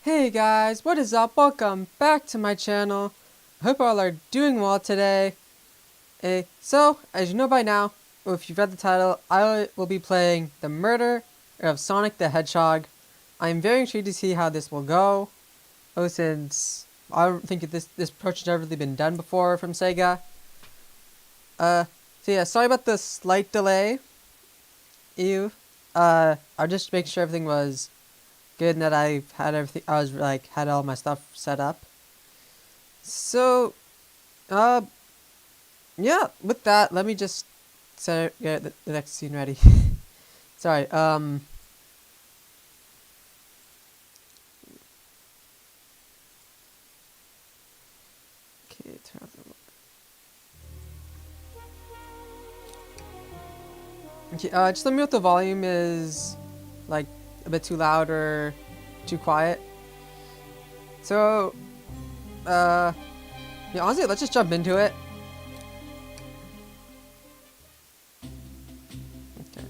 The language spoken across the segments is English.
Hey guys, what is up? Welcome back to my channel. I hope all are doing well today. So, as you know by now, or if you've read the title, I will be playing The Murder of Sonic the Hedgehog. I'm very intrigued to see how this will go. Since I don't think this approach has ever really been done before from Sega. So yeah, sorry about the slight delay. I'll just make sure everything was good and that I had everything. I was had all my stuff set up. So, yeah. With that, let me just get the next scene ready. Sorry. Okay. Turn off the. Okay. Just let me know if the volume is like a bit too loud or too quiet. So, yeah. Honestly, let's just jump into it. Okay.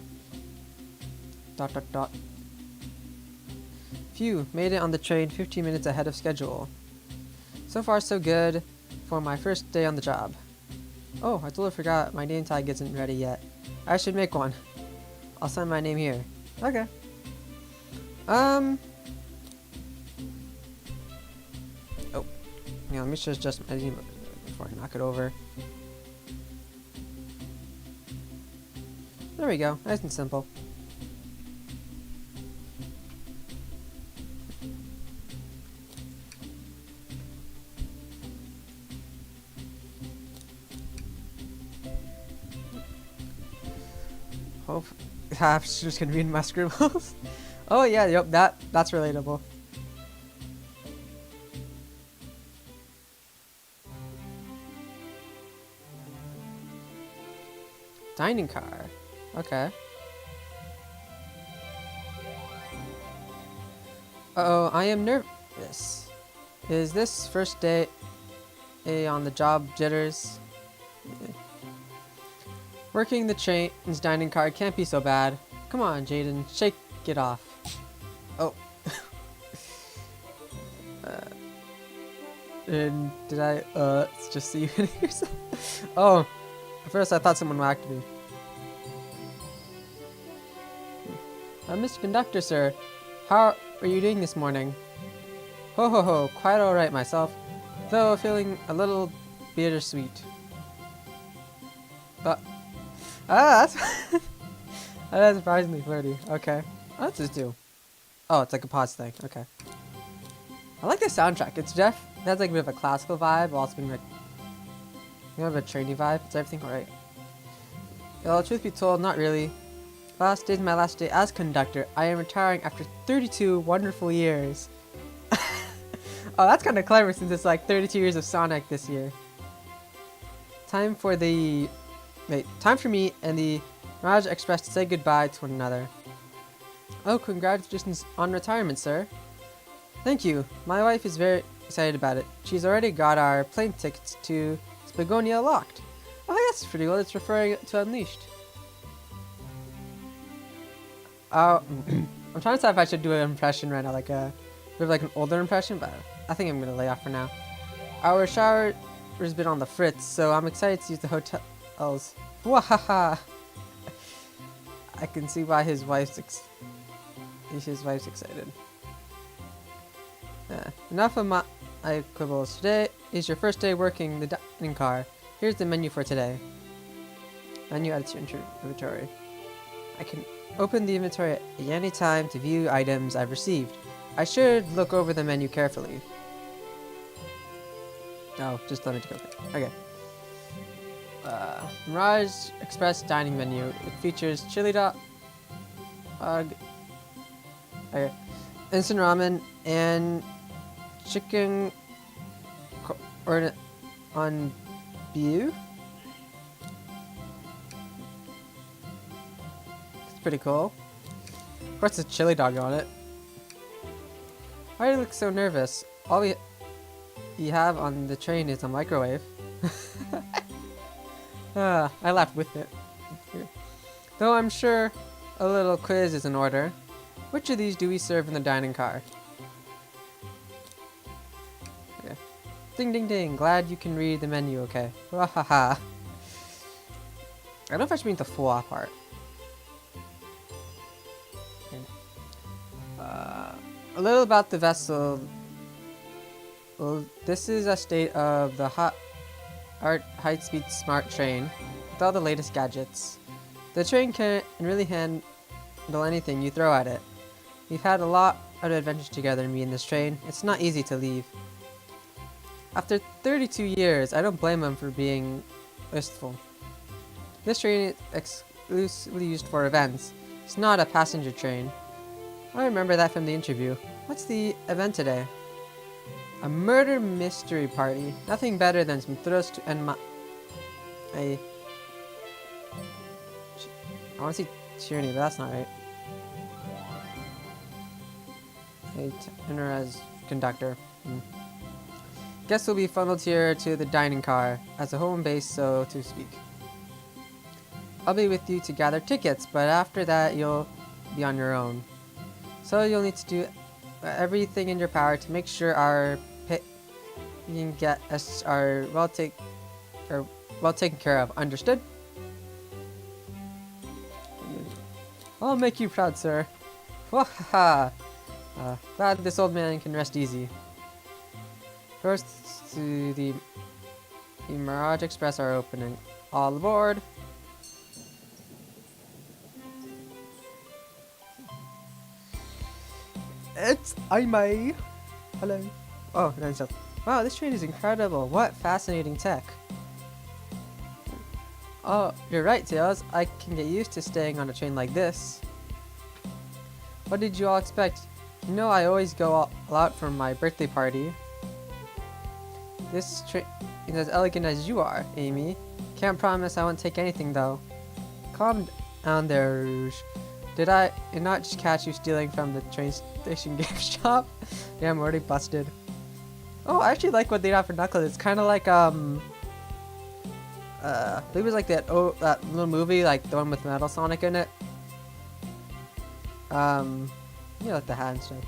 Dot dot dot. Phew, made it on the train 15 minutes ahead of schedule. So far so good for my first day on the job. Oh, I totally forgot my name tag isn't ready yet. I should make one. I'll sign my name here. Okay. Oh. Yeah, let me just adjust my name before I knock it over. There we go. Nice and simple. Hope I'm just gonna read my scribbles. Oh yeah, yep, that's relatable. Dining car. Okay. Uh-oh, I am nervous. Is this first day on the job jitters? Working the train's dining car can't be so bad. Come on, Jadon, shake it off. Oh. And did I, just see you hitting yourself? Oh, at first I thought someone whacked me. Mr. Conductor, sir, how are you doing this morning? Ho ho ho, quite alright myself, though feeling a little bittersweet. That's that's surprisingly flirty. Okay, what's this do? Oh, it's like a pause thing. Okay. I like the soundtrack. It has like a bit of a classical vibe, while also being like of a trainy vibe. Is everything alright? Well, truth be told, not really. Last day is my last day as conductor. I am retiring after 32 wonderful years. Oh, that's kind of clever since it's like 32 years of Sonic this year. Time for me and the Mirage Express to say goodbye to one another. Oh, congratulations on retirement, sir. Thank you. My wife is very excited about it. She's already got our plane tickets to Spagonia locked. Oh, that's pretty cool. It's referring to Unleashed. I'm trying to decide if I should do an impression right now, like an older impression, but I think I'm gonna lay off for now. Our shower has been on the fritz, so I'm excited to use the hotels. Wahaha! I can see why his wife's excited. Enough of my quibbles. Today is your first day working the dining car. Here's the menu for today. Menu added to your inventory. I can open the inventory at any time to view items I've received. I should look over the menu carefully. Oh, just let me go. Okay. Mirage Express dining menu. It features chili dog, instant ramen, and chicken on view. It's pretty cool. Of course, there's chili dog on it. Why do you look so nervous? All you have on the train is a microwave. I laughed with it. Though I'm sure a little quiz is in order. Which of these do we serve in the dining car? Ding ding ding. Glad you can read the menu, okay. Wahaha. I don't know if I should read the full part. A little about the vessel. Well, this is a state of the high-speed smart train with all the latest gadgets. The train can really handle anything you throw at it. We've had a lot of adventures together, me and this train. It's not easy to leave. After 32 years, I don't blame him for being wistful. This train is exclusively used for events. It's not a passenger train. I remember that from the interview. What's the event today? A murder mystery party. Nothing better than some thrills to end my... I want to see tyranny, but that's not right. Enter as conductor. Guests will be funneled here to the dining car as a home base, so to speak. I'll be with you to gather tickets, but after that you'll be on your own. So you'll need to do everything in your power to make sure our guests are well taken care of. Understood? I'll make you proud, sir. Wahaha! Glad this old man can rest easy. First to the Mirage Express are opening. All aboard! It's Aimee. Hello. Oh, and stuff. Wow, this train is incredible. What fascinating tech. Oh, you're right, Tails. I can get used to staying on a train like this. What did you all expect? You know I always go all out for my birthday party. This train is as elegant as you are, Amy. Can't promise I won't take anything, though. Calm down there, Rouge. Did I not just catch you stealing from the train station gift shop? Yeah, I'm already busted. Oh, I actually like what they got for Knuckles. It's kind of like, I believe it was like that little movie, like the one with Metal Sonic in it. Yeah, like the hat and stuff.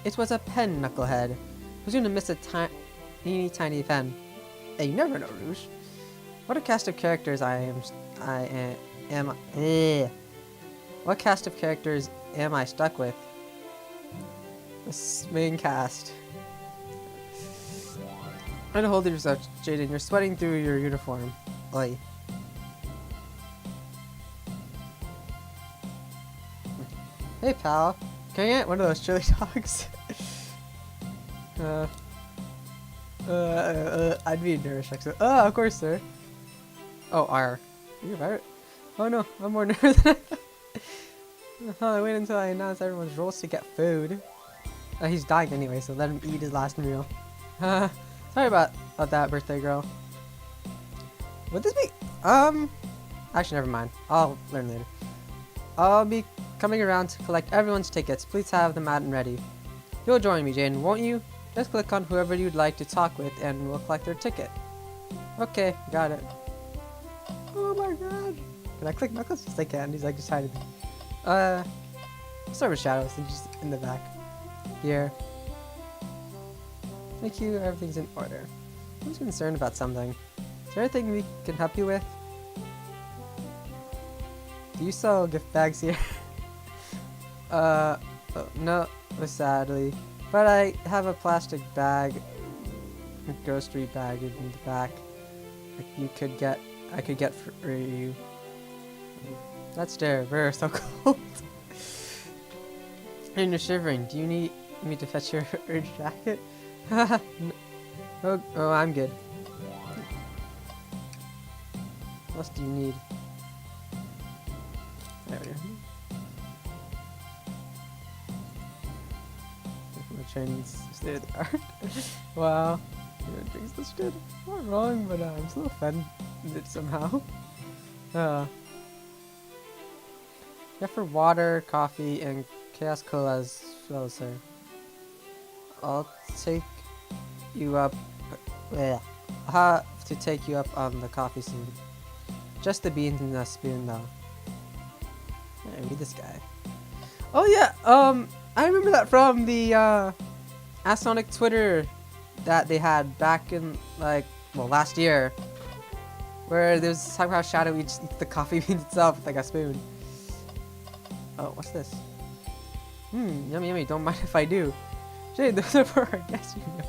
It was a pen, Knucklehead. Who's gonna miss a teeny tiny pen? Hey, you never know, Rouge. What a cast of characters What cast of characters am I stuck with? The main cast. Try to hold yourself, Jadon. You're sweating through your uniform. Oi. Hey, pal. Can I get one of those chili dogs? I'd be nervous, actually. Of course, sir. Oh, R. You about it? Oh no, I'm more nervous than I thought. I wait until I announce everyone's roles to get food. He's dying anyway, so let him eat his last meal. Sorry about that, birthday girl. Would this be... Actually, never mind. I'll learn later. I'll be coming around to collect everyone's tickets. Please have them out and ready. You'll join me, Jane, won't you? Just click on whoever you'd like to talk with and we'll collect their ticket. Okay, got it. Oh my god. Can I click Knuckles? Yes, I can. He's like decided. Start with Shadows. He's just in the back. Here. Thank you. Everything's in order. I'm just concerned about something. Is there anything we can help you with? Do you sell gift bags here? No, sadly. But I have a plastic bag, a grocery bag in the back. I could get for you. That's very so cold. And you're shivering. Do you need me to fetch your jacket? Oh, I'm good. What else do you need? There we go. My train's state of the art. Wow. Drinks this shit. Not wrong, but I'm still offended somehow. Yeah, for water, coffee, and Chaos Cola as well, sir. I'll take you up. I'll have to take you up on the coffee soon. Just the beans and the spoon, though. Yeah, read this guy. Oh yeah, I remember that from the Asonic Twitter that they had back in, like, well, last year, where there was talking about Shadow eats the coffee beans itself with like a spoon. Oh, what's this? Yummy yummy, don't mind if I do. Jane, those are for our guests, you know.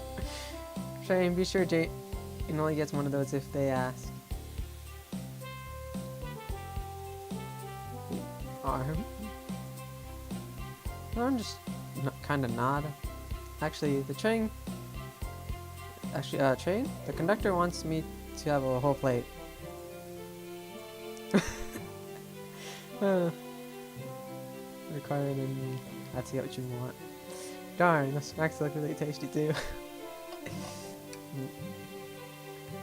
Shane, be sure Jane only gets one of those if they ask. Arm? I'm just kind of nod. Actually, train, the conductor wants me to have a whole plate. Required and that's what you want. Darn, the snacks look really tasty too.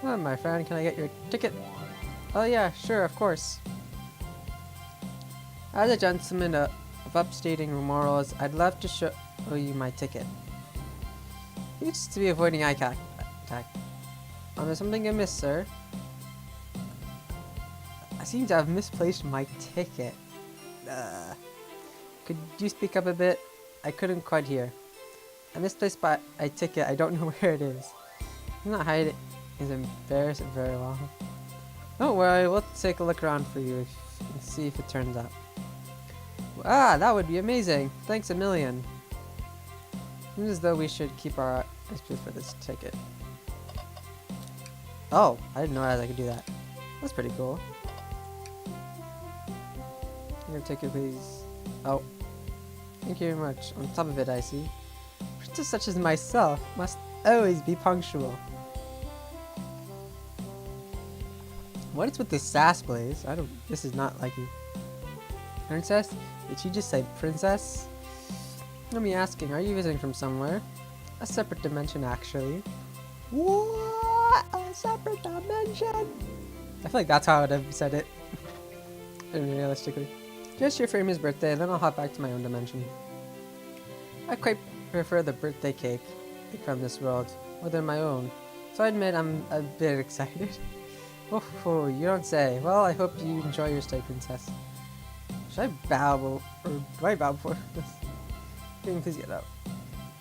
Oh, my friend, can I get your ticket? Oh yeah, sure, of course. As a gentleman of upstating morals, I'd love to show you my ticket. You used to be avoiding eye contact. There's something amiss, sir. I seem to have misplaced my ticket. Could you speak up a bit? I couldn't quite hear. I misplaced my ticket. I don't know where it is. I'm not hiding. Is embarrassed very well. Don't worry. We'll take a look around for you and see if it turns up. Ah, that would be amazing. Thanks a million. Seems as though we should keep our eyes peeled for this ticket. Oh, I didn't realize I could do that. That's pretty cool. Your ticket, please. Oh, thank you very much. On top of it, I see. Princess such as myself must always be punctual. What is with this sass, Blaze? This is not like you. Princess? Did she just say princess? Let me asking, are you visiting from somewhere? A separate dimension, actually. What? A separate dimension? I feel like that's how I would have said it. Realistically. Just your famous birthday, then I'll hop back to my own dimension. I quite prefer the birthday cake from this world, more than my own. So I admit I'm a bit excited. Oh, you don't say. Well, I hope you enjoy your stay, princess. Should I bow, or do I bow before this? Please get out.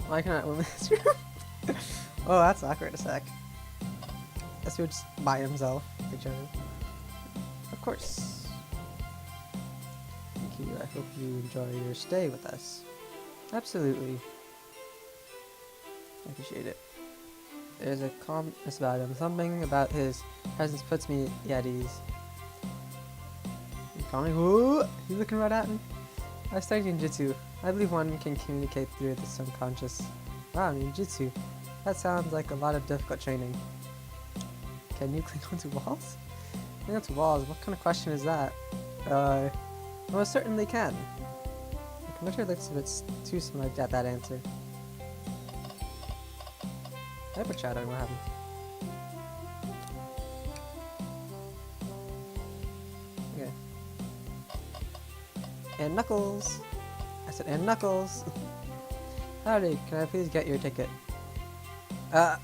Why can't I own this room? Oh, that's awkward a sec. Guess he would just by himself. Each other. Of course. Thank you. I hope you enjoy your stay with us. Absolutely. I appreciate it. There's a calmness about him. Something about his presence puts me at ease. You calling? Whoa! You looking right at me? I studied ninjutsu. I believe one can communicate through the subconscious. Wow, ninjutsu. That sounds like a lot of difficult training. Can you cling onto walls? Cling onto walls? What kind of question is that? Most certainly can. The conductor looks a bit too smug at that answer. I put Shadow, what happened? Okay. And Knuckles! I said, and Knuckles! Howdy, can I please get your ticket? And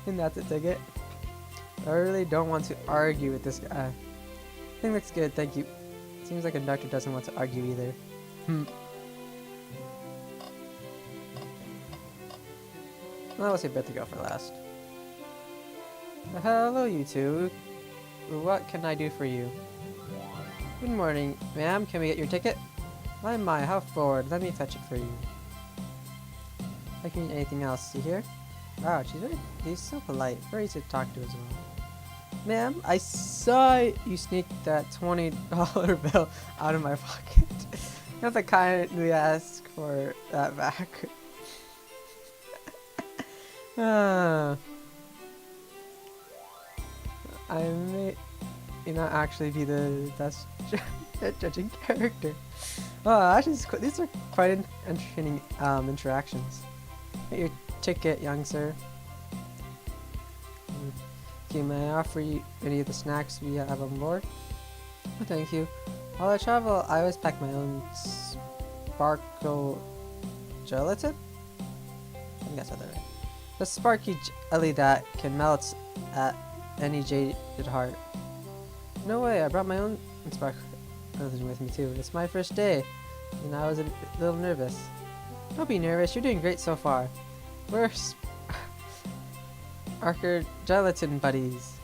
that's the ticket. I really don't want to argue with this guy. Thing looks good, thank you. Seems like a doctor doesn't want to argue either. Well, let's save Beth to go for last. Hello, you two. What can I do for you? Good morning, ma'am. Can we get your ticket? My, how forward. Let me fetch it for you. I can need anything else. You hear? Wow, she's so polite. Very easy to talk to as well. Ma'am, I saw you sneak that $20 bill out of my pocket. You have to kindly ask for that back. I may not actually be the best judging character. Oh, actually, these are quite entertaining interactions. Get your ticket, young sir. Okay, may I offer you any of the snacks we have on board? Oh, thank you. While I travel, I always pack my own sparkle gelatin? I think I said that right. The sparky jelly that can melt at any jaded heart. No way, I brought my own sparkle gelatin with me too. It's my first day, and I was a little nervous. Don't be nervous, you're doing great so far. We're Archer gelatin buddies.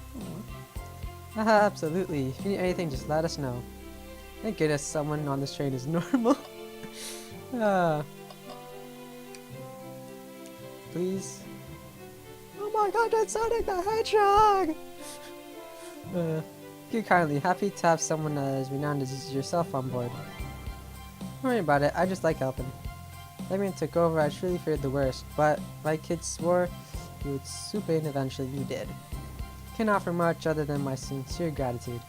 Haha, absolutely. If you need anything, just let us know. Thank goodness someone on this train is normal. Please. Oh my god, that's Sonic the Hedgehog! Thank you kindly. Happy to have someone as renowned as yourself on board. Don't worry about it, I just like helping. Lemon took over, I truly feared the worst, but my kids swore you would swoop in eventually. You did. Can't offer much other than my sincere gratitude.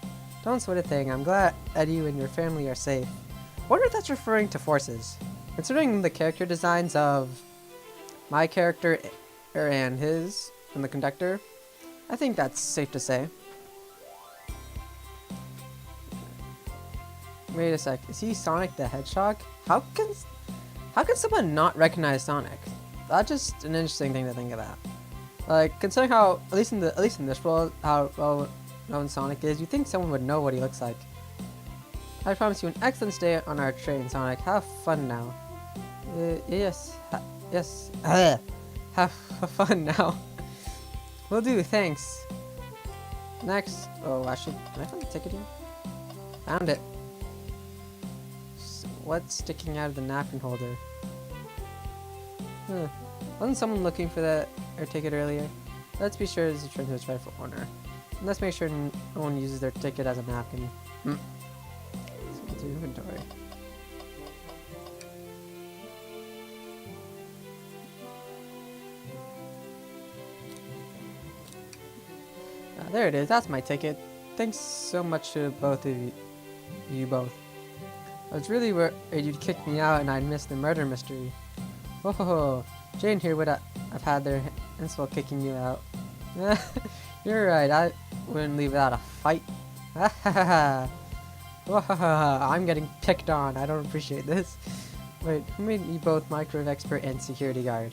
Don't sweat a thing, I'm glad that you and your family are safe. I wonder if that's referring to forces. Considering the character designs of my character and his, and the conductor, I think that's safe to say. Wait a sec, is he Sonic the Hedgehog? How can someone not recognize Sonic? That's just an interesting thing to think about. Like, considering how, at least in this world, how well known Sonic is, you'd think someone would know what he looks like. I promise you an excellent stay on our train, Sonic. Have fun now. Yes. Have fun now. Will do, thanks. Next. Oh, actually, can I find the ticket here? Found it. What's sticking out of the napkin holder? Wasn't someone looking for that ticket earlier? Let's be sure it's returned to its rightful owner. And let's make sure no one uses their ticket as a napkin. Let's go to inventory. There it is. That's my ticket. Thanks so much to both of you both. I was really worried you'd kick me out and I'd miss the murder mystery. Oh, Jane here would have had their hands full kicking you out. You're right, I wouldn't leave without a fight. I'm getting picked on, I don't appreciate this. Wait, who made me both microwave expert and security guard?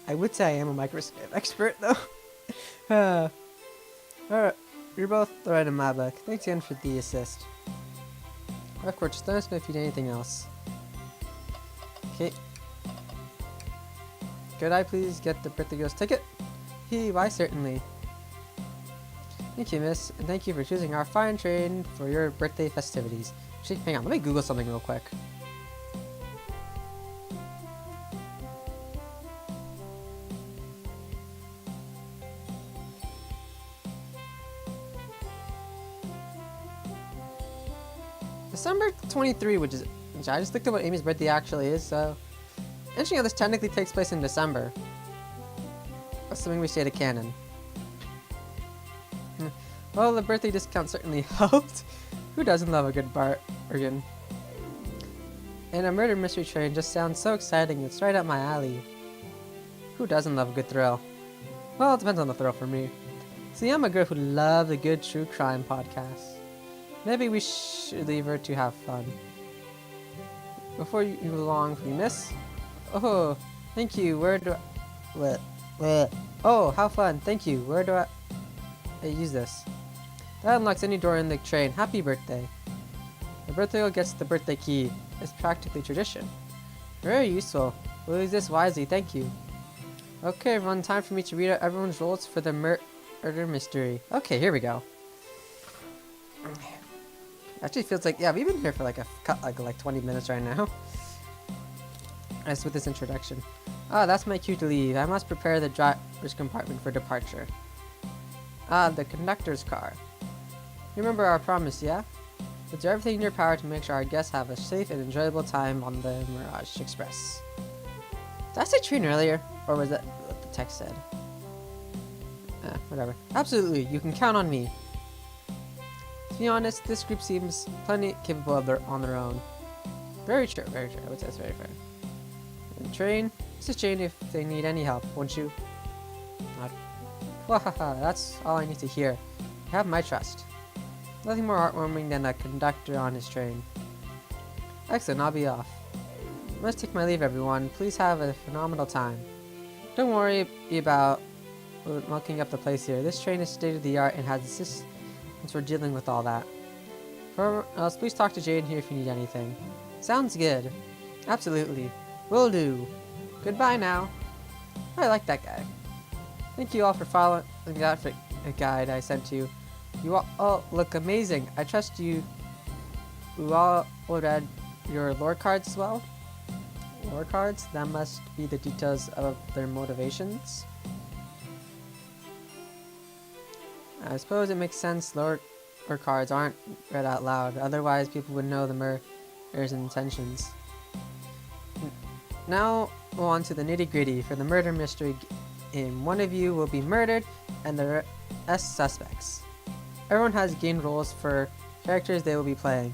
I would say I am a microwave expert though. Alright, you're both right in my book. Thanks again for the assist. Of course, just let us know if you need anything else. Okay. Could I please get the birthday girl's ticket? Why certainly. Thank you, miss, and thank you for choosing our fine train for your birthday festivities. Actually, hang on, let me Google something real quick. December 23, which I just looked at what Amy's birthday actually is, so... Interesting how this technically takes place in December. Assuming we stay to canon. Well, the birthday discount certainly helped. Who doesn't love a good bargain? And a murder mystery train just sounds so exciting, it's right up my alley. Who doesn't love a good thrill? Well, it depends on the thrill for me. See, I'm a girl who loves a good true crime podcast. Maybe we should leave her to have fun. Before you move along, we miss? Oh, thank you. Where do I... What? Oh, how fun. Thank you. Where do I use this? That unlocks any door in the train. Happy birthday. The birthday girl gets the birthday key. It's practically tradition. Very useful. We'll use this wisely. Thank you. Okay, everyone. Time for me to read out everyone's roles for the murder mystery. Okay, here we go. Actually feels like, yeah, we've been here for like like 20 minutes right now. As with this introduction. Ah, that's my cue to leave. I must prepare the driver's compartment for departure. Ah, the conductor's car. You remember our promise, yeah? We'll do everything in your power to make sure our guests have a safe and enjoyable time on the Mirage Express. Did I say train earlier? Or was that what the text said? Whatever. Absolutely, you can count on me. To be honest, this group seems plenty capable on their own. Very true, very true. I would say it's very fair. And train, this is Jane if they need any help, won't you? Not. Wahaha, that's all I need to hear. You have my trust. Nothing more heartwarming than a conductor on his train. Excellent, I'll be off. I must take my leave, everyone. Please have a phenomenal time. Don't worry about mucking up the place here. This train is state-of-the-art and has assistance for dealing with all that. For else, please talk to Jadon here if you need anything. Sounds good. Absolutely. Will do. Goodbye now. I like that guy. Thank you all for following the outfit guide I sent to you. You all look amazing. I trust you. You all will read your lore cards as well. Lore cards? That must be the details of their motivations. I suppose it makes sense lore cards aren't read out loud. Otherwise, people would know the murderer's intentions. Now, we'll on to the nitty-gritty for the murder mystery game. One of you will be murdered, and the rest suspects. Everyone has gained roles for characters they will be playing.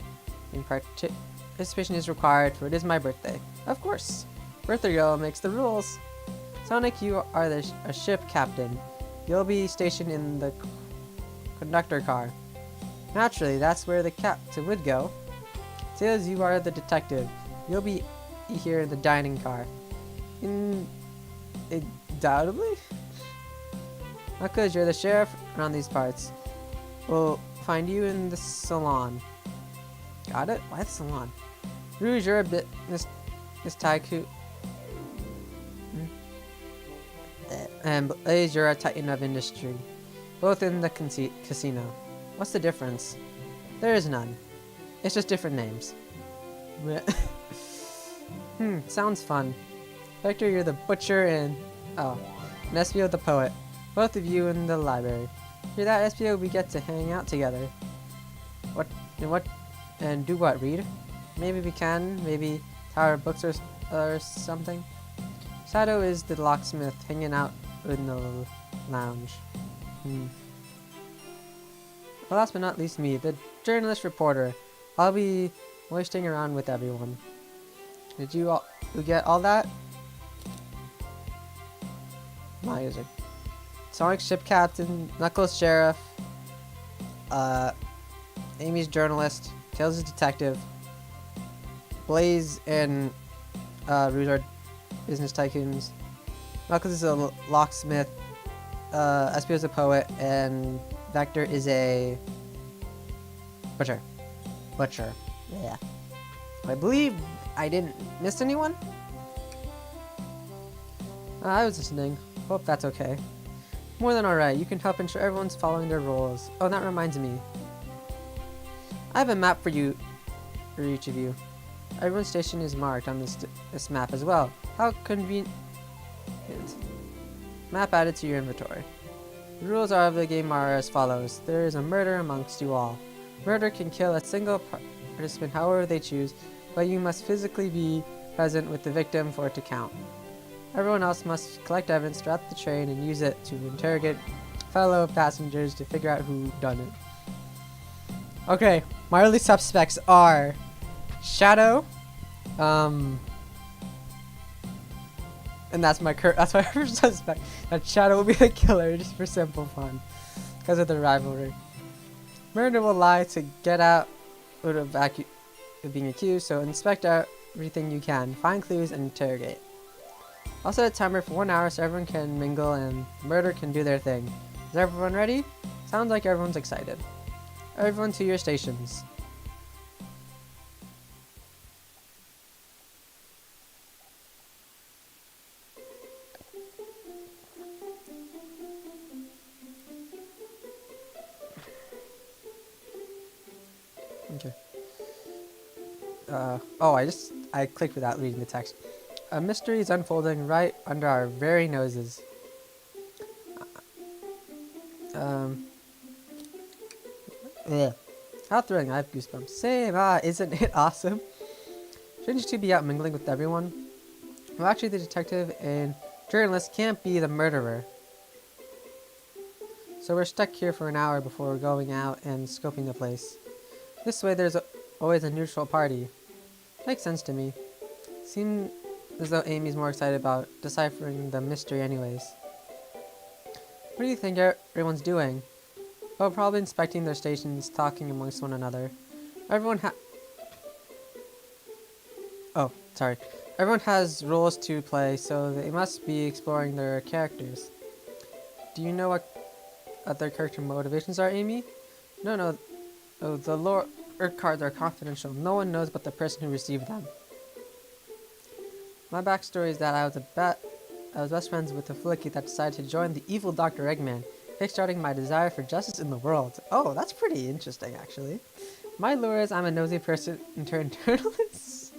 Participation is required, for it is my birthday. Of course. Birthday girl makes the rules. Sonic, you are a ship captain. You'll be stationed in the conductor car. Naturally, that's where the captain would go. Tails, you are the detective. You'll be here in the dining car. Undoubtedly? Knuckles, you're the sheriff around these parts. We'll find you in the salon. Got it? Why the salon? Rouge, you're a business tycoon. And Blaze, you're a titan of industry. Both in the casino. What's the difference? There is none. It's just different names. Sounds fun. Vector, you're the butcher and SPO the poet. Both of you in the library. Hear that, SPO? We get to hang out together. What and do what? Read? Maybe we can. Maybe tower books or something. Shadow is the locksmith hanging out in the lounge. Well, last but not least, me, the journalist reporter. I'll be wasting around with everyone. Did you get all that? My user. Sonic ship captain, Knuckles sheriff, Amy's journalist, Tails is detective, Blaze and Rouge are business tycoons, Knuckles is a locksmith, SPO is a poet, and Vector is a butcher. Yeah. I believe I didn't miss anyone? I was listening. Hope that's okay. More than alright, you can help ensure everyone's following their roles. Oh, that reminds me. I have a map for each of you. Everyone's station is marked on this map as well. How convenient. Map added to your inventory. The rules of the game are as follows. There is a murder amongst you all. Murder can kill a single participant however they choose, but you must physically be present with the victim for it to count. Everyone else must collect evidence throughout the train and use it to interrogate fellow passengers to figure out who done it. Okay, my early suspects are Shadow, and that's my first suspect. That Shadow will be the killer just for simple fun, because of the rivalry. Murder will lie to get out of being accused, so inspect everything you can, find clues, and interrogate. I'll set a timer for 1 hour so everyone can mingle and murder can do their thing. Is everyone ready? Sounds like everyone's excited. Everyone to your stations. Okay. I clicked without reading the text. A mystery is unfolding right under our very noses. How thrilling, I have goosebumps. Same, isn't it awesome? Shouldn't you be out mingling with everyone? Well, actually the detective and journalist can't be the murderer. So we're stuck here for an hour before going out and scoping the place. This way there's always a neutral party. Makes sense to me. Seems as though Amy's more excited about deciphering the mystery anyways. What do you think everyone's doing? Oh, probably inspecting their stations, talking amongst one another. Everyone has roles to play, so they must be exploring their characters. Do you know what their character motivations are, Amy? No. Oh, the lore cards are confidential. No one knows but the person who received them. My backstory is that I was I was best friends with a flicky that decided to join the evil Dr. Eggman, kickstarting my desire for justice in the world. Oh, that's pretty interesting, actually. My lure is I'm a nosy person turned journalist.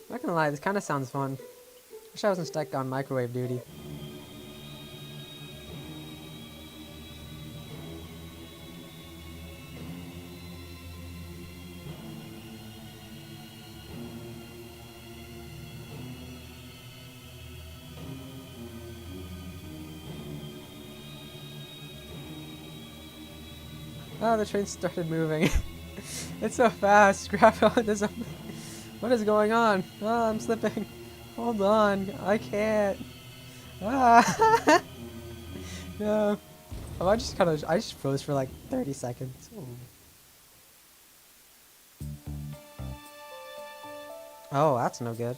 Not gonna lie, this kind of sounds fun. Wish I wasn't stuck on microwave duty. Oh, the train started moving. It's so fast. Grab onto something. What is going on? Oh, I'm slipping. Hold on. I can't. Ah. No. Oh, I just froze for like 30 seconds. Ooh. Oh, that's no good.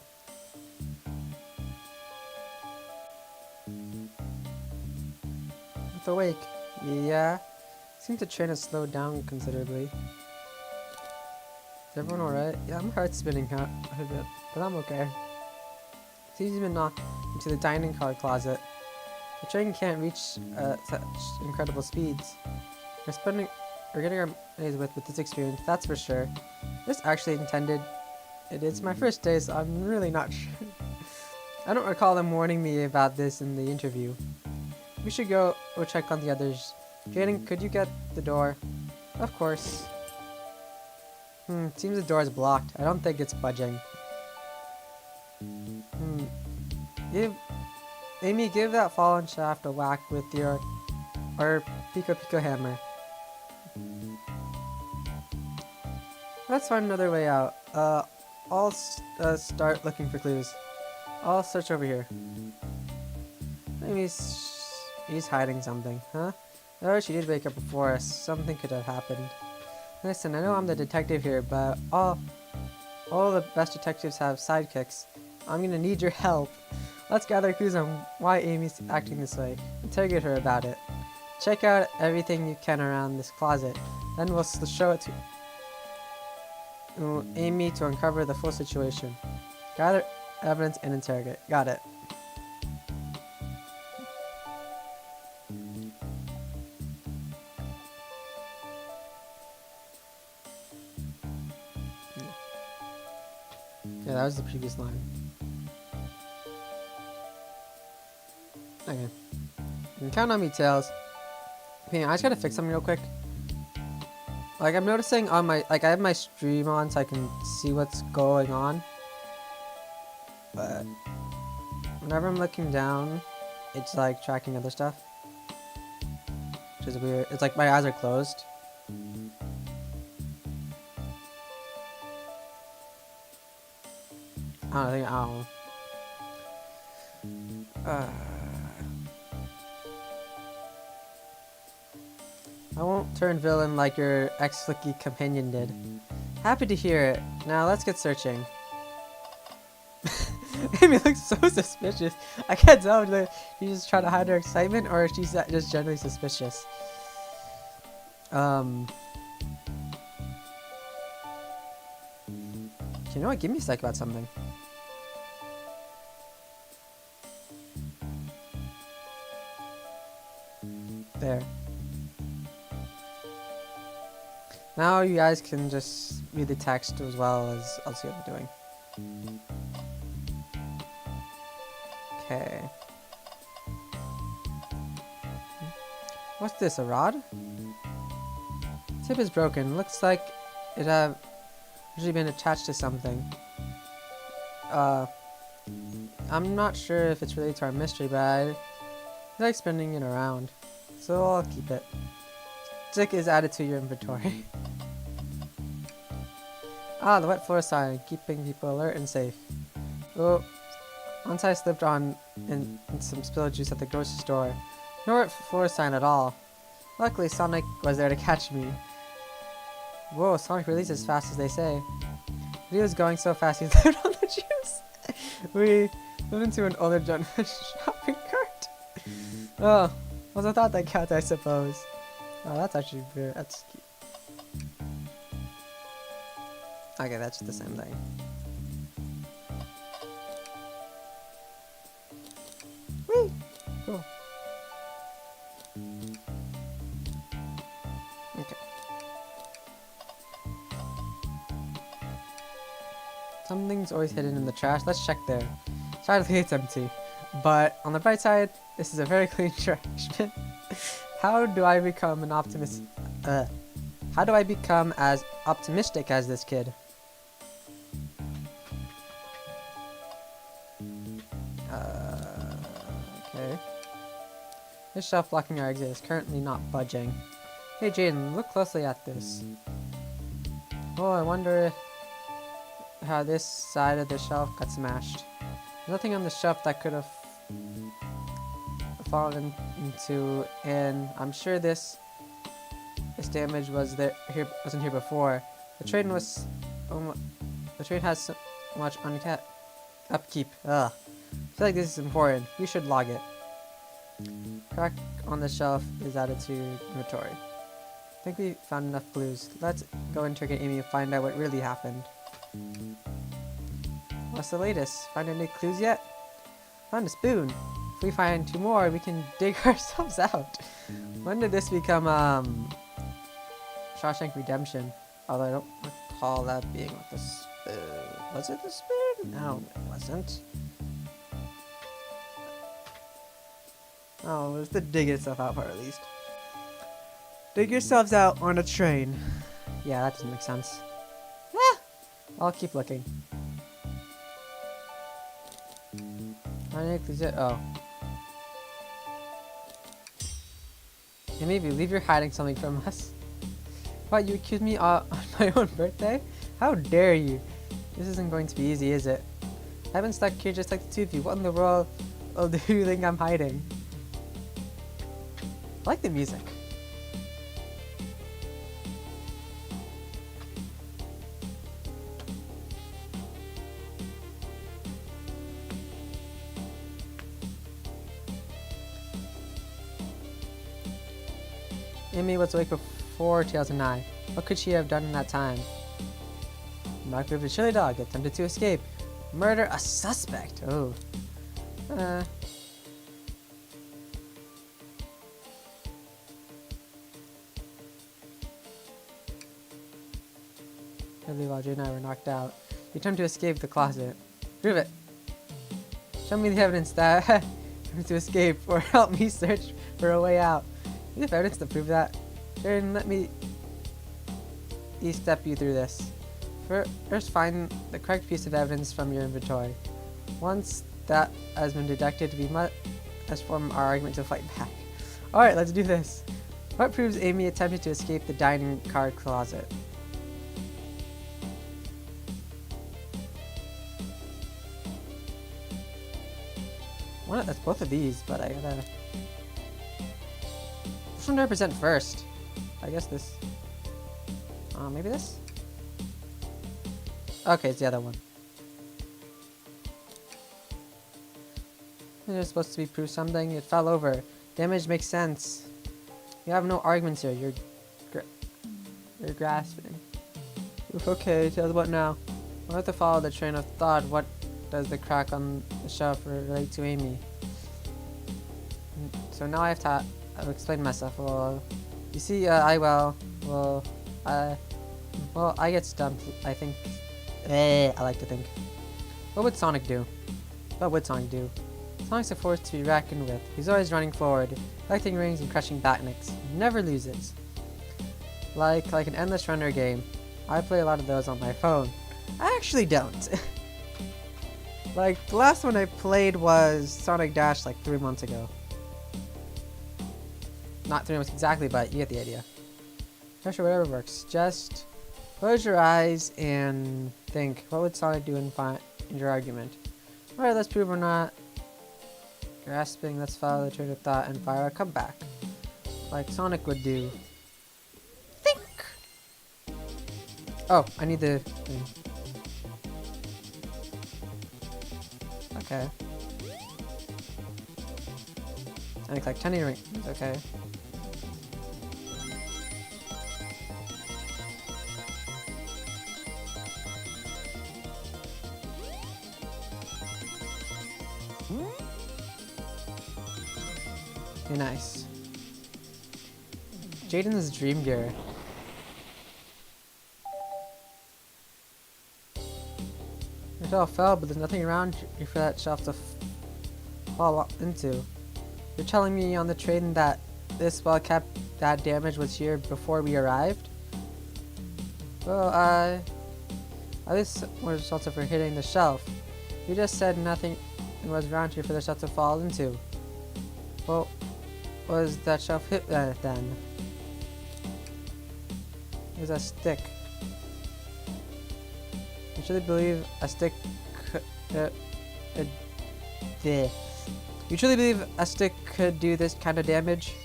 It's awake. Yeah. Seems the train has slowed down considerably. Is everyone alright? Yeah, my heart's spinning out a bit, but I'm okay. Suzy's been knocked into the dining car closet. The train can't reach such incredible speeds. We're getting our days with this experience, that's for sure. This actually intended. It is my first day, so I'm really not sure. I don't recall them warning me about this in the interview. We should go check on the others. Jadon, could you get the door? Of course. Seems the door is blocked. I don't think it's budging. Amy, give that fallen shaft a whack with your Pico Pico hammer. Let's find another way out. I'll start looking for clues. I'll search over here. Maybe he's hiding something, huh? Oh, she did wake up before us. Something could have happened. Listen, I know I'm the detective here, but all the best detectives have sidekicks. I'm gonna need your help. Let's gather clues on why Amy's acting this way. Interrogate her about it. Check out everything you can around this closet. Then we'll show it to Amy to uncover the full situation. Gather evidence and interrogate. Got it. Yeah, that was the previous line. Okay. You can count on me, Tails. Okay, I just gotta fix something real quick. Like, I'm noticing on my, I have my stream on so I can see what's going on. But whenever I'm looking down, it's like tracking other stuff. Which is weird. It's like my eyes are closed. I don't know. I won't turn villain like your ex-flicky companion did. Happy to hear it. Now let's get searching. Amy looks so suspicious. I can't tell if she's just trying to hide her excitement or if she's just generally suspicious. You know what? Give me a sec about something. There. Now you guys can just read the text as well as I'll see what I'm doing. Okay. What's this, a rod? Tip is broken. Looks like it have usually been attached to something. I'm not sure if it's related to our mystery, but I like spinning it around. So I'll keep it. Stick is added to your inventory. Ah, the wet floor sign, keeping people alert and safe. Oh, once I slipped on in some spilled juice at the grocery store. No wet floor sign at all. Luckily, Sonic was there to catch me. Whoa, Sonic really is as fast as they say. He was going so fast he slipped on the juice. We moved into an older shopping cart. Oh, also thought that counts, I suppose. Oh, that's actually weird. That's cute. Okay, that's the same thing. Cool. Okay. Something's always hidden in the trash. Let's check there. Sadly, it's empty. But on the bright side, this is a very clean trash bin. How do I become an optimist? How do I become as optimistic as this kid? Okay. This shelf blocking our exit is currently not budging. Hey Jadon, look closely at this. Oh, I wonder how this side of the shelf got smashed. Nothing on the shelf that could have fallen into, and I'm sure this damage wasn't here before. The train has so much upkeep. Ugh. I feel like this is important. We should log it. Crack on the shelf is added to inventory. I think we found enough clues. Let's go interrogate Amy and find out what really happened. What's the latest? Find any clues yet? Found a spoon. If we find 2 more, we can dig ourselves out. When did this become, Shawshank Redemption? Although I don't recall that being with the spoon. Was it the spoon? No, it wasn't. Oh, it was the dig yourself out part at least. Dig yourselves out on a train. Yeah, that doesn't make sense. Ah! I'll keep looking. Oh. Hey, maybe leave you're hiding something from us. What, you accused me on my own birthday? How dare you? This isn't going to be easy, is it? I've been stuck here just like the two of you. What in the world do you think I'm hiding? I like the music. Amy was awake before 2009. What could she have done in that time? Microwave a chili dog, attempted to escape. Murder a suspect. Oh. Really, while Jay and I were knocked out, you attempted to escape the closet. Prove it. Show me the evidence that attempted to escape, or help me search for a way out. You have evidence to prove that? Jaren, let me step you through this. First, find the correct piece of evidence from your inventory. Once that has been deducted, we must form our argument to fight back. Alright, let's do this. What proves Amy attempted to escape the dining car closet? That's both of these, but I gotta... Which one to represent first? I guess this. Maybe this? Okay, it's the other one. You're supposed to be proof something. It fell over. Damage makes sense. You have no arguments here. You're grasping. Oof, okay, tell us what now. I'll have to follow the train of thought. What does the crack on the shelf relate to Amy? So now I have to explain myself. Well, you see, I get stumped, I think. I like to think. What would Sonic do? What would Sonic do? Sonic's a force to be reckoned with. He's always running forward, collecting rings and crushing batnicks. He never loses. Like an endless runner game. I play a lot of those on my phone. I actually don't. Like, the last one I played was Sonic Dash like 3 months ago. Not 3 months exactly, but you get the idea. Sure, whatever works. Just close your eyes and think, what would Sonic do in your argument? Alright, let's prove we're not grasping. Let's follow the train of thought and fire a comeback. Like Sonic would do. Think! Oh, I need the thing. Okay. I collect 10 rings. Okay. Okay, nice. Jadon's dream gear. The shelf fell, but there's nothing around here for that shelf to fall into. You're telling me on the train that this well-kept bad damage was here before we arrived? Well, at least was responsible for hitting the shelf. You just said nothing was around here for the shelf to fall into. Well, was that shelf hit then? It was a stick. You truly believe a stick You truly believe a stick could do this kind of damage?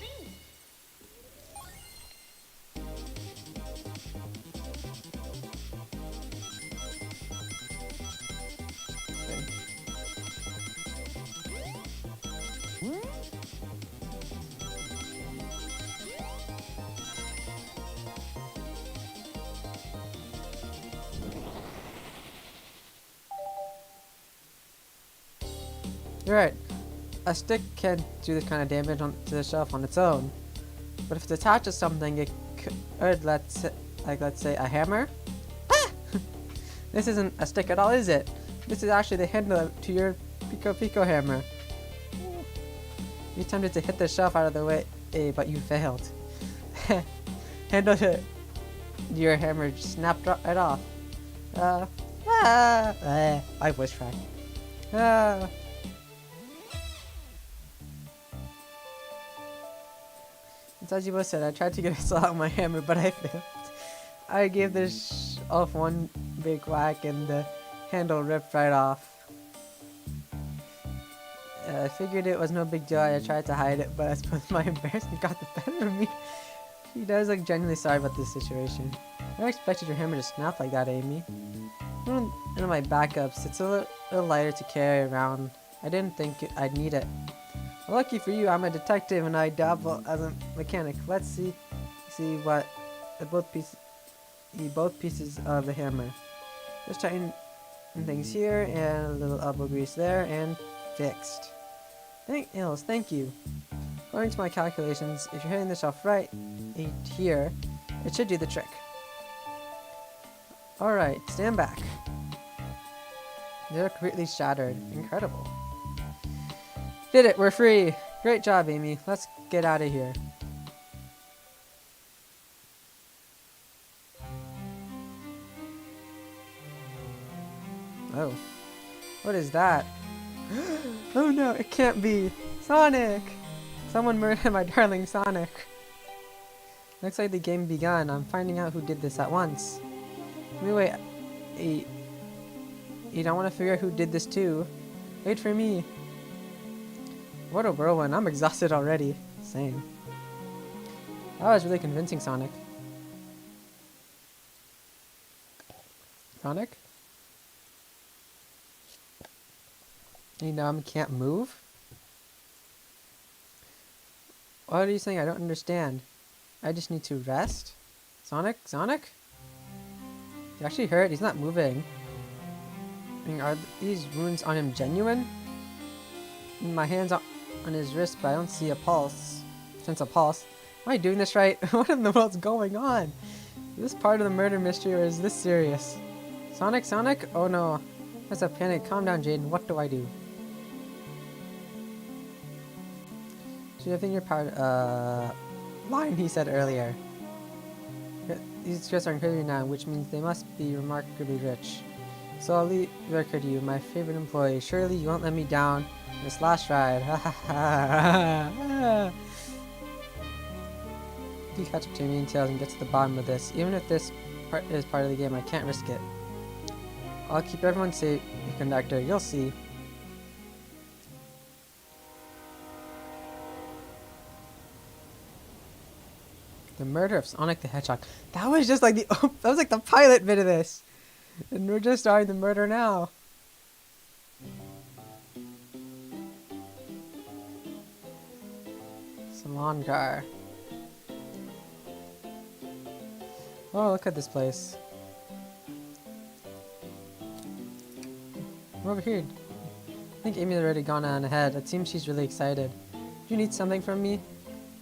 You're right. A stick can do this kind of damage to the shelf on its own, but if it's attached to something, it could, let's say, a hammer. Ah! This isn't a stick at all, is it? This is actually the handle to your Pico hammer. You attempted to hit the shelf out of the way, but you failed. Handle to your hammer snapped right off. My voice cracked. It's as you both said, I tried to get a saw out my hammer, but I failed. I gave this shelf one big whack and the handle ripped right off. I figured it was no big deal. I tried to hide it, but I suppose my embarrassment got the better of me. She does look genuinely sorry about this situation. I never expected your hammer to snap like that, Amy. One of my backups. It's a little lighter to carry around. I didn't think I'd need it. Well, lucky for you, I'm a detective and I dabble as a mechanic. Let's see what both pieces of the hammer. Just tighten things here and a little elbow grease there and fixed. Thank you. According to my calculations, if you're hitting the shelf right here, it should do the trick. Alright, stand back. They're completely shattered. Incredible. Did it, we're free. Great job, Amy. Let's get out of here. Oh. What is that? Oh no, it can't be. Sonic! Someone murdered my darling Sonic. Looks like the game begun. I'm finding out who did this at once. Wait. You don't want to figure out who did this too? Wait for me. What a whirlwind. I'm exhausted already. Same. That was really convincing, Sonic. Sonic? You numb, can't move? What are you saying? I don't understand. I just need to rest? Sonic? He actually hurt. He's not moving. I mean, are these wounds on him genuine? My hands on his wrist, but I don't see a pulse. Sense a pulse. Am I doing this right? What in the world's going on? Is this part of the murder mystery or is this serious? Sonic? Oh no. That's a panic. Calm down, Jadon. What do I do? So I think your power, line he said earlier. These chests are incredibly now, which means they must be remarkably rich. So I'll leave the record to you, my favorite employee. Surely you won't let me down this last ride. If you catch up to me and tails and get to the bottom of this, even if this part is part of the game, I can't risk it. I'll keep everyone safe, conductor. You'll see. The murder of Sonic the Hedgehog. That was just like the pilot bit of this. And we're just starting the murder now. Salon car. Oh, look at this place. We're over here. I think Amy's already gone on ahead. It seems she's really excited. you need something from me?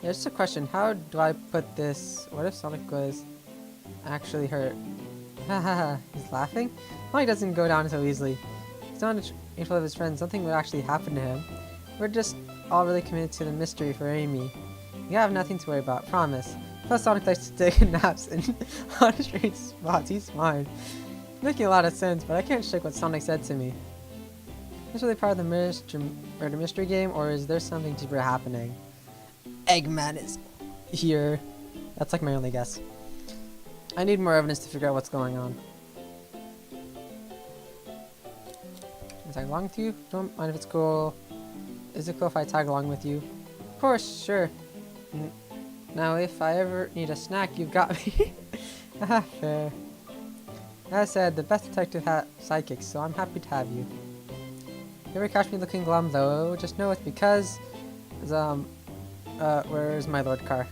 Yeah, just a question. How do I put this? What if Sonic was actually hurt? Haha, he's laughing? Sonic doesn't go down so easily. He's not in front of his friends. Something would actually happen to him. We're just all really committed to the mystery for Amy. You have nothing to worry about, promise. Plus Sonic likes to take naps in on strange spots. He's fine. Making a lot of sense, but I can't shake what Sonic said to me. Is this really part of the murder mystery game, or is there something deeper happening? Eggman is here. That's like my only guess. I need more evidence to figure out what's going on. Can I tag along with you? Don't mind if it's cool. Is it cool if I tag along with you? Of course, sure. Now, if I ever need a snack, you've got me. Haha, fair. As I said, the best detective sidekicks, so I'm happy to have you. If you ever catch me looking glum, though, just know it's because... where's my Lord car?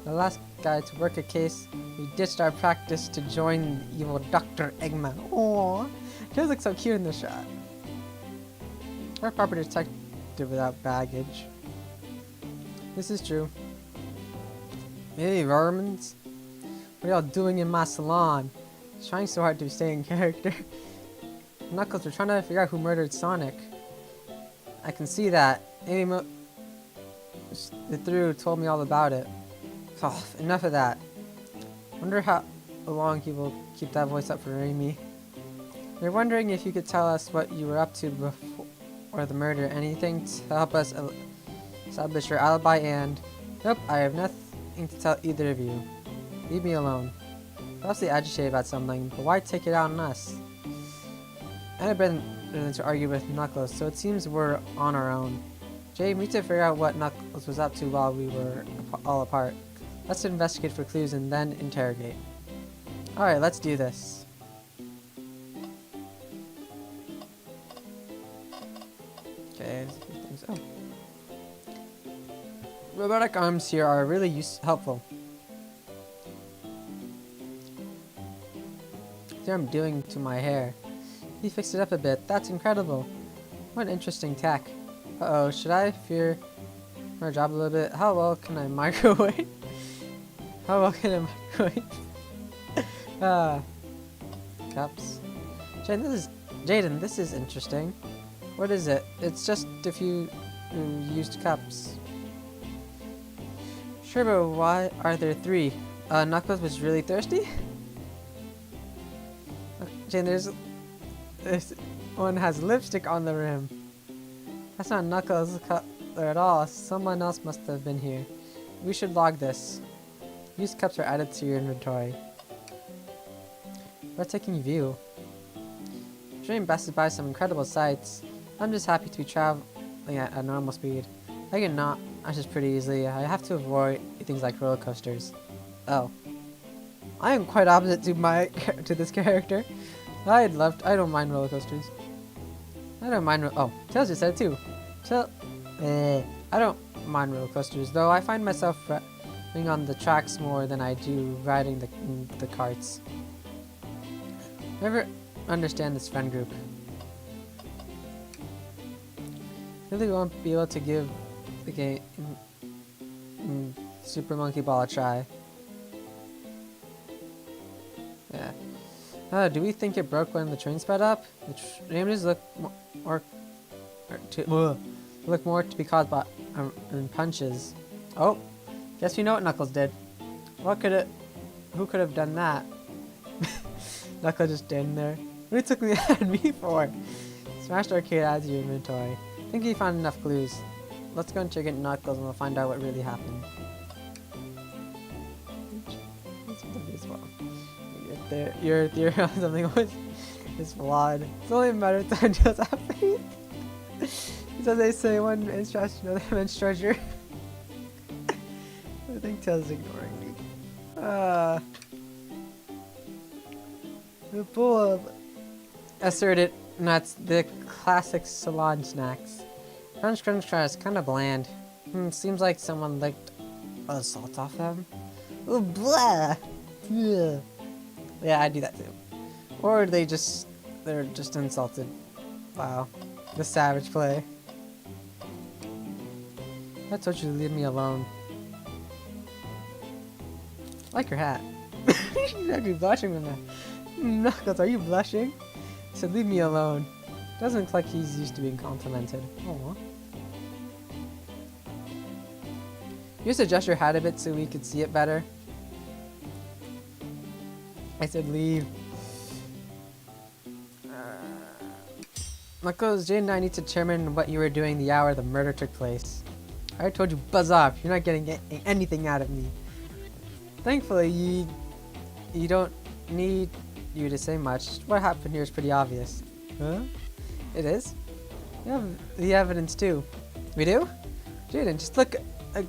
The last guy to work a case, we ditched our practice to join the evil Dr. Eggman. Aww. He looks so cute in this shot. Our proper detective without baggage. This is true. Hey, Romans. What are y'all doing in my salon? He's trying so hard to stay in character. Knuckles, we're trying to figure out who murdered Sonic. I can see that. Amy told me all about it. Oh, enough of that. Wonder how long he will keep that voice up for Amy. We're wondering if you could tell us what you were up to before the murder. Anything to help us establish your alibi and... Nope, I have nothing to tell either of you. Leave me alone. Mostly agitated about something, but why take it out on us? I have been to argue with Knuckles, so it seems we're on our own. Jay, we need to figure out what Knuckles was up to while we were all apart. Let's investigate for clues and then interrogate. Alright, let's do this. Okay, there's a few things. Oh. Robotic arms here are really helpful. See what I'm doing to my hair. He fixed it up a bit. That's incredible. What an interesting tech. Uh-oh, should I fear my job a little bit? How well can I microwave? How well can I microwave? Cups. Jadon, this is interesting. What is it? It's just a few used cups. Sure, but why are there 3? Knuckles was really thirsty? Jane, this one has lipstick on the rim. That's not Knuckles' cutler at all. Someone else must have been here. We should log this. Used cups are added to your inventory. Breathtaking view. Dream passes by some incredible sights. I'm just happy to be traveling at a normal speed. I get nauseous pretty easily. I have to avoid things like roller coasters. Oh. I am quite opposite to this character. I don't mind roller coasters. I don't mind Tails just said it too. I don't mind roller coasters, though I find myself riding on the tracks more than I do riding the carts. Never understand this friend group. Really won't be able to give the game Super Monkey Ball a try. Yeah. Do we think it broke when the train sped up? The damages look more to be caused by punches. Oh, guess we know what Knuckles did. Who could have done that? Knuckles just standing there. What took me at me for? Smashed arcade adds to your inventory. I think he found enough clues. Let's go and check in Knuckles and we'll find out what really happened. Your theory on something is flawed. It's only a matter of time until it's happening. So they say one man's trash, another man's treasure. I think Tails is ignoring me. The pool of assorted nuts, the classic salon snacks. Crunch crunch crunch, kinda bland. Seems like someone licked salt off them. Oh, blah! Ugh. Yeah, I do that too. Or they're just insulted. Wow. The savage play. I told you to leave me alone. I like your hat. She's actually blushing from that. Knuckles, are you blushing? He said, leave me alone. Doesn't look like he's used to being complimented. Aww. You used to adjust your hat a bit so we could see it better. I said leave. Knuckles, Jade and I need to determine what you were doing the hour the murder took place. I already told you, buzz off. You're not getting anything out of me. Thankfully, you don't need you to say much. What happened here is pretty obvious. Huh? It is? We have the evidence too. We do? Jadon, just look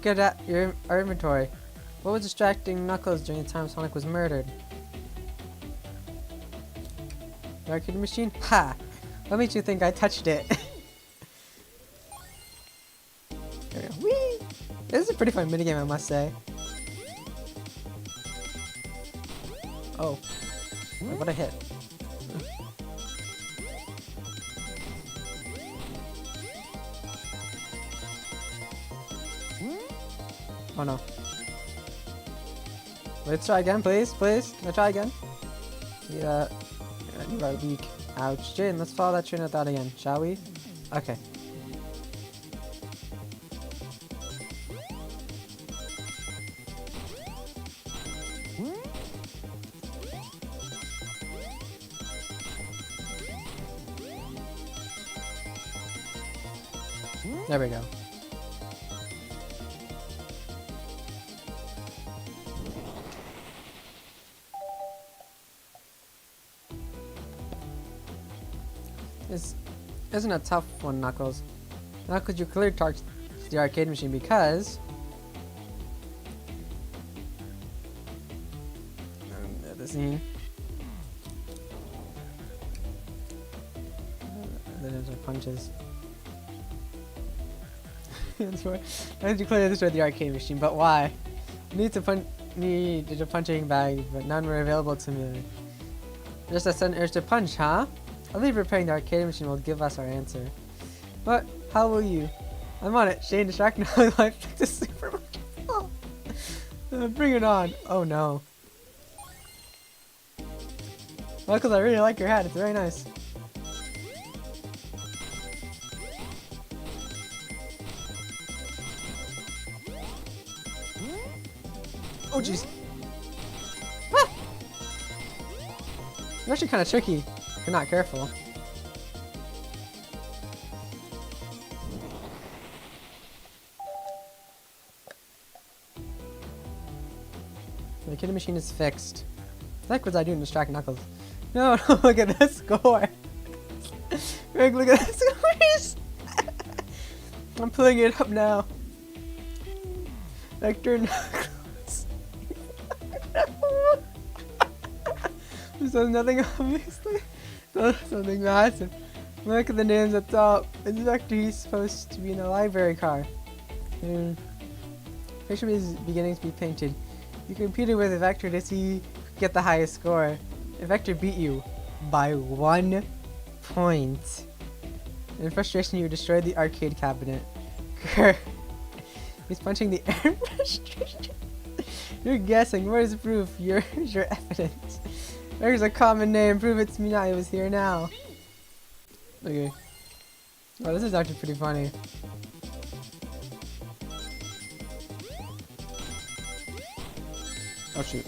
good at our inventory. What was distracting Knuckles during the time Sonic was murdered? The arcade machine? Ha! What made you think I touched it? There we go. Whee! This is a pretty fun minigame, I must say. Oh. What a hit. Oh no. Let's try again, please, please. Can I try again? Yeah, you are weak. Ouch. Jane, let's follow that train of thought again, shall we? Okay. There we go. This isn't a tough one, Knuckles. Knuckles, you clearly target the arcade machine because... the scene. Then there's our punches. That's right. I you clearly destroyed the arcade machine, but why? Needed a punching bag, but none were available to me. Just a sudden urge to punch, huh? I believe repairing the arcade machine will give us our answer. But how will you? I'm on it. Shane, distract now. Life to supermarket. Oh. Bring it on. Oh no. Knuckles, I really like your hat. It's very nice. Oh jeez. Ah! It's actually kind of tricky if you're not careful. The arcade machine is fixed. What was I doing to distract Knuckles? No, no, look at the score. Greg, look at the scores. I'm pulling it up now. Vector Knuckles. There's nothing obviously. Something massive. Look at the names up top. It's Vector, he's supposed to be in a library car. Picture is beginning to be painted. You competed with Vector to see who could get the highest score. And Vector beat you by 1 point. In frustration, you destroyed the arcade cabinet. Grr. He's punching the air frustration. You're guessing. Where's the proof? Here's your evidence. There's a common name. Prove it to me now. I was here now. Okay. Oh, this is actually pretty funny. Oh shoot.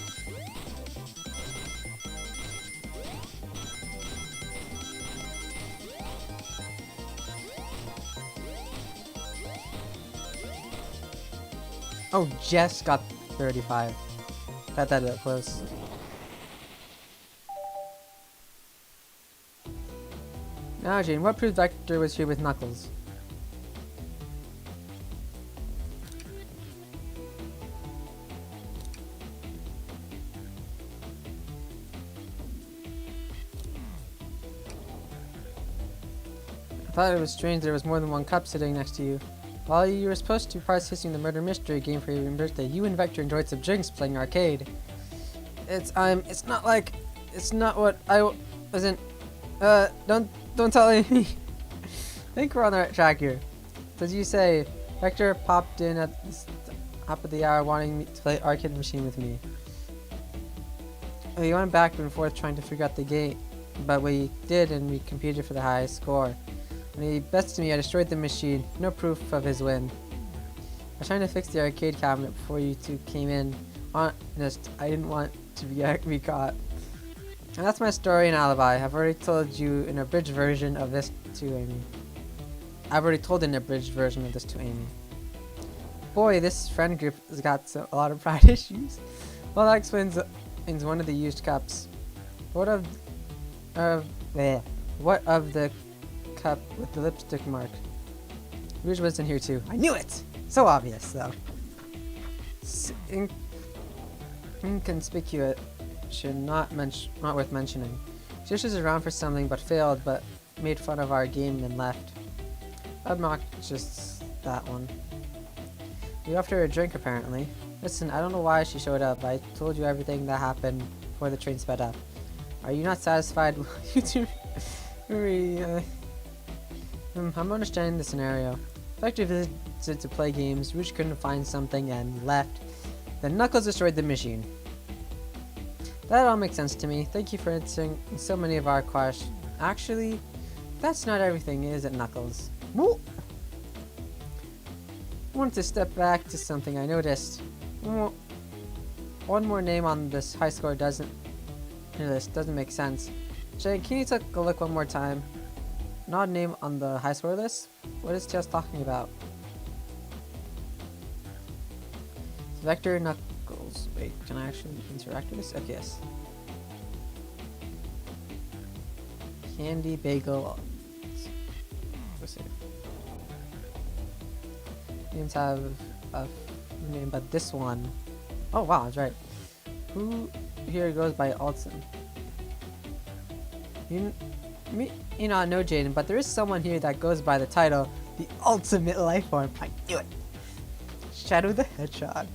Oh, Jess got 35. Got that up close. Now, Jane, what proves Vector was here with Knuckles? I thought it was strange there was more than one cup sitting next to you. While you were supposed to be participating in the murder mystery game for your birthday, you and Vector enjoyed some drinks playing arcade. It's not what I wasn't, don't tell me. I think we're on the right track here. As you say, Vector popped in at the top of the hour wanting me to play arcade machine with me. We went back and forth trying to figure out the game, but we did, and we competed for the highest score. When he bested me, I destroyed the machine. No proof of his win. I was trying to fix the arcade cabinet before you two came in. Honest, I didn't want to be caught. And that's my story and alibi. I've already told you an abridged version of this to Amy. I've already told an abridged version of this to Amy. Boy, this friend group has got a lot of pride issues. Well, that explains one of the used cups. What of the cup with the lipstick mark? Rouge was in here too. I knew it! So obvious, though. Inconspicuous. Not worth mentioning. She was around for something but failed, but made fun of our game and left. Obnoxious, that one. We offered her a drink apparently. Listen, I don't know why she showed up. I told you everything that happened before the train sped up. Are you not satisfied? I'm understanding the scenario. Vector visited to play games, Rouge couldn't find something and left. Then Knuckles destroyed the machine. That all makes sense to me. Thank you for answering so many of our questions. Actually, that's not everything, is it, Knuckles? Woo! I wanted to step back to something I noticed. One more name on this high score doesn't make sense. Jay, can you take a look one more time? An odd name on the high score list? What is Tails talking about? Vector Knuckles. Wait, can I actually interact with this? Okay, yes. Candy Bagel. Let's see. Names have a name, but this one. Oh wow, that's right. Who here goes by Alton? You not know Jadon, but there is someone here that goes by the title, the ultimate life form. I knew it. Shadow the Hedgehog.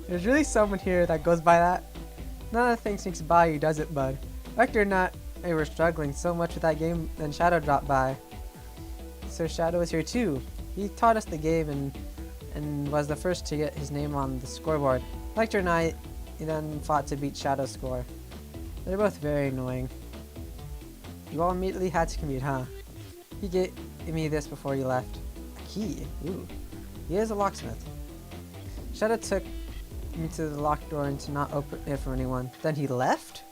There's really someone here that goes by that. None of the things sneaks by you, does it, bud? Vector and I were struggling so much with that game, then Shadow dropped by. So Shadow is here too. He taught us the game and was the first to get his name on the scoreboard. Vector and I then fought to beat Shadow's score. They're both very annoying. You all immediately had to compete, huh? He gave me this before he left. A key? Ooh. He is a locksmith. Shadow took me to the locked door and to not open it for anyone. Then he left?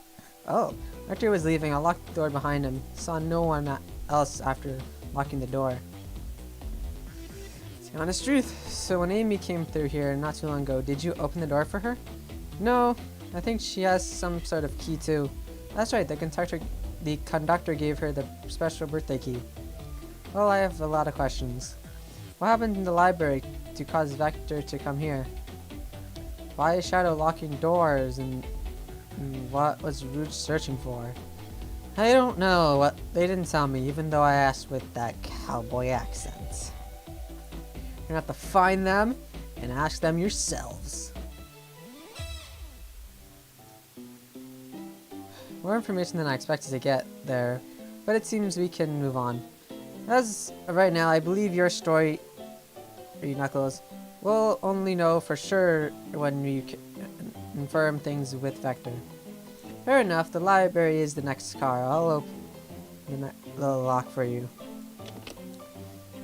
Oh. Vector was leaving. I locked the door behind him. Saw no one else after locking the door. It's the honest truth. So when Amy came through here not too long ago, did you open the door for her? No. I think she has some sort of key too. That's right. The conductor gave her the special birthday key. Well, I have a lot of questions. What happened in the library to cause Vector to come here? Why is Shadow locking doors, and what was Rouge searching for? I don't know. What they didn't tell me, even though I asked with that cowboy accent. You're gonna have to find them and ask them yourselves. More information than I expected to get there, but it seems we can move on. As of right now, I believe your story, Knuckles, we'll only know for sure when we confirm things with Vector. Fair enough, the library is the next car. I'll open the lock for you.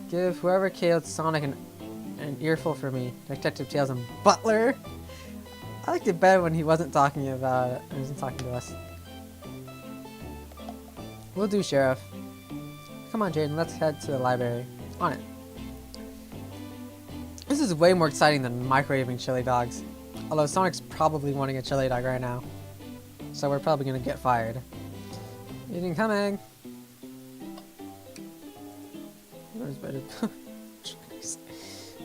Give whoever killed Sonic an earful for me. Detective Tails and Butler. I liked it better when he wasn't talking about it. He wasn't talking to us. Will do, Sheriff. Come on, Jadon, let's head to the library. On it. This is way more exciting than microwaving chili dogs. Although Sonic's probably wanting a chili dog right now. So we're probably gonna get fired. Jadon coming! Where's better?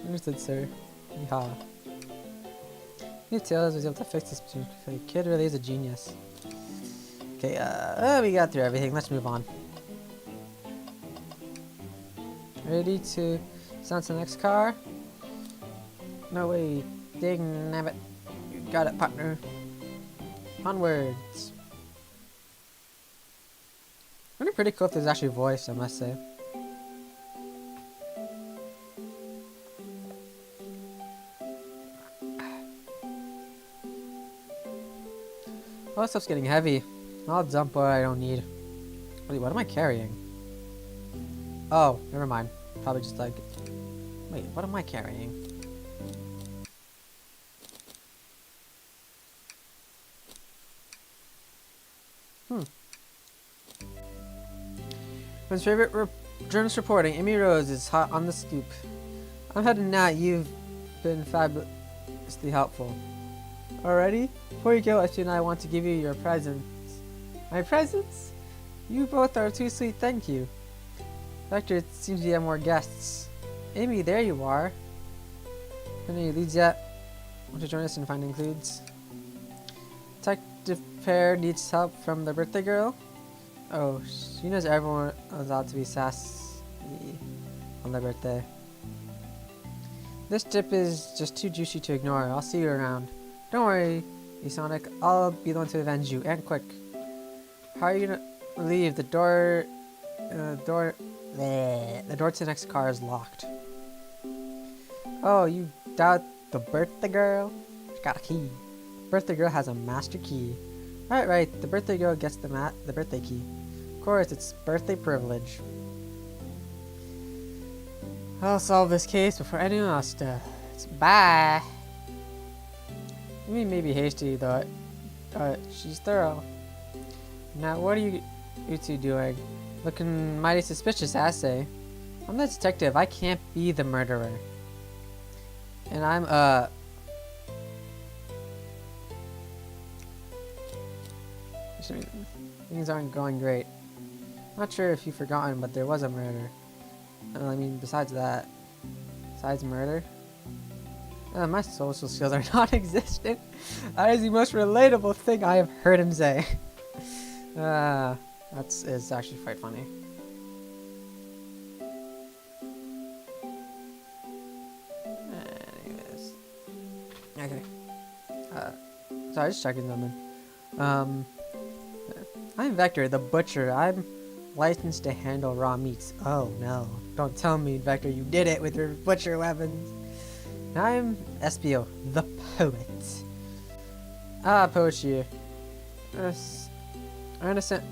Understood, sir. Yeehaw. New Tails was able to fix this machine. The kid really is a genius. Okay, we got through everything. Let's move on. Ready to sound to the next car? No way. Dang nabbit. You got it, partner. Onwards. Wouldn't it be pretty cool if there's actually voice, I must say. Oh, this stuff's getting heavy. I'll dump what I don't need. Wait, what am I carrying? Oh, never mind. Probably just like... Wait, what am I carrying? His favorite journalist reporting, Amy Rose, is hot on the scoop. I'm heading now. You've been fabulously helpful. Already? Before you go, Ashley and I want to give you your presents. My presents? You both are too sweet, thank you. Doctor, it seems you have more guests. Amy, there you are. Any leads yet? Want to join us in finding clues? Detective pair needs help from the birthday girl? Oh, she knows everyone is allowed to be sassy on their birthday. This tip is just too juicy to ignore. I'll see you around. Don't worry, Sonic. I'll be the one to avenge you, and quick. How are you gonna leave? The door to the next car is locked. Oh, you doubt the birthday girl? She got a key. Birthday girl has a master key. Right. The birthday girl gets the birthday key. Of course, it's birthday privilege. I'll solve this case before anyone else does. Bye. Amy may be hasty, though. She's thorough. Now, what are you two doing? Looking mighty suspicious, I say. I'm the detective. I can't be the murderer. And I'm, things aren't going great. Not sure if you've forgotten, but there was a murder. I mean, besides murder. My social skills are non-existent. That is the most relatable thing I have heard him say. It's actually quite funny. Anyways. Okay. Sorry, just checking something. I'm Vector, the butcher. I'm licensed to handle raw meats. Oh no. Don't tell me, Vector, you did it with your butcher weapons. I'm SPO, the poet. Poetry. I sent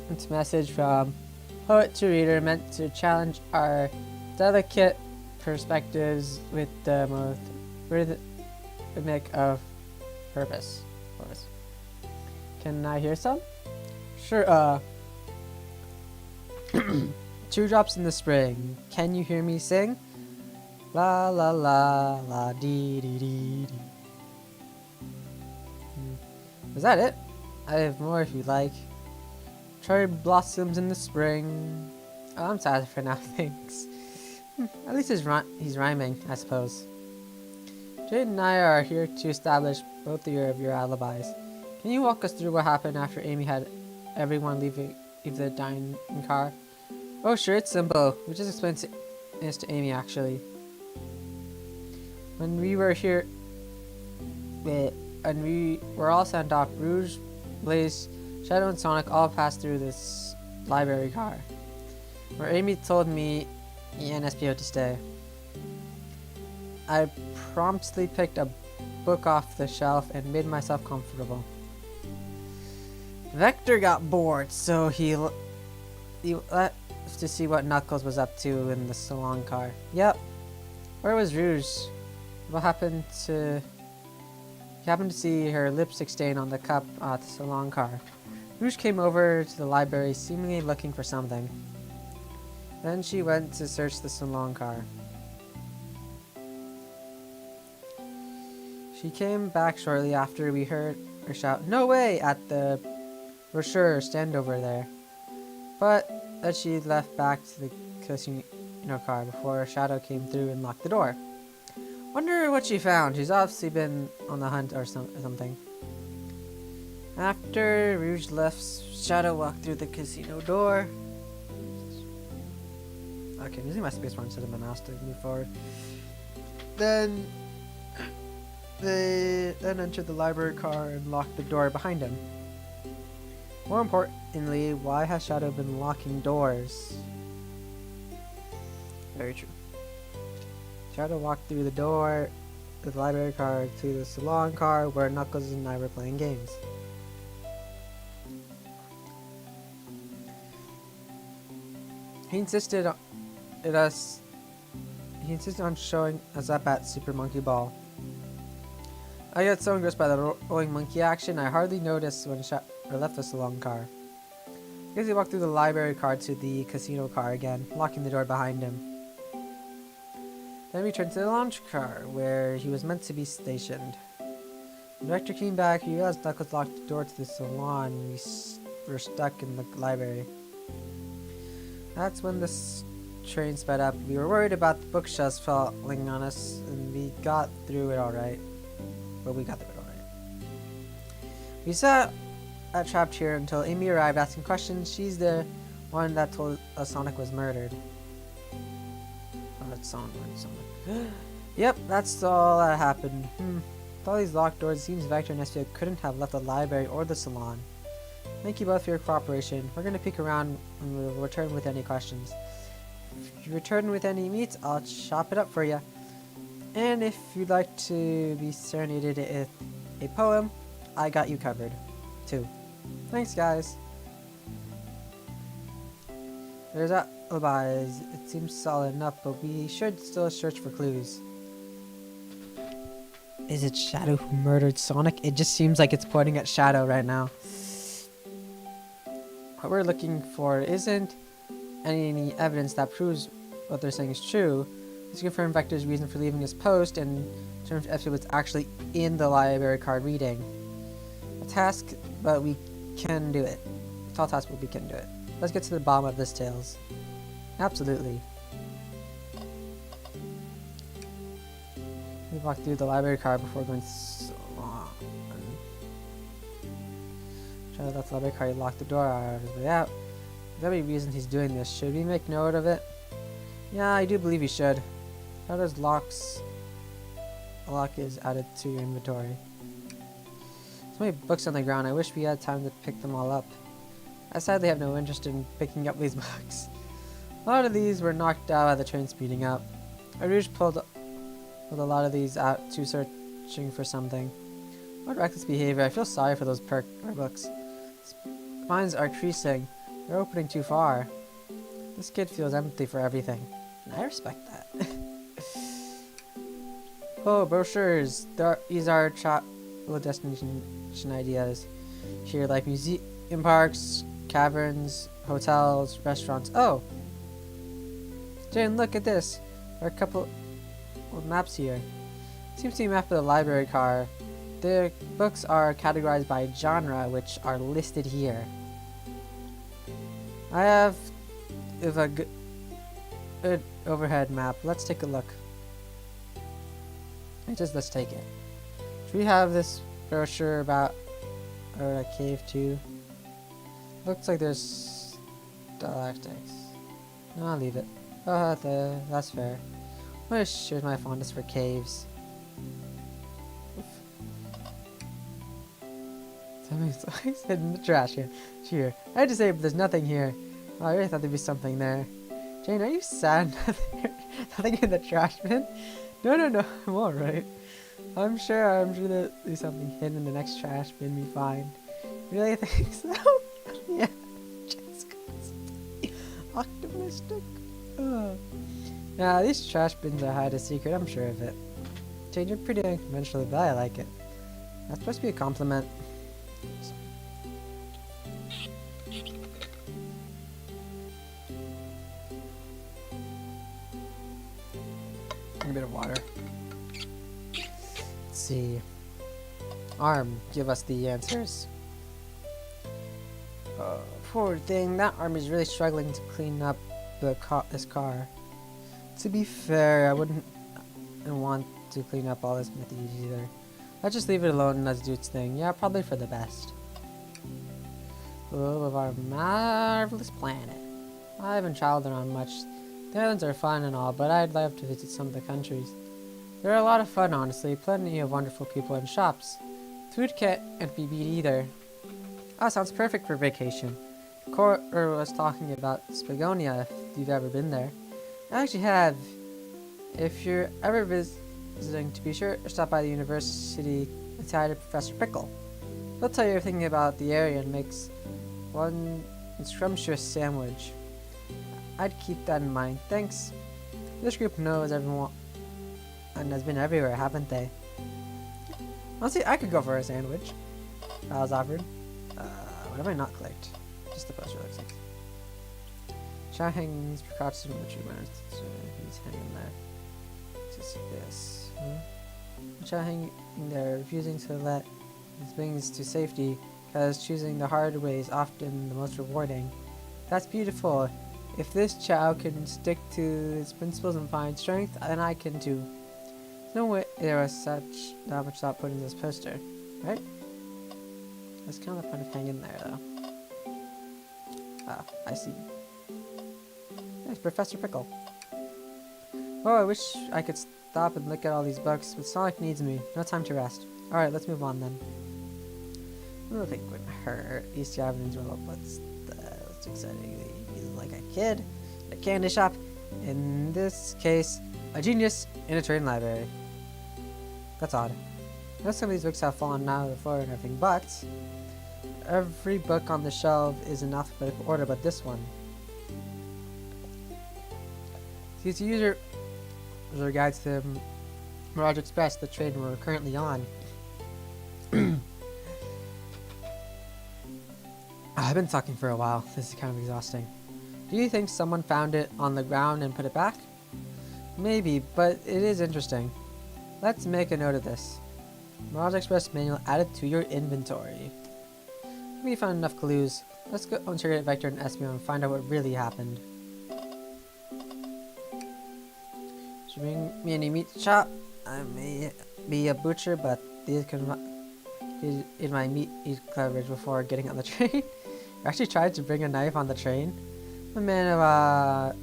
a message from poet to reader meant to challenge our delicate perspectives with the most rhythmic of purpose. Can I hear some? Sure, 2 drops in the spring. Can you hear me sing? La la la la dee dee dee dee. Is that it? I have more if you like. Cherry blossoms in the spring. Oh, I'm tired for now, thanks. At least he's rhyming, I suppose. Jade and I are here to establish both of your alibis. Can you walk us through what happened after Amy had everyone leave the dining car? Oh sure, it's simple. We just explained this to Amy actually. When we were here, and we were all sent off, Rouge, Blaze, Shadow, and Sonic all passed through this library car, where Amy told me and SPO to stay. I promptly picked a book off the shelf and made myself comfortable. Vector got bored, so he left to see what Knuckles was up to in the salon car. Yep. Where was Rouge? What happened to... He happened to see her lipstick stain on the cup at the salon car. Rouge came over to the library, seemingly looking for something. Then she went to search the salon car. She came back shortly after we heard her shout, "No way!" at the brochure stand over there. But then she left back to the casino car before Shadow came through and locked the door. Wonder what she found. She's obviously been on the hunt or something. After Rouge left, Shadow walked through the casino door. Okay, I'm using my spacebar instead of my mouse to move forward. Then they entered the library car and locked the door behind him. More importantly, why has Shadow been locking doors? Very true. Shadow walked through the door, the library car, to the salon car where Knuckles and I were playing games. He insisted on it us. He insisted on showing us up at Super Monkey Ball. I got so engrossed by the rolling monkey action, I hardly noticed when he left the salon car. I guess he walked through the library car to the casino car again, locking the door behind him. Then we returned to the launch car, where he was meant to be stationed. When the director came back, he realized Knuckles locked the door to the salon, and we were stuck in the library. That's when the train sped up. We were worried about the bookshelves falling on us, and we got through it alright. But we got through it alright. We sat trapped here until Amy arrived asking questions. She's the one that told us Sonic was murdered. Oh, that's Sonic. Yep, that's all that happened. With all these locked doors, it seems Vector and Espio couldn't have left the library or the salon. Thank you both for your cooperation. We're going to peek around and we'll return with any questions. If you return with any meat, I'll chop it up for you. And if you'd like to be serenaded with a poem, I got you covered, too. Thanks, guys. There's alibis. It seems solid enough, but we should still search for clues. Is it Shadow who murdered Sonic? It just seems like it's pointing at Shadow right now. What we're looking for isn't any evidence that proves what they're saying is true. It's to confirm Vector's reason for leaving his post and determine if Espio was actually in the library card reading. A task, but we can do it. A tall task, but we can do it. Let's get to the bottom of this, Tails. Absolutely. We walked through the library card before going so long. Try to let the library card lock the door out of his way out. Is there any reason he's doing this? Should we make note of it? Yeah, I do believe he should. How does lock is added to your inventory? So many books on the ground. I wish we had time to pick them all up. I sadly have no interest in picking up these books. A lot of these were knocked out by the train speeding up. Rouge pulled a lot of these out too, searching for something. What reckless behavior. I feel sorry for those books. Mines are creasing. They're opening too far. This kid feels empathy for everything. And I respect that. Oh, brochures. These are travel destination ideas. Here, like museum parks, caverns, hotels, restaurants. Oh! Jane, look at this. There are a couple of maps here. Seems to be a map of the library car. The books are categorized by genre, which are listed here. I have a good overhead map. Let's take a look. Let's take it. Should we have this brochure about a cave too? Looks like there's stalactites. No, I'll leave it. Oh, that's fair. I'm gonna share my fondness for caves. Something's always hidden in the trash here. Here. I had to say, but there's nothing here. Oh, I really thought there'd be something there. Jane, are you sad? Nothing in the trash bin? No, I'm alright. I'm sure there'll be something hidden in the next trash bin we find. Really think so? Yeah. Just optimistic. Oh. Nah, these trash bins are hide a secret, I'm sure of it. Jane, you're pretty unconventional, but I like it. That's supposed to be a compliment. A bit of water. Let's see. Arm, give us the answers. Poor thing, that arm is really struggling to clean up this car. To be fair, I wouldn't want to clean up all this with these either. Let's just leave it alone and let's do its thing. Yeah, probably for the best. Oh, of our marvelous planet. I haven't traveled around much. The islands are fun and all, but I'd love to visit some of the countries. They're a lot of fun, honestly. Plenty of wonderful people and shops. Food can't be beat either. Oh, sounds perfect for vacation. Cor was talking about Spagonia, if you've ever been there. I actually have. If you're ever visiting, to be sure to stop by the university and say hi to Professor Pickle. He'll tell you everything about the area and makes one scrumptious sandwich. I'd keep that in mind. Thanks. This group knows everyone and has been everywhere, haven't they? Honestly, I could go for a sandwich. I was offered. What have I not clicked? Just the poster looks like. Chat hangings, precautions, he's hanging there. Just this. Chat hanging there, refusing to let his wings to safety, because choosing the hard way is often the most rewarding. That's beautiful. If this Chow can stick to his principles and find strength, then I can too. There's no way there was that much thought put into this poster, right? That's kind of the point of hanging there, though. Ah, I see. There's Professor Pickle. Oh, I wish I could stop and look at all these books, but Sonic needs me. No time to rest. Alright, let's move on then. I don't think it would hurt. East Avenue's roll up. That's exciting. He's like a kid in a candy shop. In this case, a genius in a train library. That's odd. I know some of these books have fallen out of the floor and everything, but every book on the shelf is in alphabetical order, but this one. See, to use your guide to the Mirage Express, the train we're currently on. I've been talking for a while. This is kind of exhausting. Do you think someone found it on the ground and put it back? Maybe, but it is interesting. Let's make a note of this. Mirage Express manual added to your inventory. We found enough clues. Let's go interrogate Vector and Espio and find out what really happened. Should bring me any meat shop? I may be a butcher, but these can eat my meat coverage before getting on the train. I actually tried to bring a knife on the train. I'm a man of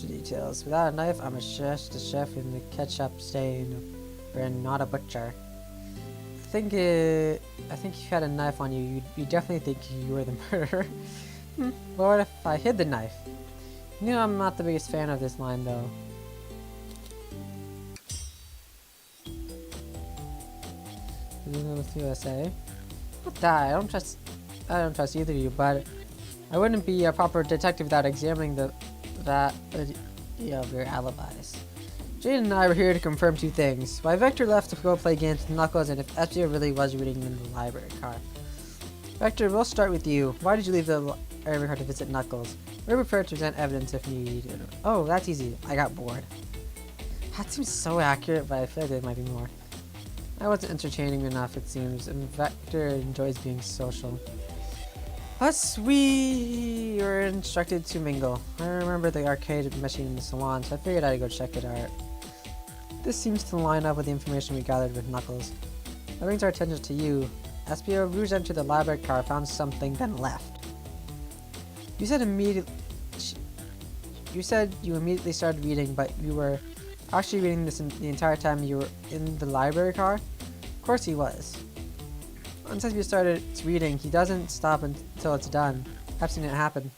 details. Without a knife, I'm just a chef in the ketchup stain, and not a butcher. I think if you had a knife on you, you'd definitely think you were the murderer. But what if I hid the knife? You know, I'm not the biggest fan of this line, though. With USA. Not that I don't trust either of you, but I wouldn't be a proper detective without examining of your alibis. Jadon and I were here to confirm two things: why Vector left to go play games with Knuckles, and if Espio really was reading in the library car. Vector, we'll start with you. Why did you leave the library car to visit Knuckles? We're prepared to present evidence if needed. Oh, that's easy. I got bored. That seems so accurate, but I feel like there might be more. I wasn't entertaining enough, it seems, and Vector enjoys being social. Plus, we were instructed to mingle. I remember the arcade machine in the salon, so I figured I'd go check it out. This seems to line up with the information we gathered with Knuckles. That brings our attention to you. Espio, Rouge entered the library car, found something, then left. You said you immediately started reading, but you were actually reading this the entire time you were in the library car? Of course he was. Once Espio started reading, he doesn't stop until it's done. I've seen it happen.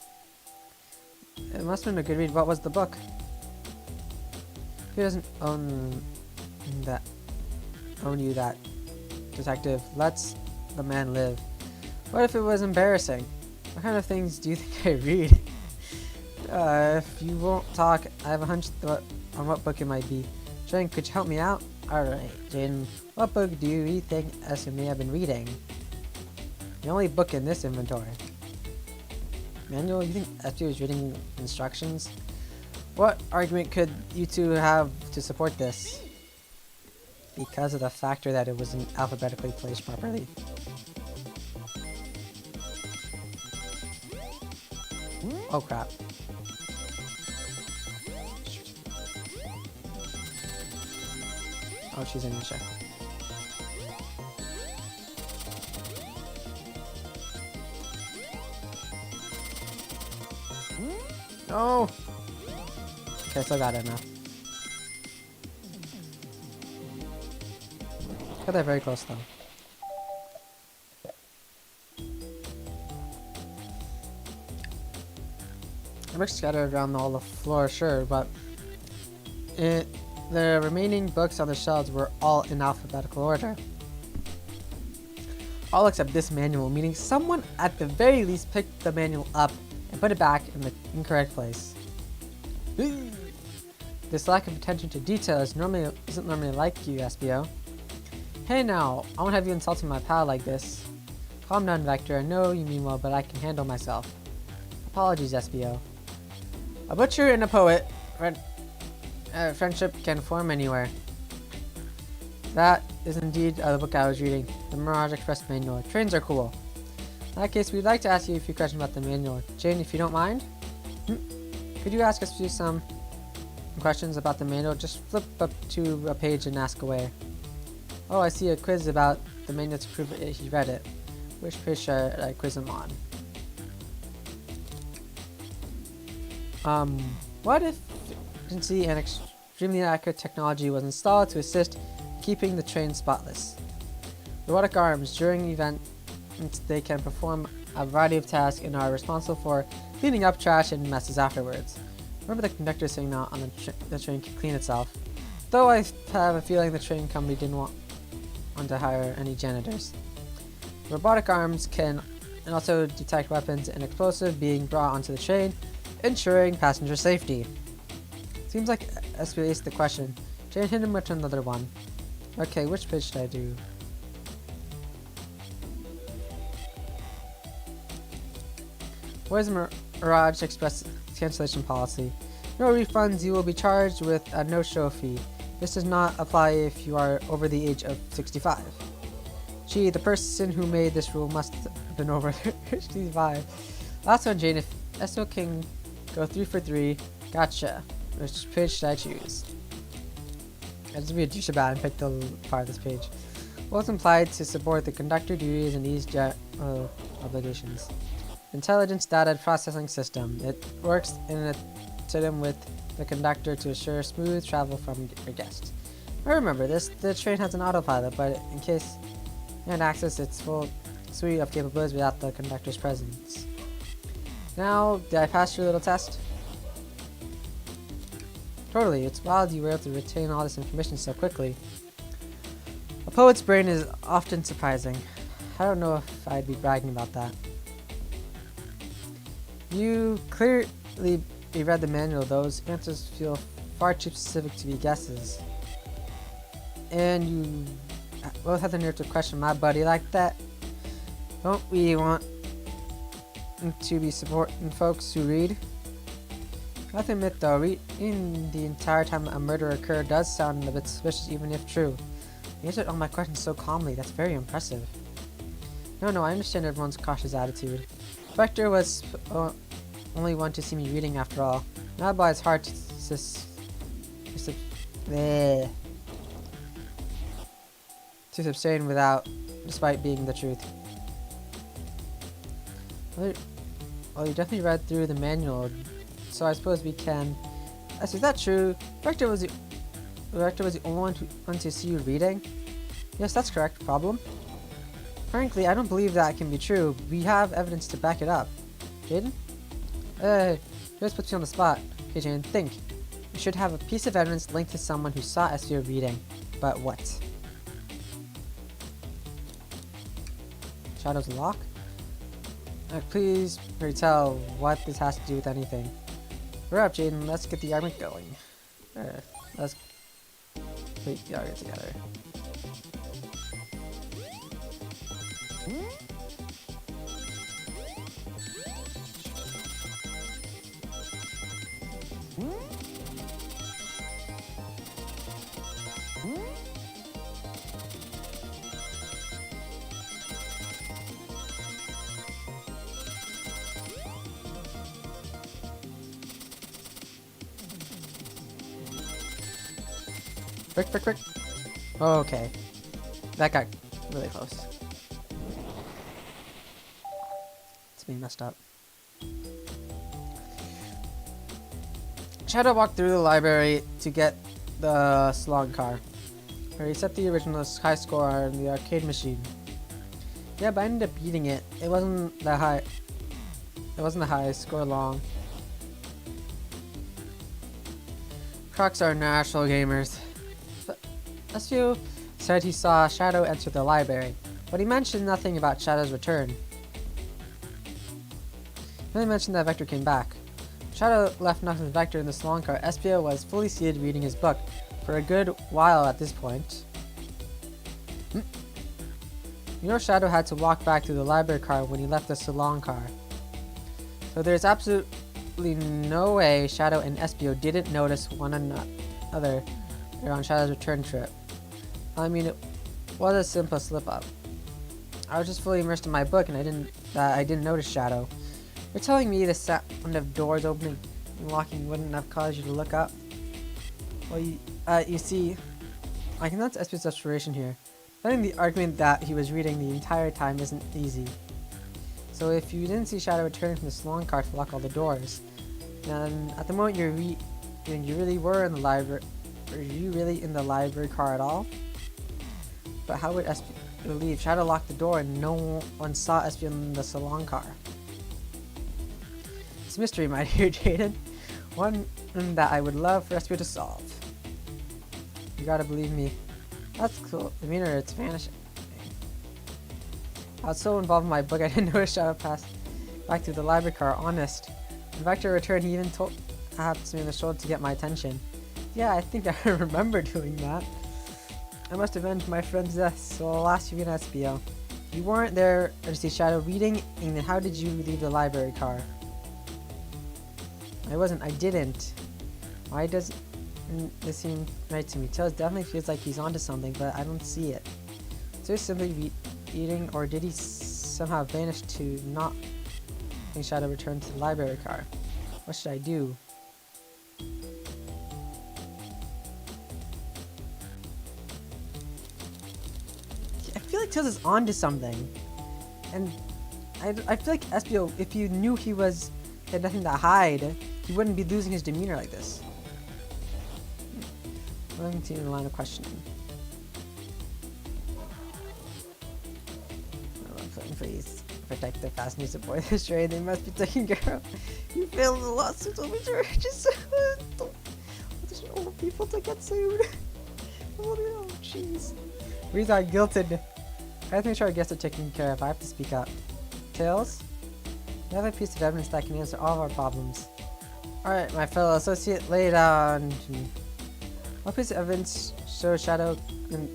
It must have been a good read. What was the book? He doesn't own you, that detective. Let's the man live. What if it was embarrassing? What kind of things do you think I read? If you won't talk, I have a hunch on what book it might be. Jane, could you help me out? Alright, Jane, what book do you think Espio may have been reading? The only book in this inventory. Manual, you think Espio is reading instructions? What argument could you two have to support this? Because of the factor that it wasn't alphabetically placed properly. Oh crap. Oh, she's in the check. No! Okay, still got it now. Got that very close though. I'm scattered around all the floor, sure, but the remaining books on the shelves were all in alphabetical order. All except this manual, meaning someone at the very least picked the manual up and put it back in the incorrect place. This lack of attention to detail isn't normally like you, SBO. Hey now, I won't have you insulting my pal like this. Calm down, Vector. I know you mean well, but I can handle myself. Apologies, SBO. A butcher and a poet. Friendship can form anywhere. That is indeed the book I was reading, the Mirage Express Manual. Trains are cool. In that case, we'd like to ask you a few questions about the manual. Jane, if you don't mind? Could you ask us some questions about the manual? Just flip up to a page and ask away. Oh, I see a quiz about the manual to prove he read it. Which page should I quiz him on? What if efficiency and extremely accurate technology was installed to assist keeping the train spotless? Robotic arms. During events, they can perform a variety of tasks and are responsible for cleaning up trash and messes afterwards. Remember the conductor saying that on the train can clean itself. Though I have a feeling the train company didn't want to hire any janitors. Robotic arms can also detect weapons and explosives being brought onto the train, ensuring passenger safety. Seems like SBO aced the question. Jane hit him with another one. Okay, which page should I do? What is Mirage Express cancellation policy? No refunds. You will be charged with a no-show fee. This does not apply if you are over the age of 65. Gee, the person who made this rule must have been over 65. Last one, Jane. If SO can go 3 for 3, gotcha. Which page should I choose? I just be a douchebag and pick the part of this page. What's implied to support the conductor duties and these obligations? Intelligence data processing system. It works in tandem with the conductor to assure smooth travel from your guests. I remember this. The train has an autopilot, but in case you can't access its full suite of capabilities without the conductor's presence. Now, did I pass your little test? Totally. It's wild you were able to retain all this information so quickly. A poet's brain is often surprising. I don't know if I'd be bragging about that. You clearly read the manual. Those answers feel far too specific to be guesses. And you both have the nerve to question my buddy like that. Don't we want to be supporting folks who read? I have to admit though, reading the entire time a murder occurred does sound a bit suspicious even if true. You answered all my questions so calmly. That's very impressive. No, I understand everyone's cautious attitude. Vector was only one to see me reading after all. Not by it's hard to sustain despite being the truth. Well, you definitely read through the manual, so I suppose we can. Is that true? Vector was the only one to see you reading? Yes, that's correct. Problem? Frankly, I don't believe that can be true. We have evidence to back it up. Jadon? This puts you on the spot. Okay, Jane, think. You should have a piece of evidence linked to someone who saw SVO reading. But what? Shadow's lock? Please tell what this has to do with anything. We're up, Jadon. Let's get the argument going. Let's put the argument together. Quick. Oh, okay. That got really close. It's being messed up. Shadow walked through the library to get the slog car, where he set the original high score on the arcade machine. Yeah, but I ended up beating it. It wasn't that high. It wasn't the highest score long. Crocs are natural gamers. SVO said he saw Shadow enter the library, but he mentioned nothing about Shadow's return. Then they mentioned that Vector came back. Shadow left Knuckles and Vector in the salon car. Espio was fully seated reading his book for a good while at this point. You know Shadow had to walk back to the library car when he left the salon car. So there's absolutely no way Shadow and Espio didn't notice one another on Shadow's return trip. I mean, it was a simple slip-up. I was just fully immersed in my book and I didn't notice Shadow. You're telling me the sound of doors opening and locking wouldn't have caused you to look up? Well, you see, I can sense Espio's desperation here. Finding the argument that he was reading the entire time isn't easy. So if you didn't see Shadow returning from the salon car to lock all the doors, then at the moment you really were in the library. Were you really in the library car at all? But how would Espio leave? Shadow locked the door and no one saw Espio in the salon car. It's a mystery, my dear Jadon. One that I would love for Espio to solve. You gotta believe me. That's cool. The meaner, it's vanishing. I was so involved in my book I didn't notice Shadow pass back to the library car, honest. When Vector returned, he even tapped me on the shoulder to get my attention. Yeah, I think I remember doing that. I must avenge my friend's death, so I'll ask you again, Espio. You weren't there to see Shadow reading, and then how did you leave the library car? I didn't. Why does this seem right to me? Tails definitely feels like he's onto something, but I don't see it. So he's simply reading, or did he somehow vanish to not think Shadow returned to the library car? What should I do? I feel like Tails is onto something. And I feel like Espio, if you knew he had nothing to hide, he wouldn't be losing his demeanor like this. I'll continue the line of questioning. Please protect the fast news aboard this train. They must be taken care of. You failed the lawsuit over charges. There's no people to get sued. Oh jeez. We are guilted. I have to make sure our guests are taken care of. I have to speak up. Tails? We have a piece of evidence that can answer all of our problems. Alright, my fellow associate, lay down. What piece of evidence shows Shadow and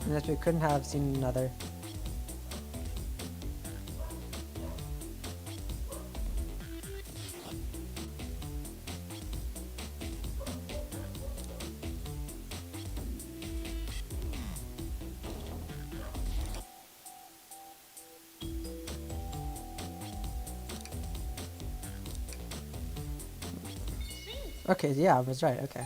that we couldn't have seen another? Okay, yeah, I was right, okay.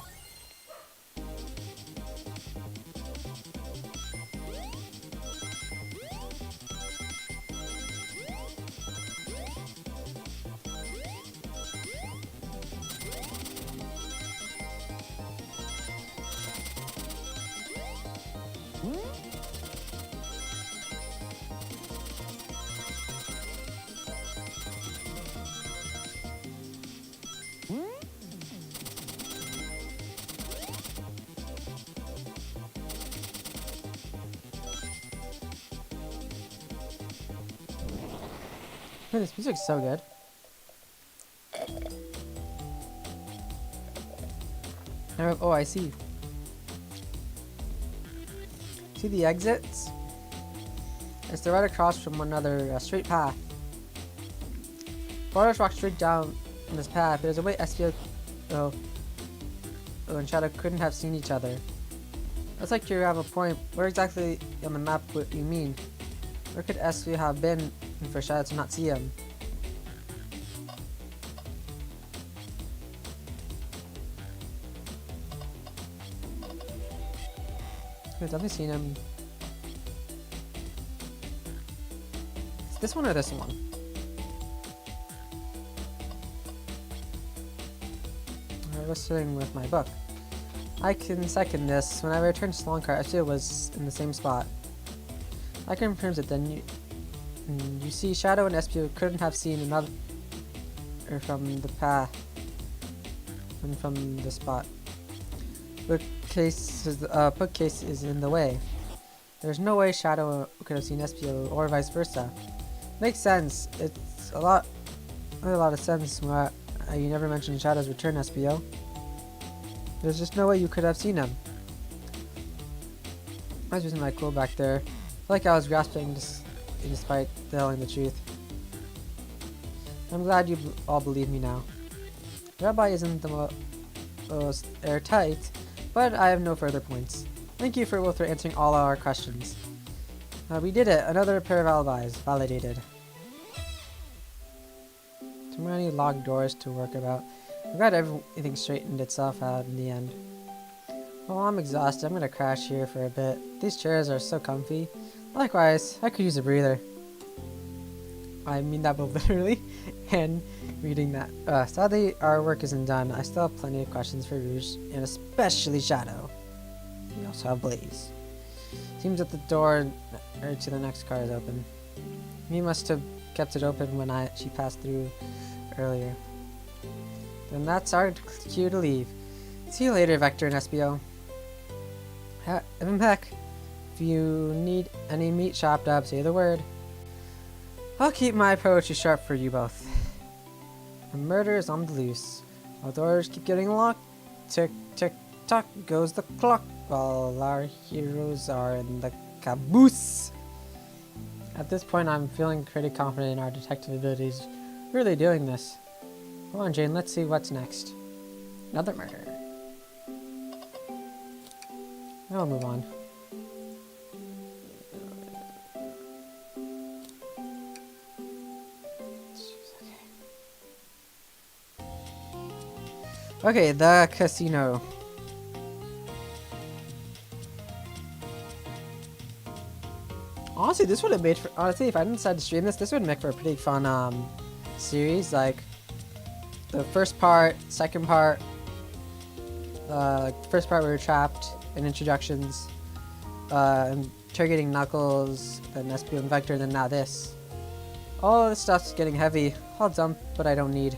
Man, this music's so good. Oh, I see. See the exits? It's the right across from one another, straight path. Borders walk straight down this path. There's a way Espio and Shadow couldn't have seen each other. Looks like you have a point. Where exactly on the map would you mean? Where could Espio have been for Shadow to not see him? I've definitely seen him. Is this one or this one? I was sitting with my book. I can second this. When I returned to Slonkar, Espio was in the same spot. I confirms it then. You see, Shadow and Espio couldn't have seen another from the path and from the spot. Bookcase is in the way. There's no way Shadow could have seen Espio or vice versa. Makes sense. It's a lot made a lot of sense why you never mentioned Shadow's return, SBO. There's just no way you could have seen him. I was using my cool back there. I felt like I was grasping despite telling the truth. I'm glad you all believe me now. Rabbi isn't the most airtight, but I have no further points. Thank you both for answering all our questions. We did it. Another pair of alibis validated. Too many locked doors to work about. I'm glad everything straightened itself out in the end. Well, I'm exhausted. I'm gonna crash here for a bit. These chairs are so comfy. Likewise, I could use a breather. I mean that both literally and reading that. Sadly, our work isn't done. I still have plenty of questions for Rouge, and especially Shadow. We also have Blaze. Seems that the door to the next car is open. He must have kept it open when she passed through earlier. Then that's our cue to leave. See you later, Vector and SBO. Heck, if you need any meat chopped up, say the word. I'll keep my approach sharp for you both. The murder is on the loose. Our doors keep getting locked. Tick, tick, tock goes the clock while our heroes are in the caboose. At this point, I'm feeling pretty confident in our detective abilities. Really doing this. Come on, Jane, let's see what's next. Another murder. Now we'll move on. Okay, the casino. Honestly, this would have made for, honestly, if I didn't decide to stream this would make for a pretty fun series. Like the first part, second part. First part we were trapped in introductions, interrogating Knuckles, then SPO and Vector, and then now this. All this stuff's getting heavy. I'll dump, but I don't need.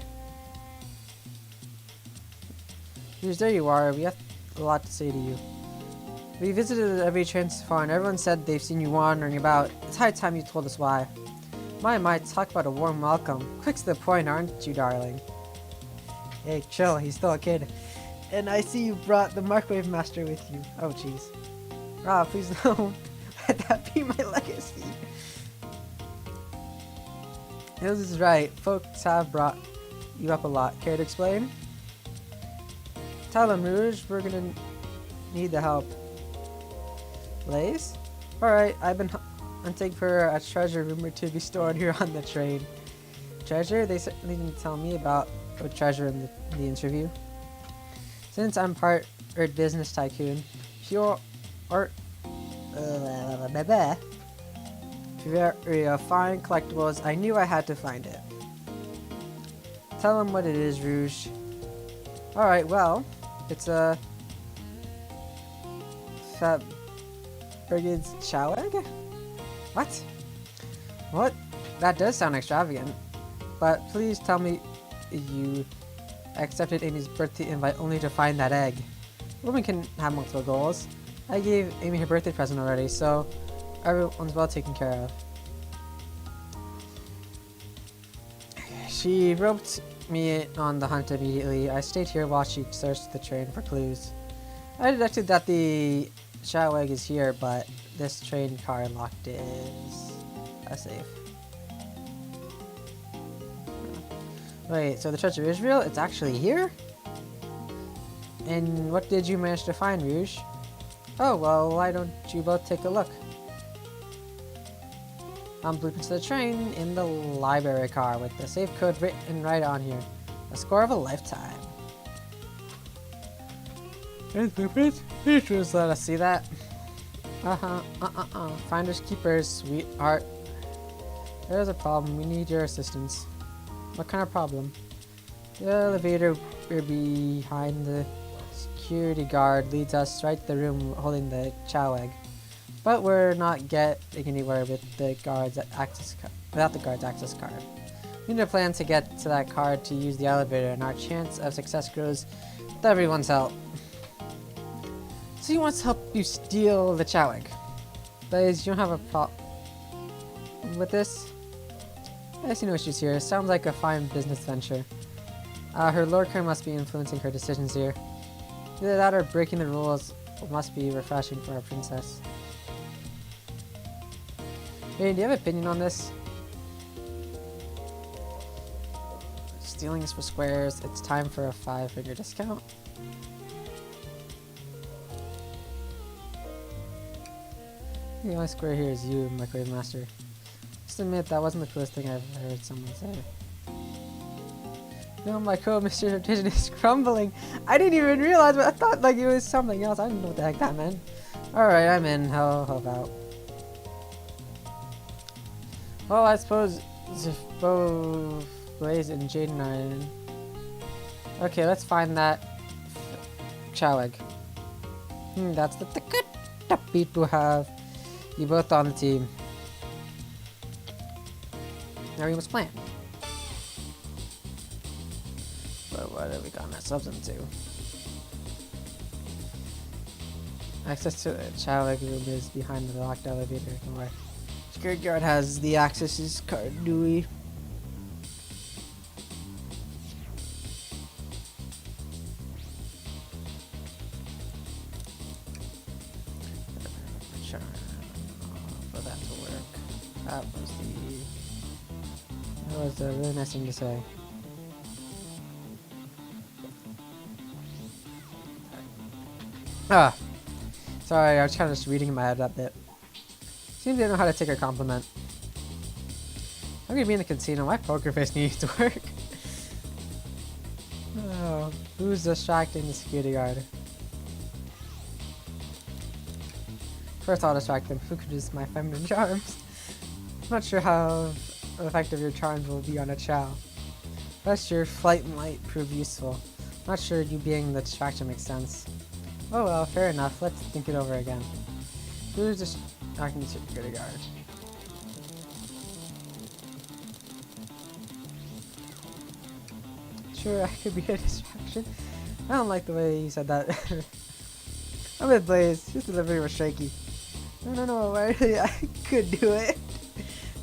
Here's there you are. We have a lot to say to you. We visited every train so far, and everyone said they've seen you wandering about. It's high time you told us why. My, talk about a warm welcome. Quick to the point, aren't you, darling? Hey, chill. He's still a kid. And I see you brought the Microwave Master with you. Oh, jeez. Ah, please don't let that be my legacy. This is right. Folks have brought you up a lot. Care to explain? Tell them, Rouge, we're gonna need the help. Blaze? Alright, I've been hunting for a treasure rumored to be stored here on the train. Treasure? They certainly didn't tell me about a treasure in the interview. Since I'm part Earth business tycoon, if you're fine collectibles, I knew I had to find it. Tell them what it is, Rouge. Alright, well, it's a Fat Brigade's chow egg? What? What? That does sound extravagant. But please tell me you accepted Amy's birthday invite only to find that egg. Women can have multiple goals. I gave Amy her birthday present already, so everyone's well taken care of. She roped me on the hunt immediately. I stayed here while she searched the train for clues. I deducted that the chow egg is here, but this train car locked is a safe. Wait, so the treasure is real? It's actually here? And what did you manage to find, Rouge? Oh, well, why don't you both take a look? Blueprints to the train in the library car with the safe code written right on here. A score of a lifetime. There's blueprints? Just let us see that. Finders keepers, sweetheart. There's a problem. We need your assistance. What kind of problem? The elevator behind the security guard leads us right to the room holding the chow egg. But we're not getting anywhere with the guard's without the guard's access card. We need a plan to get to that card to use the elevator, and our chance of success grows with everyone's help. So he wants to help you steal the chow egg. Blaze, you don't have a problem with this? I see no issues here. Sounds like a fine business venture. Her lorker must be influencing her decisions here. Either that or breaking the rules must be refreshing for our princess. Hey, do you have an opinion on this? Stealing is for squares. It's time for a 5-figure discount. The only square here is you, Microwave Master. Just admit that wasn't the coolest thing I've heard someone say. No, my co-Mr. Reputation is crumbling. I didn't even realize, but I thought like it was something else. I didn't know what the heck that meant. Alright, I'm in. How about? Well, I suppose if both Blaze and Jadon are in. Okay, let's find that Chow egg. That's the good beat to have. You both on the team. Now we must plan. But what have we gotten ourselves into? Access to the Chow egg room is behind the locked elevator. Don't worry. Security guard has the access card, do we? For that to work. That was a really nice thing to say. Sorry, I was kind of just reading in my head that bit. Seems they know how to take a compliment. I'm gonna be in the casino. My poker face needs to work. Oh, who's distracting the security guard? First, I'll distract them. Who could use my feminine charms? I'm not sure how effective your charms will be on a Chow. But your flight might prove useful. I'm not sure you being the distraction makes sense. Oh well, fair enough. Let's think it over again. Who's distracting the security guard? Sure, I could be a distraction. I don't like the way you said that. I'm with Blaze. His delivery was shaky. No, I could do it.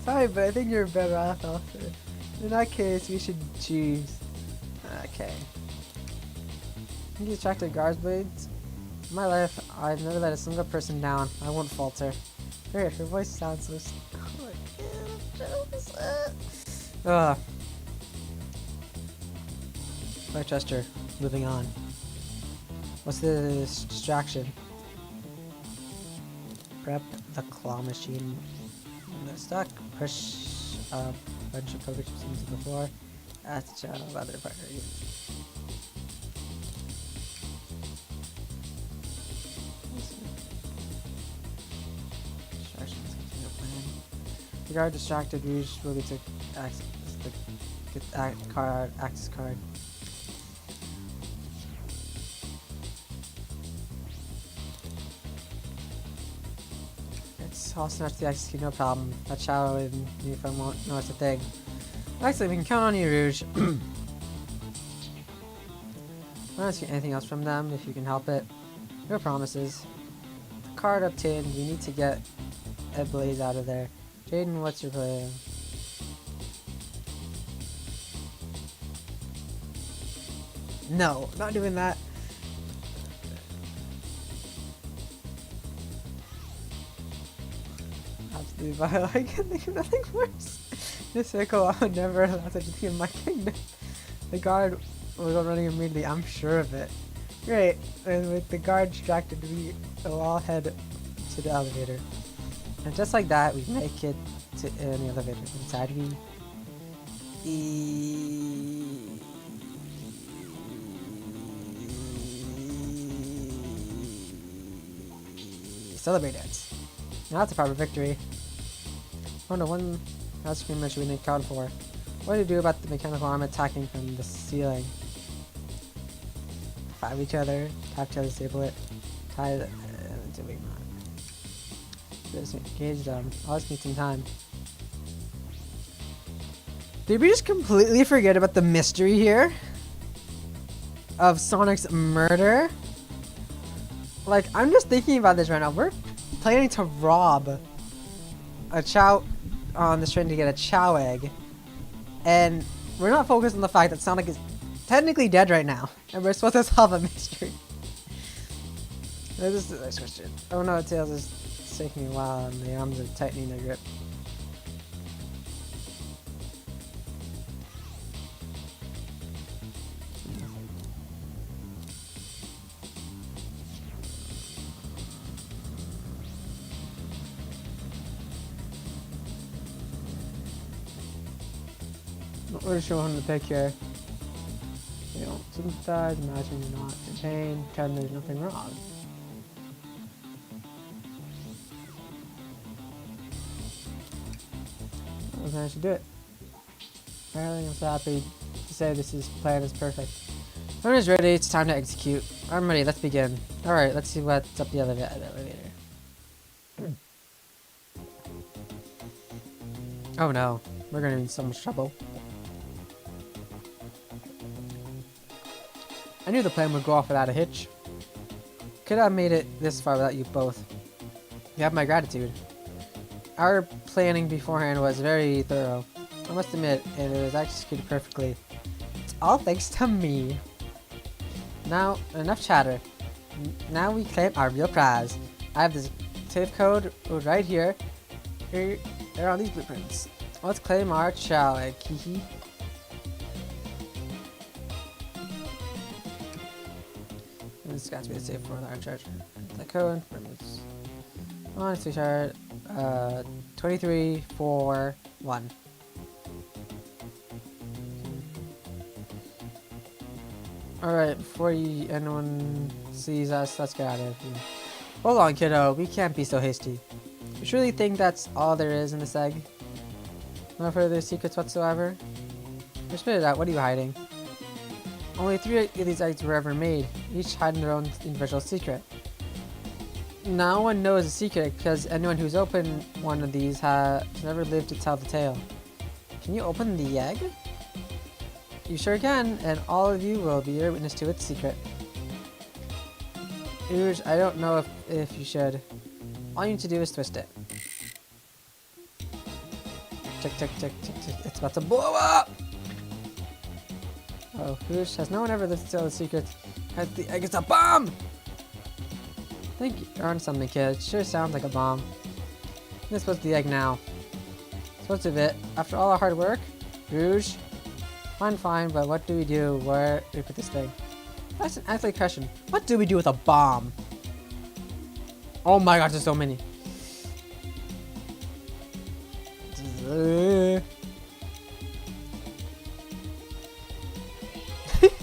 Sorry, but I think you're better off. In that case, we should choose. Okay. You distracted guards, Blades? In my life, I've never let a single person down. I won't falter. Great, her voice sounds so... Ugh. I trust her. Moving on. What's this distraction? Prep the claw machine. Stuck. Push a bunch of poker chips into the floor. That's a other partner. Distractions. Continue plan. The guard distracted. Rouge will be to access the access card. I'll snatch the access key, no problem. That Chow in uniform won't know it's a thing. Actually, we can count on you, Rouge. I don't ask you anything else from them if you can help it. No promises. The card obtained, we need to get Ed Blaze out of there. Jadon, what's your plan? No, not doing that. But I can think of nothing worse. This circle, I would never allow such a thing in my kingdom. The guard will go running immediately, I'm sure of it. Great, and with the guard distracted, we will all head to the elevator. And just like that, we make it to the elevator. Inside we... celebrate it. Now that's a proper victory. Oh no, one ice cream mission we didn't account for. What do you do about the mechanical arm attacking from the ceiling? Five each other, tap each other, disable it, tie it until we not. Just engage them. I'll just need some time. Did we just completely forget about the mystery here? Of Sonic's murder? Like, I'm just thinking about this right now. We're planning to rob a Chow on this train to get a Chow egg. and we're not focused on the fact that Sonic is technically dead right now, and we're supposed to solve a mystery. This is the next question. Oh no, Tails is taking a while, and the arms are tightening their grip. Not really sure on the pick here. You don't sympathize, imagine you're not in pain, pretend there's nothing wrong. I managed to do it. Apparently I'm so happy to say this plan is perfect. Everyone is ready, it's time to execute. I'm ready, let's begin. Alright, let's see what's up the elevator. Oh no, we're gonna be in so much trouble. I knew the plan would go off without a hitch. Could have made it this far without you both. You have my gratitude. Our planning beforehand was very thorough. I must admit, and it was executed perfectly. It's all thanks to me. Now, enough chatter. Now we claim our real prize. I have this safe code right here. Here are all these blueprints. Let's claim our challenge. Hee. This got to be the safe for our treasure. The code is 1, 2, 23, 4, 1. Alright, before anyone sees us, let's get out of here. Hold on, kiddo. We can't be so hasty. You surely think that's all there is in this egg? No further secrets whatsoever? Just spit it out. What are you hiding? Only 3 of these eggs were ever made, each hiding their own individual secret. No one knows the secret because anyone who's opened one of these has never lived to tell the tale. Can you open the egg? You sure can, and all of you will be a witness to its secret. Rouge, I don't know if you should. All you need to do is twist it. Tick, tick, tick, tick, tick. It's about to blow up! Oh, Rouge, has no one ever lived to tell the secret? Has the egg is a bomb! I think you're on something, kid. It sure sounds like a bomb. This was the egg now. What's of it? After all our hard work? Rouge? Fine, but what do we do? Where do we put this thing? That's an excellent question. What do we do with a bomb? Oh my gosh, there's so many.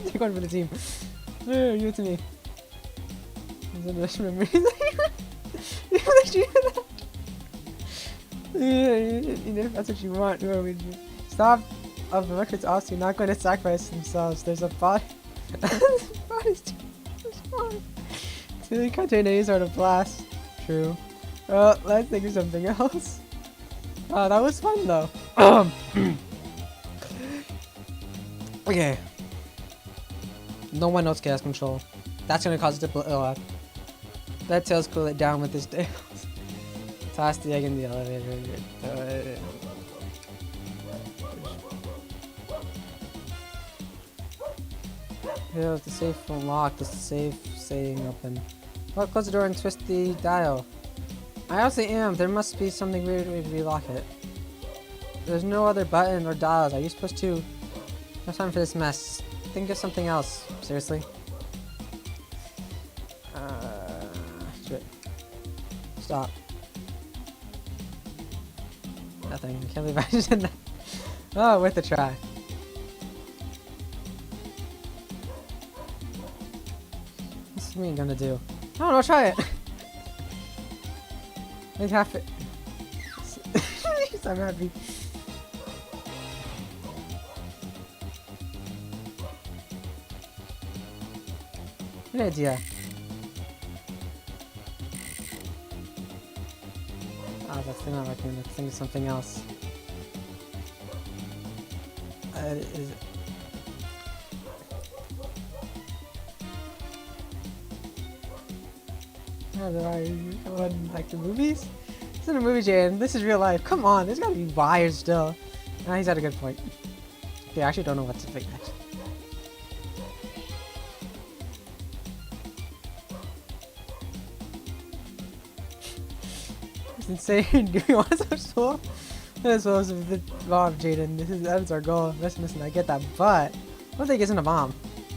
Take one for the team. Give it to me. Remember. If that's what you want, stop. Of the records also not going to sacrifice themselves. There's a body. Body's too strong. So they contain any sort of blast. True. Well, let's think of something else. Oh, that was fun though. Okay. No one knows chaos control. That's gonna cause it to blow up. Let Tails cool it down with his tails. Toss the egg in the elevator. Tails, the safe won't lock. The safe staying open. Well, close the door and twist the dial. I honestly am. There must be something weird way to relock it. There's no other button or dials. Are you supposed to? No time for this mess. Think of something else. Seriously. Shit. Stop. Nothing. I can't believe I just did that. Oh, worth a try. What's me gonna do? I don't know, try it! Make half it. I'm happy. Good idea. Oh, that's not working. Let's think of something else. Is it? Like the movies? This isn't a movie, Jadon. This is real life. Come on, there's gotta be wires still. Nah, he's at a good point. They actually don't know what to think next. It's insane. Do you want some soul? That's supposed to be the bomb, Jadon. That's our goal. Listen, I get that, but what if they isn't a bomb?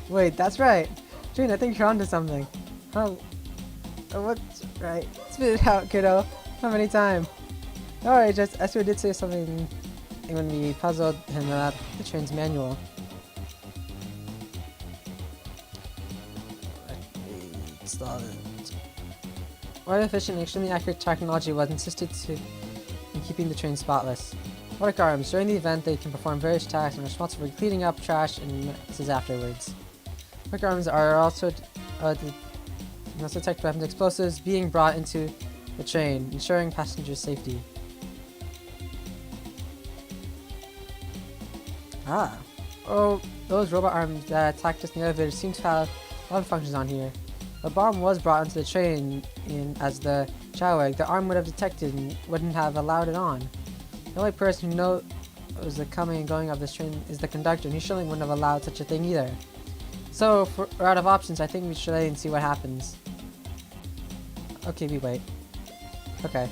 Wait, that's right. Jadon, I think you're onto something. How? What's right? Spit it out, kiddo. How many time? Alright, just Esther did say something when we puzzled him about the train's manual. More efficient and extremely accurate technology was insisted in keeping the train spotless. Water arms. During the event, they can perform various tasks and are responsible for cleaning up trash and messes afterwards. Water arms are also detect weapons explosives being brought into the train, ensuring passengers' safety. Ah. Oh, those robot arms that attacked us in the elevator seem to have a lot of functions on here. The bomb was brought onto the train as the Hedgehog. The arm would have detected and wouldn't have allowed it on. The only person who knows the coming and going of this train is the conductor, and he surely wouldn't have allowed such a thing either. So, if we're out of options, I think we should wait and see what happens. Okay, we wait. Okay.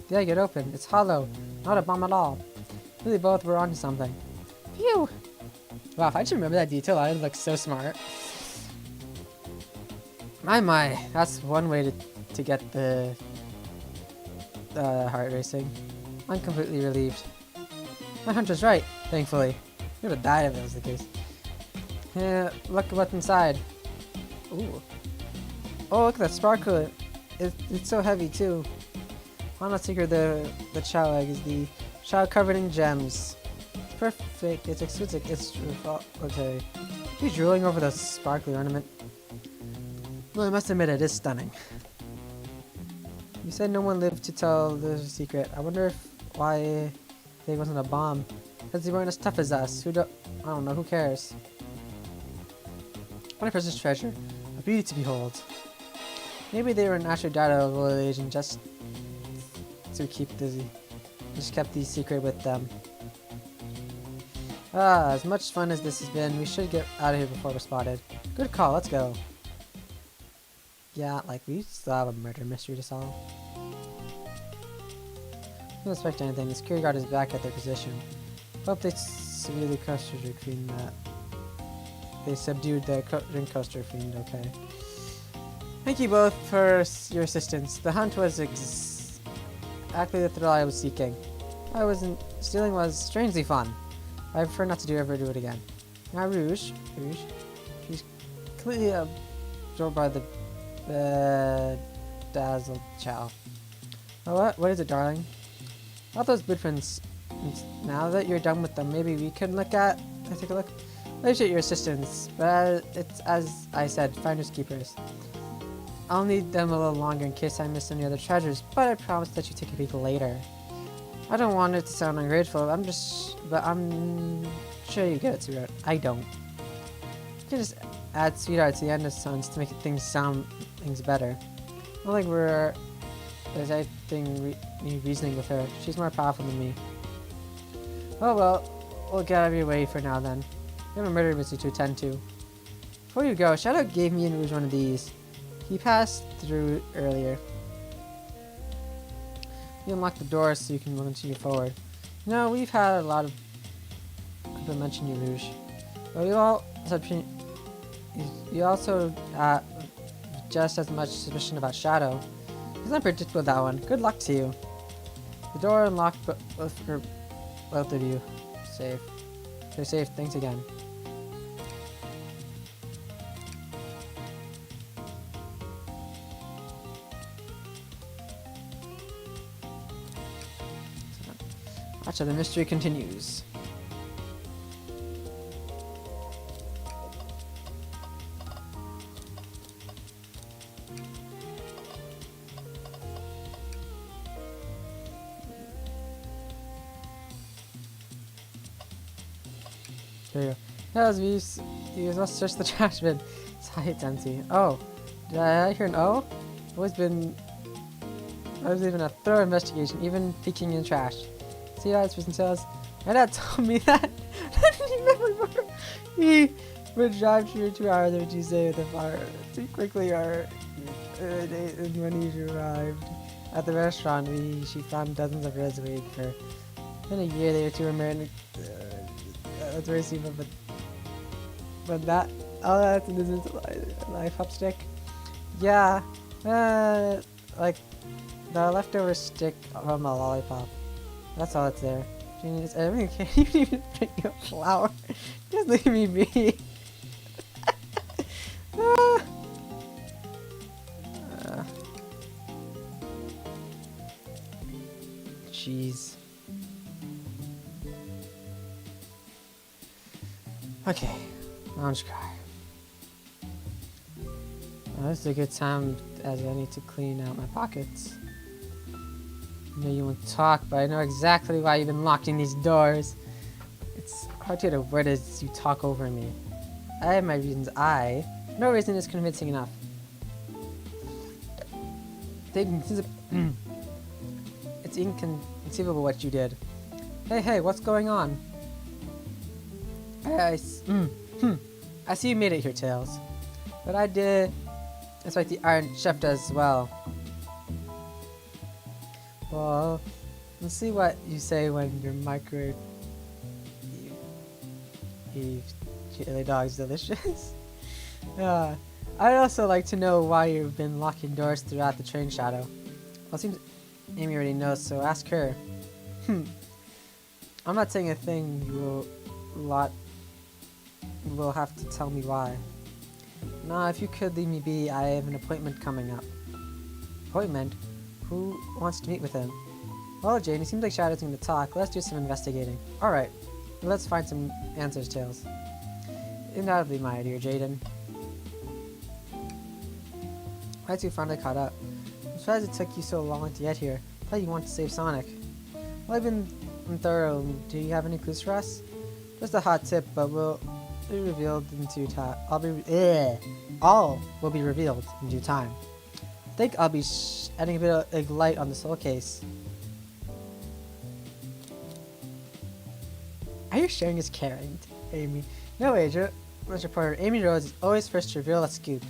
Did I get open? It's hollow. Not a bomb at all. Really, both were onto something. Phew! Wow, if I just remember that detail, I would look so smart. My. That's one way to get the heart racing. I'm completely relieved. My hunch was right, thankfully. We would have died if it was the case. Yeah, look at what's inside. Ooh. Oh, look at that sparkle. It's so heavy, too. One last secret, the Chow egg is the Chow covered in gems. It's perfect. It's exquisite. It's okay. He's drooling over the sparkly ornament. Well, I must admit it is stunning. You said no one lived to tell the secret. I wonder why they wasn't a bomb. Because they weren't as tough as us. I don't know. Who cares? What a precious treasure. A beauty to behold. Maybe they were an actual data of old age and just to keep busy. Just kept the secret with them. As much fun as this has been, we should get out of here before we're spotted. Good call, let's go. Yeah, like, we still have a murder mystery to solve. Don't expect anything. The security guard is back at their position. Hope they severely crushed the fiend that. They subdued the drink coaster fiend, okay. Thank you both for your assistance. The hunt was exactly the thrill I was seeking. Stealing was strangely fun. I prefer not to ever do it again. Now Rouge, she's completely absorbed by the dazzled Chow. Oh, what is it, darling? All those blueprints. Now that you're done with them, maybe we can take a look. I appreciate your assistance, but it's as I said, finders keepers. I'll need them a little longer in case I miss any other treasures, but I promise that you take a peek later. I don't want it to sound ungrateful, but I'm sure you get it, sweetheart. I don't. You can just add sweetheart to the end of songs to make things better. I don't think there's anything reasoning with her. She's more powerful than me. Oh well, we'll get out of your way for now then. We have a murder mystery to attend to. Before you go, Shadow gave me and Rouge one of these. He passed through earlier. You unlock the door so you can continue forward. You know, we've had a lot of people mention you, Rouge. But you also just as much suspicion about Shadow. He's unpredictable, that one. Good luck to you. The door unlocked for both of you. Safe. Stay safe. Thanks again. Gotcha, the mystery continues. There you go. That was you must search the trash bin. It's empty. Oh, did I hear an O? Always been I was leaving a thorough investigation, even peeking in trash. See how it's for themselves? My dad told me that. He would drive through 2 hours every Tuesday with a fire too quickly, or when he arrived at the restaurant, she found dozens of reds waiting for her. In a year, they were two were married. That's very stupid, but that, oh, that's a life upstick. Yeah, like the leftover stick from a lollipop. That's all that's there. Genius, everything can't even bring you a flower. Just leave me be. Jeez. Okay, lounge car. Well, this is a good time as I need to clean out my pockets. I know you won't talk, but I know exactly why you've been locking these doors. It's hard to get a word as you talk over me. I have my reasons. No reason is convincing enough. It's inconceivable what you did. Hey, what's going on? I see you made it here, Tails. But I did. That's like the Iron Chef does as well. Well, let's see what you say when your microwave chili dog's delicious. I'd also like to know why you've been locking doors throughout the train shadow. Well, it seems Amy already knows, so ask her. I'm not saying a thing. You will have to tell me why. Nah, if you could leave me be, I have an appointment coming up. Appointment? Who wants to meet with him? Well, Jane, it seems like Shadow's going to talk. Let's do some investigating. Alright, let's find some answers, Tails. Undoubtedly, my dear Jadon. Glad you finally caught up. I'm surprised it took you so long to get here. I thought you wanted to save Sonic. Well, I've been thorough. Do you have any clues for us? Just a hot tip, but we'll be revealed in due time. All will be revealed in due time. I think I'll be adding a bit of light on this whole case. Are you sharing is caring, Amy? No, Agent. Let's reporter. Amy Rose is always first to reveal a scoop.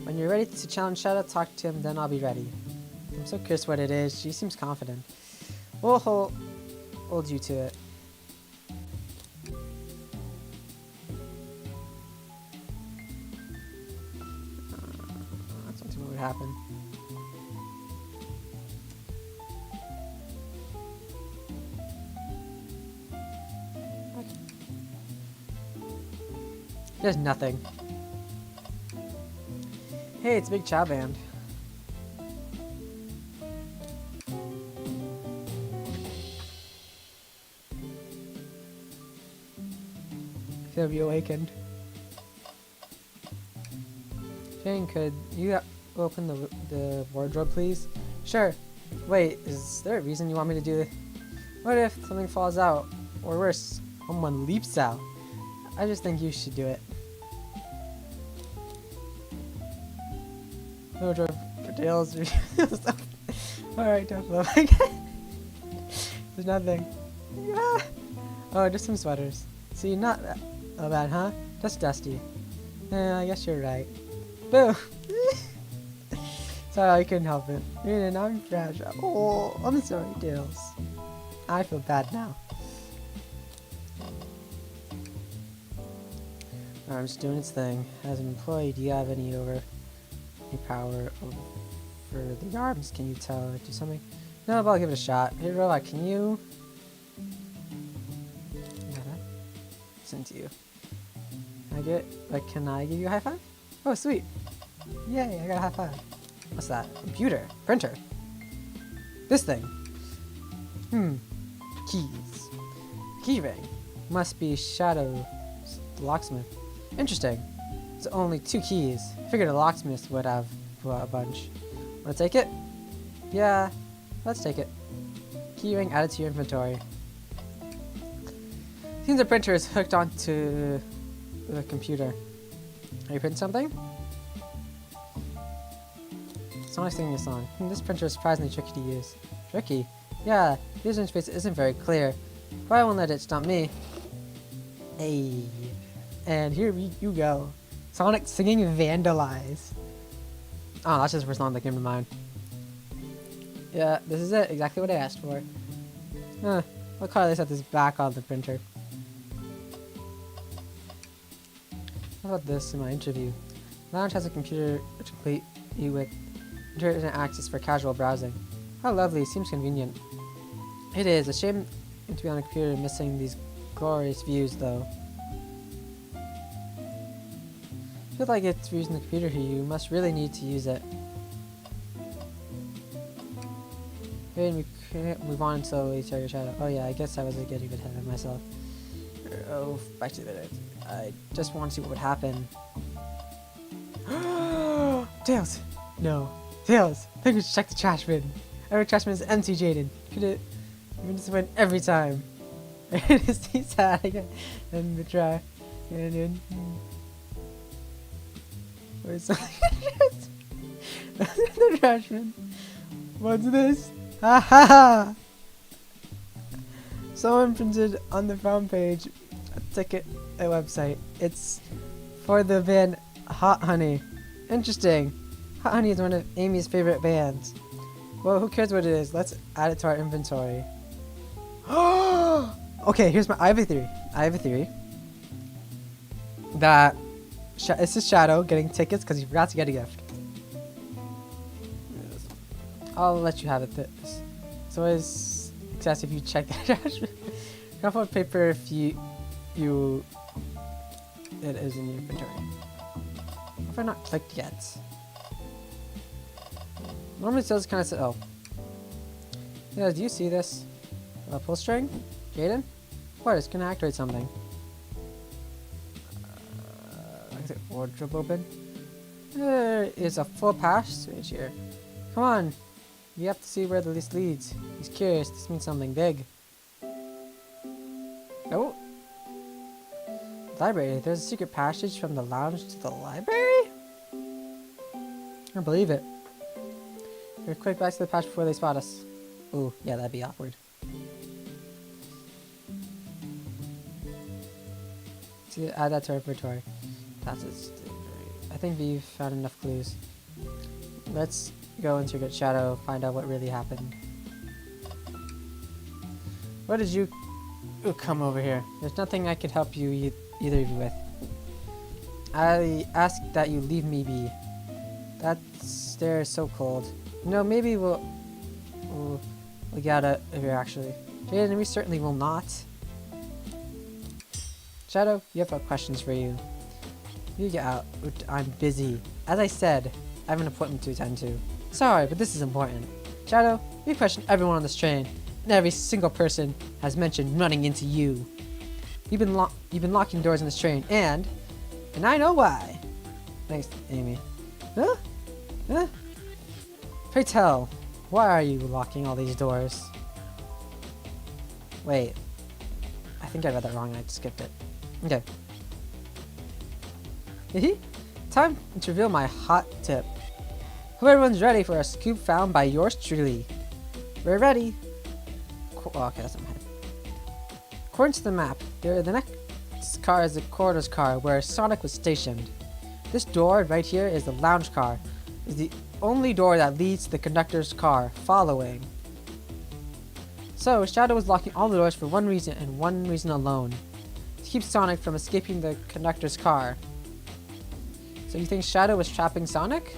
When you're ready to challenge Shadow, talk to him, then I'll be ready. I'm so curious what it is. She seems confident. We'll hold you to it. That's what would happen. There's nothing. Hey, it's a big chow band. I feel reawakened. Jane, could you open the wardrobe, please? Sure. Wait, is there a reason you want me to do this? What if something falls out? Or worse, someone leaps out? I just think you should do it. Wardrobe for Tails. Alright, don't blow again. There's nothing. Yeah. Oh, just some sweaters. See, not that bad, huh? Just dusty. I guess you're right. Boo! Sorry, I couldn't help it. I'm fragile. Oh, I'm sorry, Tails. I feel bad now. I'm just doing its thing. As an employee, do you have any power over the arms? Can you tell it do something? No, but I'll give it a shot. Hey, robot, can you? Listen to you. Can I give you a high five? Oh, sweet. Yay, I got a high five. What's that? Computer. Printer. This thing. Keys. Keyring. Must be Shadow's locksmith. Interesting. It's only 2 keys. Figured a locksmith would have a bunch. Wanna take it? Yeah, let's take it. Keyring added to your inventory. Seems the printer is hooked onto the computer. Are you printing something? Sonic's singing a song. This printer is surprisingly tricky to use. Tricky? Yeah, the user interface isn't very clear. But I won't let it stop me. Hey. And here you go. Sonic singing Vandalize. Oh, that's just the first song that came to mind. Yeah, this is it. Exactly what I asked for. What color they set this back on the printer? How about this in my interview? Lounge has a computer to complete you with internet access for casual browsing. How lovely, seems convenient. It is, a shame to be on a computer missing these glorious views though. I feel like it's using the computer here, you must really need to use it. And we can't move on until we start your shadow. Oh yeah, I guess I was getting a bit ahead of myself. Oh, back to the minute. I just want to see what would happen. Tails! No. Tails! I think we should check the trash bin. Every trash bin is empty, Jadon. Could it... You've been disappointed every time. It is too sad again. And the try. And then... Where's something? The trash bin. What's this? Ha ha ha! Someone printed on the front page a website. It's for the band Hot Honey. Interesting. Hot Honey is one of Amy's favorite bands. Well, who cares what it is? Let's add it to our inventory. Okay, here's I have a theory. That it's just Shadow getting tickets because he forgot to get a gift. I'll let you have it. So it's success if you check the trash bin. Careful with paper if it is in your inventory. If I not clicked yet. Normally it does kind of say, oh. Yeah, do you see this? Pull string? Jadon? What? It's gonna activate something. Is it wardrobe open? There is a full passage here. Come on. You have to see where the list leads. He's curious. This means something big. Oh. Library. There's a secret passage from the lounge to the library? I don't believe it. We're quick back to the patch before they spot us. Ooh, yeah, that'd be awkward. See, add that to our inventory. I think we've found enough clues. Let's go into Good Shadow, find out what really happened. What did you come over here? There's nothing I could help you either of you with. I ask that you leave me be. That stair is so cold. You know, maybe we'll get out of here actually. Jadon, we certainly will not. Shadow, you have questions for you. You get out. I'm busy. As I said, I have an appointment to attend to. Sorry, but this is important. Shadow, we questioned everyone on this train, and every single person has mentioned running into you. You've been locking doors in this train, and I know why. Thanks, Amy. Huh? Pray tell, why are you locking all these doors? Wait, I think I read that wrong and I skipped it. Okay. Time to reveal my hot tip. Hope everyone's ready for a scoop found by yours truly. We're ready. Okay, that's in my head. According to the map, the next car is the corridor's car where Sonic was stationed. This door right here is the lounge car. It's the only door that leads to the conductor's car following. So Shadow was locking all the doors for one reason and one reason alone. To keep Sonic from escaping the conductor's car. So you think Shadow was trapping Sonic?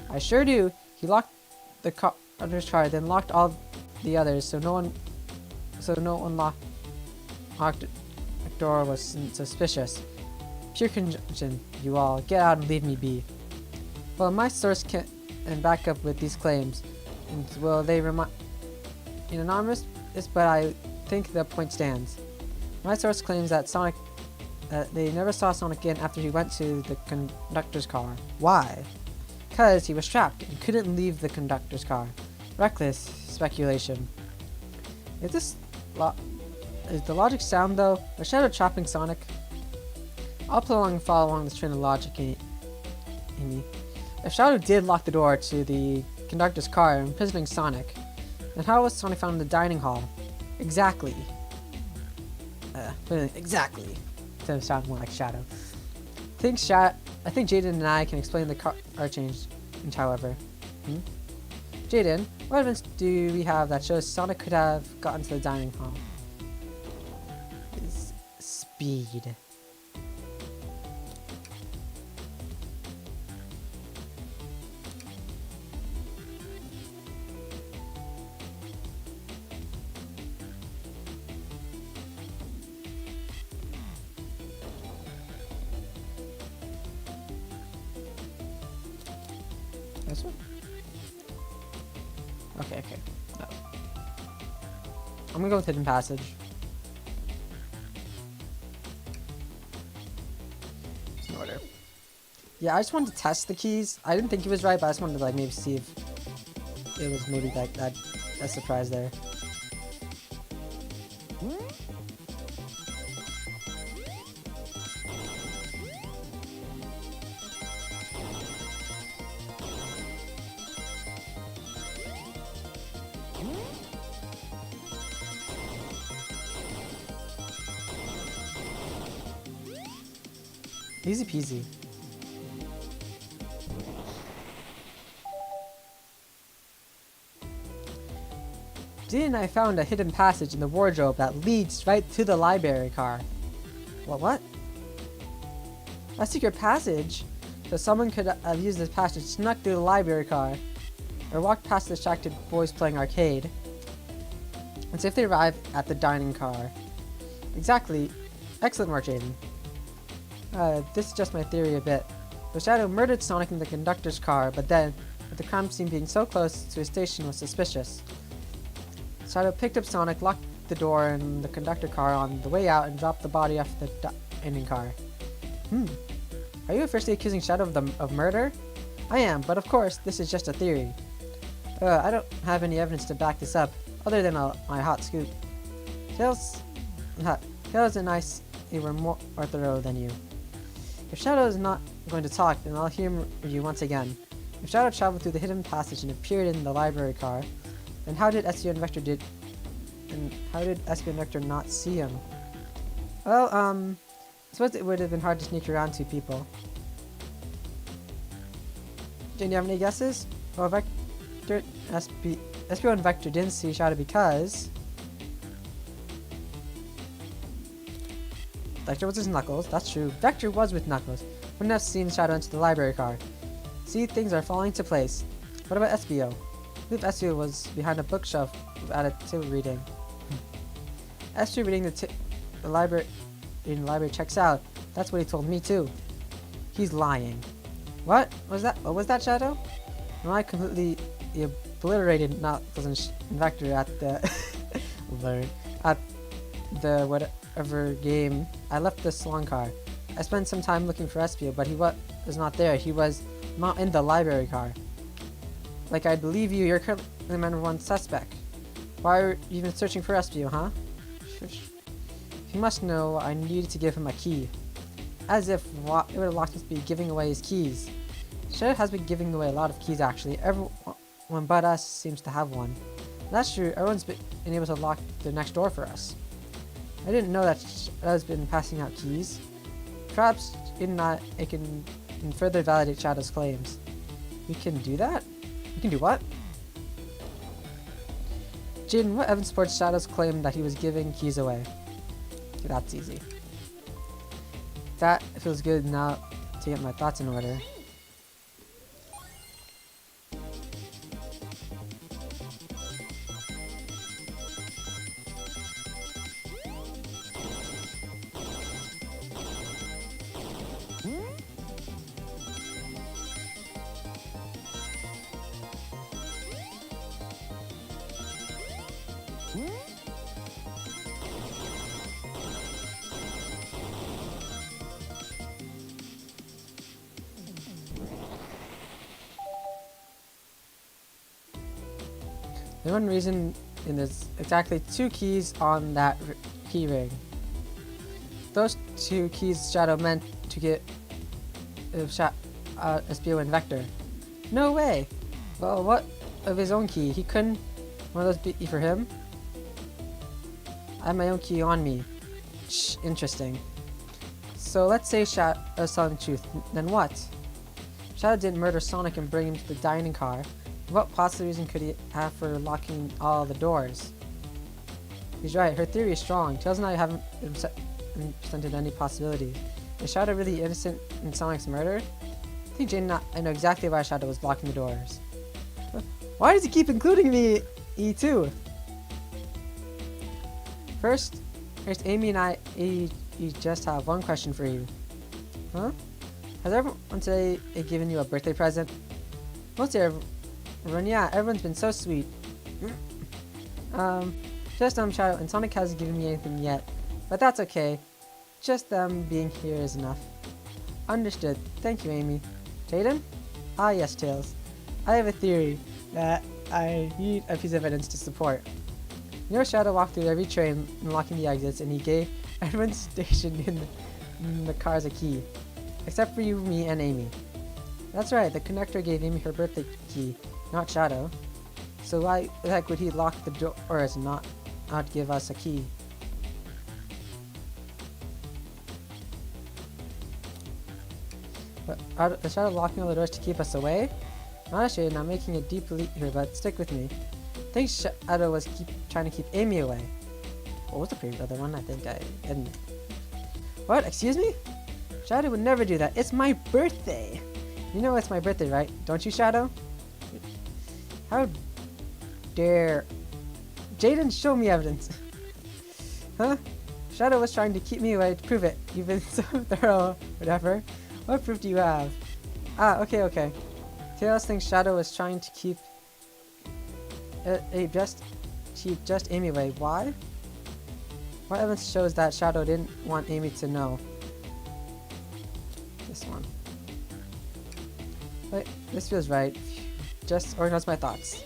I sure do. He locked the conductor's car, then locked all the others, so no one locked the door was suspicious. Pure conjunction, you all. Get out and leave me be. Well, my source can back up with these claims. And, well, they remind anonymous, but I think the point stands. My source claims that they never saw Sonic again after he went to the conductor's car. Why? Because he was trapped and couldn't leave the conductor's car. Reckless speculation. Is the logic sound though? Was Shadow trapping Sonic? I'll follow along this train of logic, Amy. If Shadow did lock the door to the conductor's car, imprisoning Sonic, then how was Sonic found in the dining hall? Exactly. Exactly. To sound more like Shadow. I think Jadon and I can explain the car change, however. Jadon, what evidence do we have that shows Sonic could have gotten to the dining hall? His speed. This one? Okay. No. I'm gonna go with Hidden Passage. It's in order. Yeah, I just wanted to test the keys. I didn't think it was right, but I just wanted to like maybe see if it was maybe like that surprise there. Easy peasy. Jadon and I found a hidden passage in the wardrobe that leads right to the library car. What? A secret passage? So someone could have used this passage, snuck through the library car, or walked past the distracted boys playing arcade, and see if they arrive at the dining car. Exactly. Excellent work, Jadon. This is just my theory a bit. So Shadow murdered Sonic in the conductor's car, but then, with the crime scene being so close to his station, was suspicious. Shadow picked up Sonic, locked the door in the conductor car on the way out, and dropped the body off the dining car. Are you officially accusing Shadow of murder? I am, but of course, this is just a theory. I don't have any evidence to back this up, other than my hot scoop. Tails and I were more thorough than you. If Shadow is not going to talk, then I'll humor you once again. If Shadow traveled through the hidden passage and appeared in the library car, then how did Espio and Vector not see him? Well, I suppose it would have been hard to sneak around two people. Jane, do you have any guesses? Well, Espio and Vector didn't see Shadow because Vector was with Knuckles, that's true. Vector was with Knuckles. Wouldn't have seen Shadow into the library car. See, things are falling into place. What about Espio? I believe Espio was behind a bookshelf at a table reading. Espio reading the library checks out. That's what he told me too. He's lying. What was that, Shadow? Am I completely obliterated Knuckles and Vector at the whatever game? I left the salon car. I spent some time looking for Espio, but he was not there. He was not in the library car. Like, I believe you. You're currently the number one suspect. Why are you even searching for Espio, huh? He must know I needed to give him a key. As if it would have locked us be giving away his keys. Shadow has been giving away a lot of keys, actually. Everyone but us seems to have one. That's true. Everyone's been able to lock the next door for us. I didn't know that Shadow's been passing out keys. Perhaps it can further validate Shadow's claims. We can do that? We can do what? Jadon, what evidence supports Shadow's claim that he was giving keys away? Okay, that's easy. That feels good now to get my thoughts in order. The one reason there's exactly 2 keys on that key ring. Those 2 keys Shadow meant to get Espio and Vector. No way! Well, what of his own key? He couldn't one of those be for him? I have my own key on me. Shh, interesting. So let's say Shadow's telling the truth. Then what? Shadow didn't murder Sonic and bring him to the dining car. What possible reason could he have for locking all the doors? He's right, her theory is strong. Tails and I haven't presented any possibilities. Is Shadow really innocent in Sonic's murder? I think Jane and I know exactly why Shadow was blocking the doors. Why does he keep including me? E2? First, Amy and I just have one question for you. Huh? Has everyone today given you a birthday present? Mostly everyone, yeah, everyone's been so sweet. Just Shadow and Sonic hasn't given me anything yet, but that's okay. Just them being here is enough. Understood. Thank you, Amy. Jadon? Ah, yes, Tails. I have a theory that I need a piece of evidence to support. You know, Shadow walked through every train, unlocking the exits, and he gave everyone stationed in the cars a key. Except for you, me, and Amy. That's right, the connector gave Amy her birthday key, not Shadow. So why the heck would he lock the doors and not give us a key? But is Shadow locking all the doors to keep us away? Honestly, I'm making a deep leap here, but stick with me. I think Shadow was trying to keep Amy away. What was the previous other one? I think I didn't. What? Excuse me? Shadow would never do that. It's my birthday. You know it's my birthday, right? Don't you, Shadow? How dare... Jadon, show me evidence. Huh? Shadow was trying to keep me away to prove it. You've been so thorough. Whatever. What proof do you have? Ah, okay. Tails thinks Shadow was trying to keep... just Amy away. Why? What evidence shows that Shadow didn't want Amy to know? This one. Wait, this feels right. Just organize my thoughts.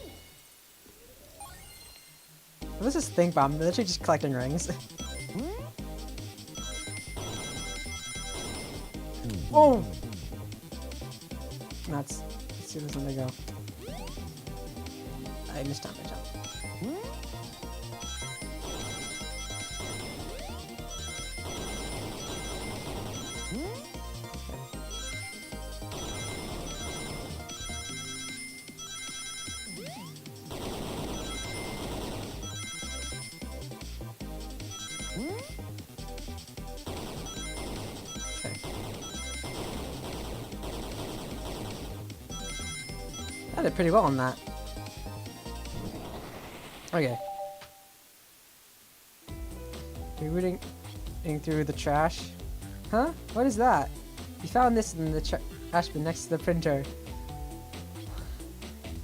What is this thing bomb? I'm literally just collecting rings. Oh! Nuts. Let's see this one they go. I missed time my jump. I did pretty well on that. Okay. You're rooting through the trash. Huh? What is that? You found this in the trash bin next to the printer.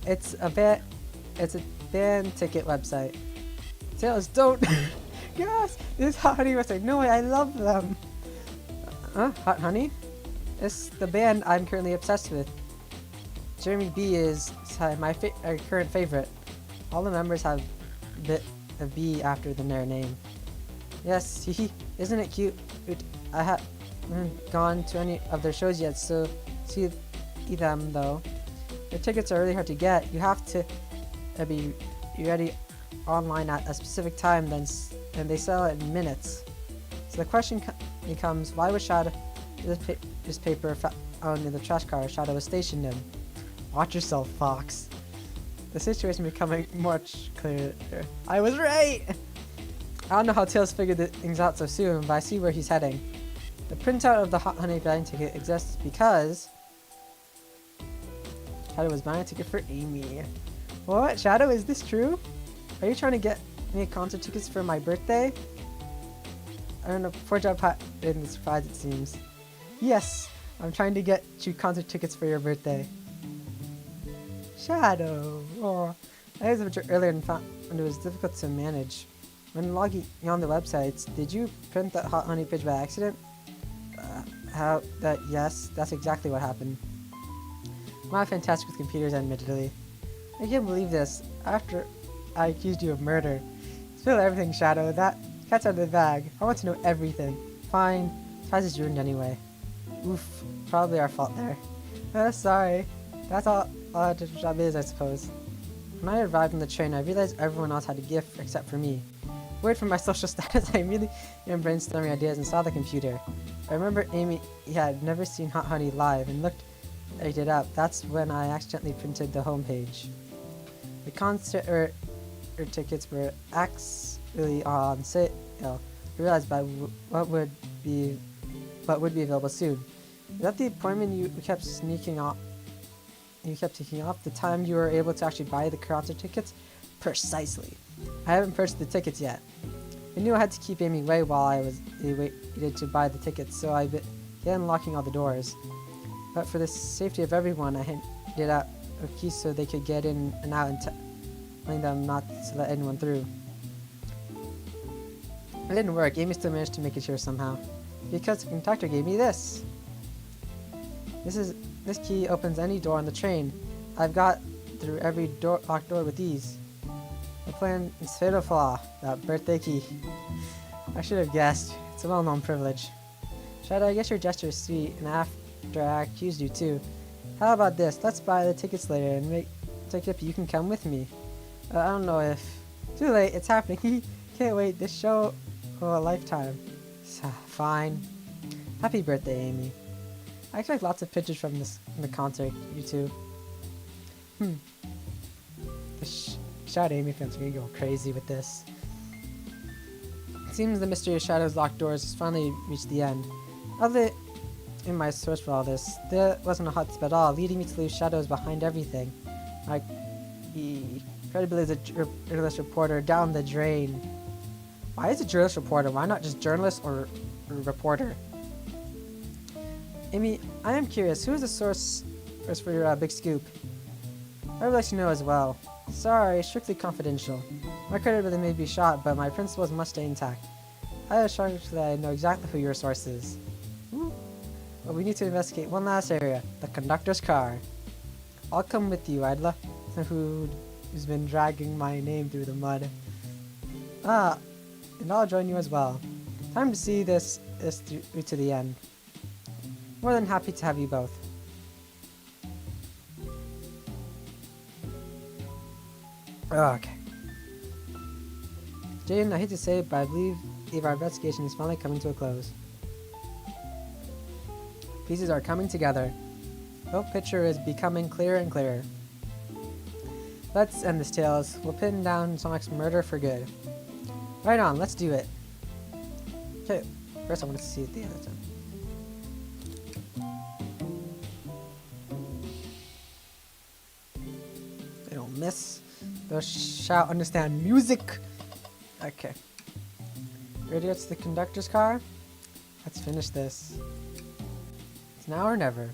It's a band ticket website. Tails, don't. Yes, this is Hot Honey website. No way, I love them. Hot Honey? It's the band I'm currently obsessed with. Jeremy B is my current favorite. All the members have a B after their name. Yes, isn't it cute? I haven't gone to any of their shows yet, so see them though. Their tickets are really hard to get. You have to be ready online at a specific time, and they sell it in minutes. So the question becomes, why was Shadow this paper found in the trash car Shadow was stationed in? Watch yourself, Fox. The situation becoming much clearer. I was right! I don't know how Tails figured things out so soon, but I see where he's heading. The printout of the Hot Honey buying ticket exists because Shadow was buying a ticket for Amy. What? Shadow, is this true? Are you trying to get me concert tickets for my birthday? I don't know, poor job in the surprise it seems. Yes, I'm trying to get you concert tickets for your birthday. Shadow. Oh, I was a bit earlier and found it was difficult to manage. When logging on the websites, did you print that Hot Honey page by accident? Yes, that's exactly what happened. I'm not fantastic with computers, admittedly. I can't believe this. After I accused you of murder. Spill everything, Shadow. That cat's out of the bag. I want to know everything. Fine. Surprise is ruined anyway. Oof. Probably our fault there. Sorry. That's all job is, I suppose. When I arrived on the train, I realized everyone else had a gift except for me. Worried for my social status, I immediately began brainstorming ideas and saw the computer. I remember Amy had never seen Hot Honey live and looked it up. That's when I accidentally printed the homepage. The concert tickets were actually on sale. I realized by what would be available soon. Is that the appointment you kept sneaking off? You kept taking off the time you were able to actually buy the concert tickets? Precisely. I haven't purchased the tickets yet. I knew I had to keep Amy away while I waited to buy the tickets, so I began locking all the doors. But for the safety of everyone, I handed out a key so they could get in and out and telling them not to let anyone through. It didn't work. Amy still managed to make it here somehow. Because the conductor gave me this. This key opens any door on the train. I've got through every locked door with ease. The plan is fatal flaw, that birthday key. I should have guessed. It's a well-known privilege. Shadow, I guess your gesture is sweet, and after I accused you too. How about this? Let's buy the tickets later and make ticket. You can come with me. I don't know if... Too late, it's happening. Can't wait, this show for a lifetime. Fine. Happy birthday, Amy. I expect lots of pictures from the concert, you two. The Shadow Amy fans are gonna go crazy with this. It seems the mystery of Shadow's locked doors has finally reached the end. Other in my search for all this, there wasn't a hot spot at all, leading me to leave Shadows behind everything. My credibility as a journalist reporter down the drain. Why is a journalist reporter? Why not just journalist or reporter? Amy, I am curious, who is the source for your big scoop? I would like to know as well. Sorry, strictly confidential. My credibility may be shot, but my principles must stay intact. I assure you that I know exactly who your source is. But we need to investigate one last area, the conductor's car. I'll come with you, Idla, who's been dragging my name through the mud. And I'll join you as well. Time to see this through to the end. More than happy to have you both. Okay. Jadon, I hate to say it, but I believe our investigation is finally coming to a close. Pieces are coming together. The whole picture is becoming clearer and clearer. Let's end this, Tails. We'll pin down Sonic's murder for good. Right on, let's do it. Okay, first I want to see it the other time. They don't miss. They'll shout, understand music. Okay. Ready to the conductor's car? Let's finish this. It's now or never.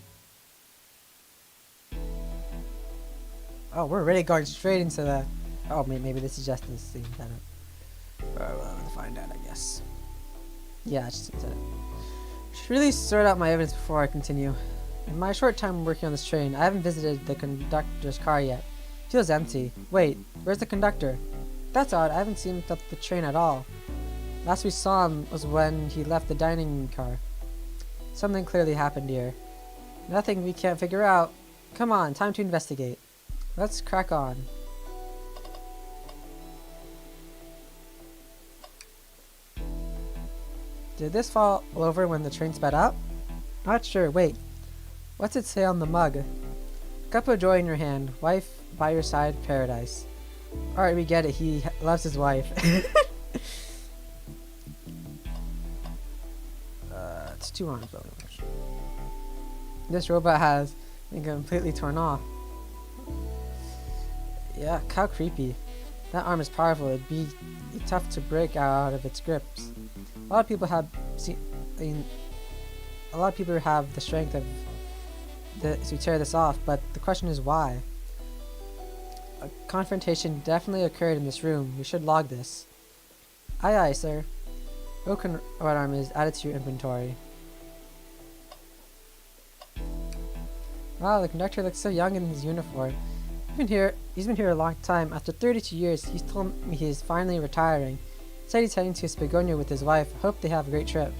Oh, we're really going straight into the... Oh, maybe this is just this thing. I don't... We'll find out, I guess. Yeah, I just should really sort out my evidence before I continue. In my short time working on this train, I haven't visited the conductor's car yet. It feels empty. Wait, where's the conductor? That's odd, I haven't seen him at the train at all. Last we saw him was when he left the dining car. Something clearly happened here. Nothing we can't figure out. Come on, time to investigate. Let's crack on. Did this fall over when the train sped up? Not sure, wait. What's it say on the mug? Cup of joy in your hand, wife by your side, paradise. Alright, we get it, he loves his wife. It's 2 arms. This robot has been completely torn off. Yeah, how creepy. That arm is powerful, it'd be tough to break out of its grips. A lot of people have the strength to tear this off, but the question is why? A confrontation definitely occurred in this room. We should log this. Aye aye, sir. Broken right arm is added to your inventory. Wow, the conductor looks so young in his uniform. He's been here a long time. After 32 years, he's told me he is finally retiring. Said he's heading to Spagonia with his wife. Hope they have a great trip.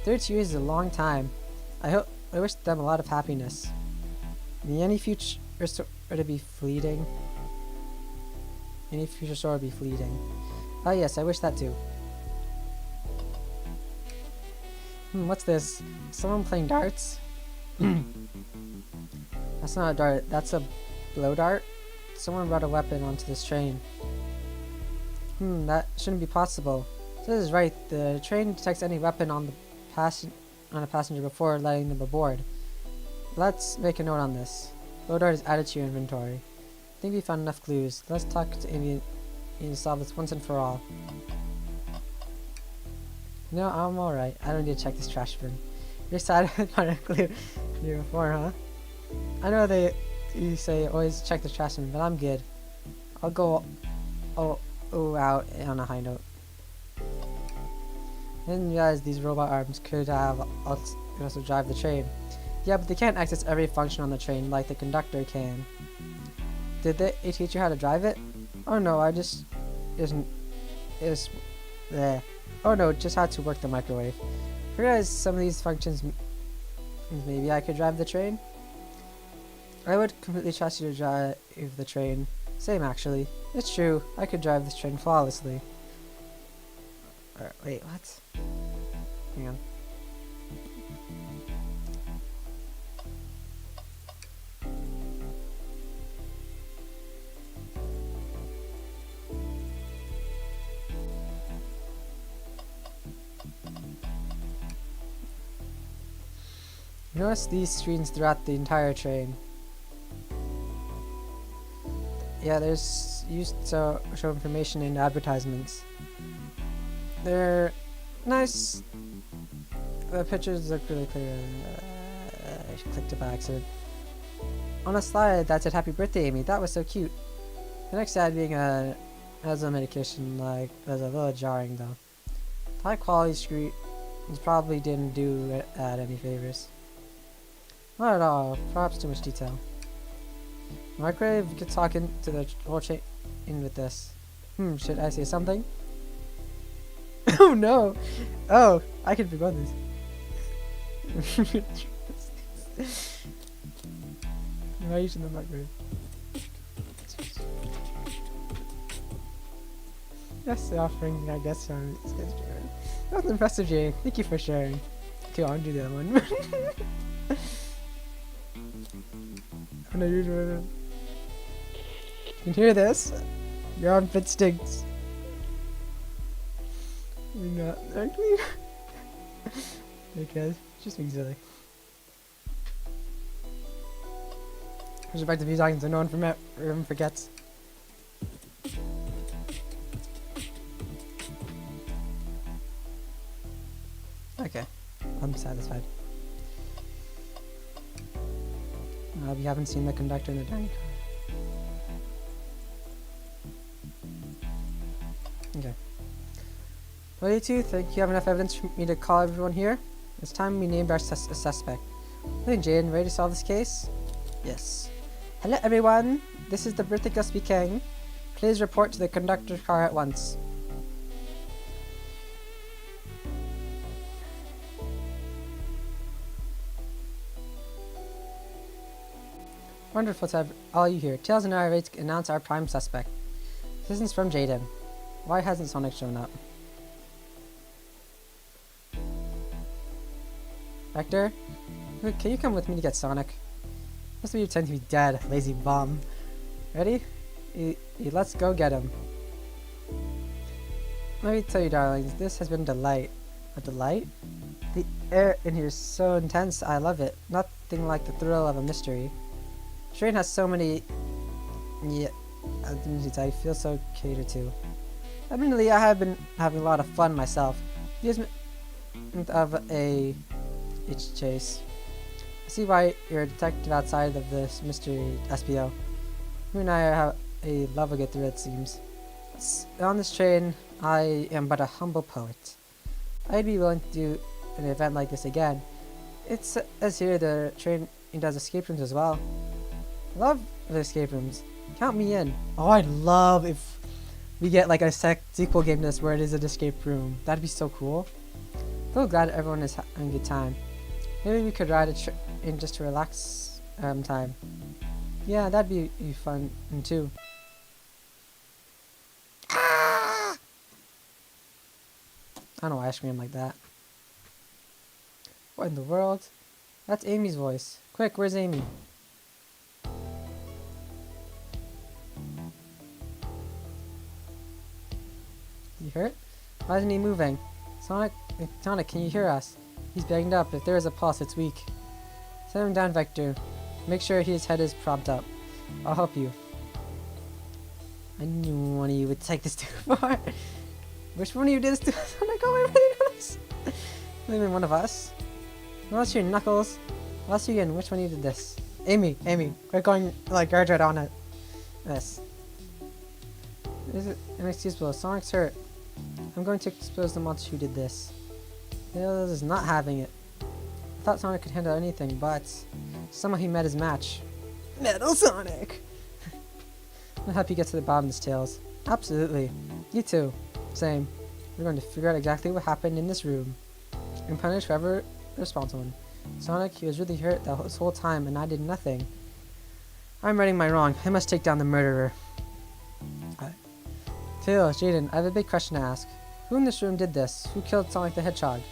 32 years is a long time. I wish them a lot of happiness. In any future or to be fleeting. Any future star would be fleeting. Oh yes, I wish that too. What's this? Someone playing darts? That's not a dart, that's a blow dart. Someone brought a weapon onto this train. That shouldn't be possible. This is right, the train detects any weapon on a passenger before letting them aboard. Let's make a note on this. Blow dart is added to your inventory. I think we found enough clues. Let's talk to Amy and solve this once and for all. No, I'm alright. I don't need to check this trash bin. You're sad I found a clue before, huh? I know you say always check the trash bin, but I'm good. I'll go out on a high note. I didn't realize these robot arms could also drive the train. Yeah, but they can't access every function on the train like the conductor can. Did they teach you how to drive it? Oh no, Oh no, just how to work the microwave. I realized some of these functions maybe I could drive the train. I would completely trust you to drive the train. Same actually. It's true, I could drive this train flawlessly. Wait, what? Hang on. Notice these screens throughout the entire train. Yeah, there's used to show information in advertisements. They're nice. The pictures look really clear. I clicked it by accident. On a slide that said "Happy Birthday, Amy." That was so cute. The next ad being as a medication, like, was a little jarring though. High quality screens probably didn't do it any favors. Not at all. Perhaps too much detail. Microwave could talk into the whole chain in with this. Should I say something? Oh no! Oh, I can forget this. Why are you using the microwave? Yes, the offering, I guess. That was impressive, Jay. Thank you for sharing. Okay, I'll do the other one. Oh no, you're doing it. You can hear this? Your armpit stinks. We're not actually. Okay, just being silly. Push it back to view seconds so no one forgets. Okay, I'm satisfied. We haven't seen the conductor in the dining car. Okay. Well, you two think you have enough evidence for me to call everyone here? It's time we named our suspect. I think Jadon, ready to solve this case? Yes. Hello everyone, this is the birthday girl speaking. Please report to the conductor's car at once. Wonderful to have all you here. Tails and I are ready to announce our prime suspect. This is from Jadon. Why hasn't Sonic shown up? Vector? Can you come with me to get Sonic? Must be pretending to be dead, lazy bum. Ready? Let's go get him. Let me tell you, darlings, this has been a delight. A delight? The air in here is so intense, I love it. Nothing like the thrill of a mystery. The train has so many I feel so catered to. Admittedly, I have been having a lot of fun myself. The of a chase. I see why you're a detective outside of this mystery SPO. You and I have a love will get through, it seems. On this train, I am but a humble poet. I'd be willing to do an event like this again. It says here the train does escape rooms as well. I love the escape rooms. Count me in. Oh, I'd love if we get like a sequel game to this where it is an escape room. That'd be so cool. So glad everyone is having a good time. Maybe we could ride a train just to relax time. Yeah, that'd be fun too. I don't know why I scream like that. What in the world? That's Amy's voice. Quick, where's Amy? You hurt? Why isn't he moving? Sonic, can you hear us? He's banged up. If there is a pulse, it's weak. Set him down, Vector. Make sure his head is propped up. I'll help you. I knew one of you would take this too far. Which one of you did this to Sonic? Oh, I really noticed. Not even one of us. What's your Knuckles? Last again, which one of you did this? Amy, we're going like guard right on it. This. Is it inexcusable? Sonic's hurt. I'm going to expose the monster who did this. Tails is not having it. I thought Sonic could handle anything, but somehow he met his match. Metal Sonic! I'll help you get to the bottom of this, Tails. Absolutely. You too. Same. We're going to figure out exactly what happened in this room and punish whoever is responsible. Sonic, he was really hurt this whole time and I did nothing. I'm righting my wrong. I must take down the murderer. Tails, Jadon, I have a big question to ask. Who in this room did this? Who killed Sonic the Hedgehog?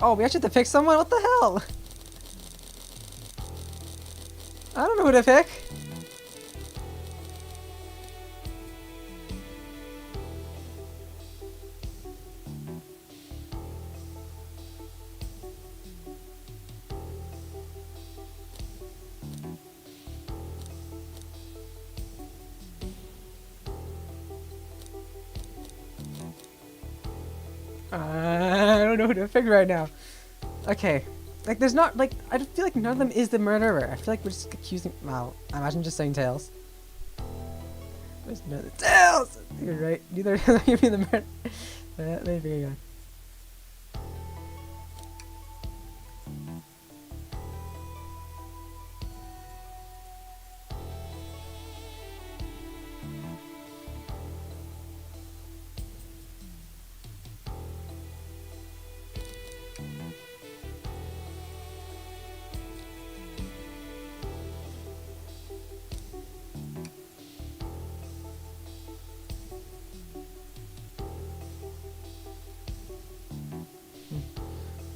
Oh, we actually have to pick someone? What the hell? I don't know who to pick. I don't know who to pick right now. Okay. Like, there's not, like, I feel like none of them is the murderer. I feel like we're just accusing, well, I imagine just saying Tails. There's no Tails! You're right. Neither of them give me the murderer. Let me figure it out.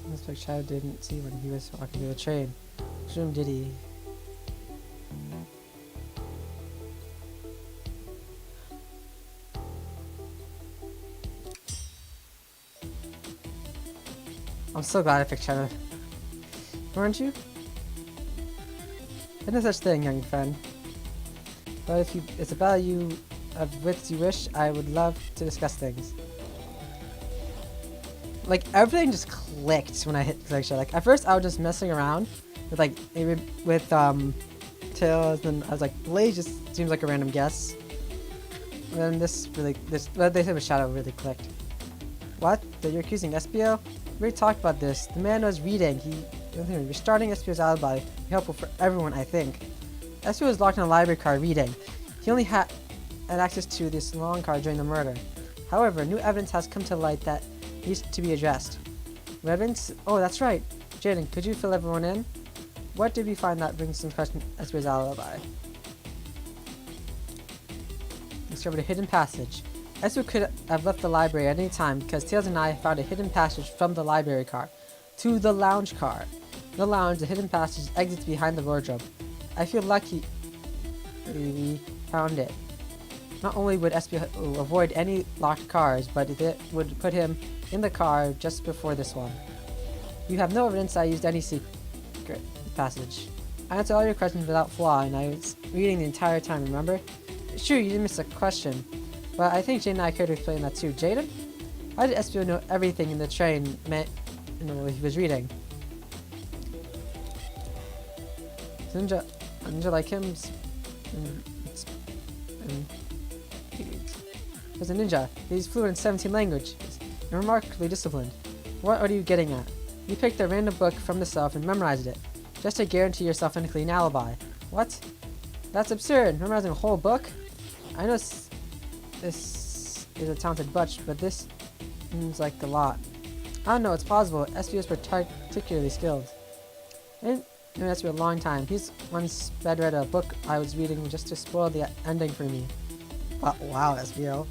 Looks like Shadow didn't see when he was walking to the train. Which room did he? I'm so glad I picked Shadow. Weren't you? There's no such thing, young friend. But if it's about you of wits you wish, I would love to discuss things. Like, everything just clicked when I hit the section. Like, at first I was just messing around with, like, Tails, and I was like, Blaze just seems like a random guess. And then what they said with Shadow really clicked. What? That you're accusing Espio? We already talked about this. The man was reading. Restarting Espio's alibi would be helpful for everyone, I think. Espio was locked in a library card reading. He only had access to this long card during the murder. However, new evidence has come to light that needs to be addressed. Evidence? Oh, that's right. Jadon, could you fill everyone in? What did we find that brings some question as to his alibi? Discovered a hidden passage. Espio could have left the library at any time because Tails and I found a hidden passage from the library car to the lounge car. In the lounge, the hidden passage exits behind the wardrobe. I feel lucky we found it. Not only would Espio avoid any locked cars, but it would put him in the car just before this one. You have no evidence I used any secret passage. I answered all your questions without flaw, and I was reading the entire time, remember? It's true, you didn't miss a question, but I think Jadon and I could explain that too. Jadon? How did Espio know everything in the train meant he was reading? A ninja like him was a ninja. He's fluent in 17 languages and remarkably disciplined. What are you getting at? You picked a random book from the shelf and memorized it, just to guarantee yourself a clean alibi. What? That's absurd. Memorizing a whole book? I know this is a talented bunch, but this seems like a lot. I don't know, it's possible. Espio is particularly skilled. And It has been a long time. He's once read a book I was reading just to spoil the ending for me. Wow, SBO.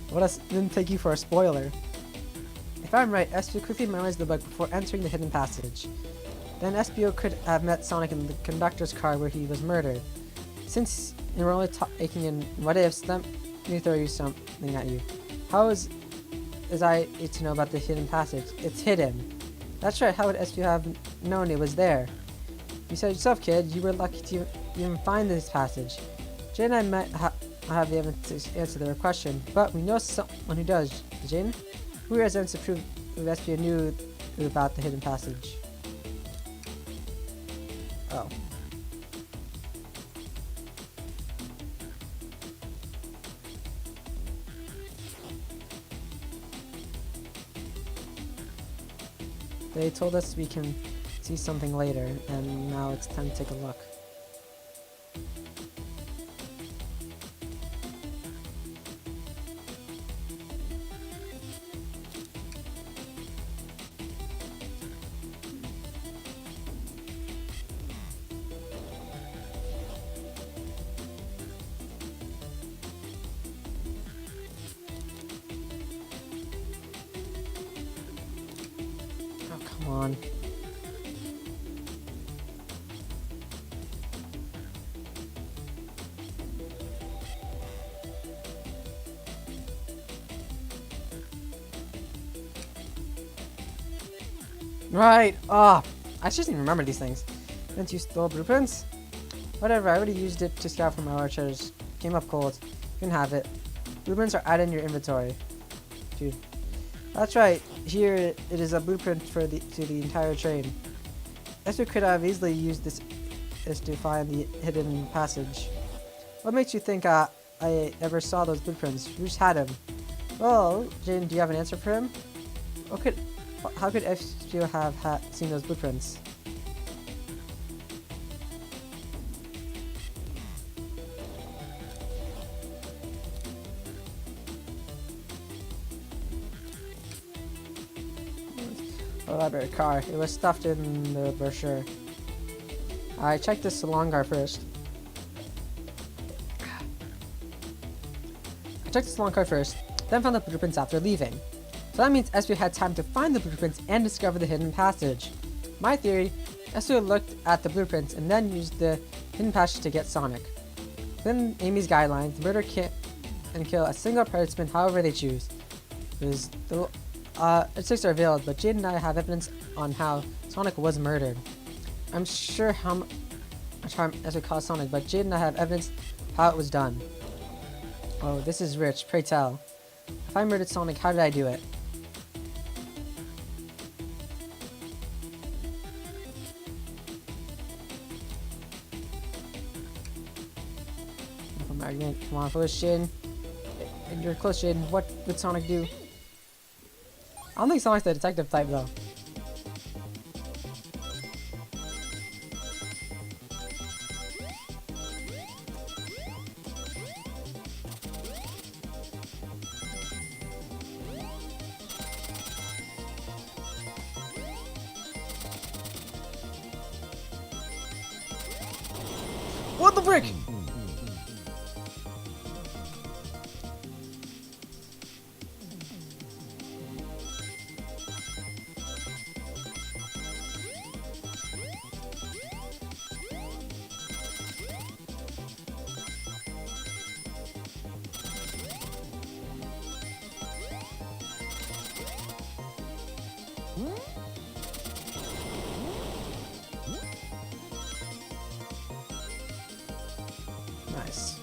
What else didn't take you for a spoiler? If I'm right, SBO quickly memorized the book before entering the hidden passage. Then SBO could have met Sonic in the conductor's car where he was murdered. Since we're only taking in what ifs, let me throw you something at you. How is I to know about the hidden passage? It's hidden. That's right, how would SBO have known it was there? You said yourself, kid, you were lucky to even find this passage. Jane and I might have the evidence to answer their question, but we know someone who does. Jane? Who has evidence to prove that SBO knew about the hidden passage? Oh. They told us we can see something later, and now it's time to take a look. Oh, come on. Right. Ah, I just didn't remember these things. Didn't you stole blueprints? Whatever, I already used it to scout for my archers. Came up cold. You can have it. Blueprints are added in your inventory. Dude. That's right. Here it is a blueprint for to the entire train. Esther could have easily used this to find the hidden passage. What makes you think I ever saw those blueprints? Who just had him? Well, Jane, do you have an answer for him? How could FGO have seen those blueprints? A library car. It was stuffed in the brochure. I checked the salon car first. Then found the blueprints after leaving. So that means SBO had time to find the blueprints and discover the hidden passage. My theory, SBO looked at the blueprints and then used the hidden passage to get Sonic. Within Amy's guidelines, murder and kill a single participant however they choose. Six are veiled, but Jade and I have evidence on how Sonic was murdered. I'm sure how much harm SBO caused Sonic, but Jade and I have evidence how it was done. Oh, this is rich, pray tell. If I murdered Sonic, how did I do it? Magnet, come on, close Jadon. And you're close, Jadon. What would Sonic do? I don't think Sonic's the detective type, though. What the frick? Nice.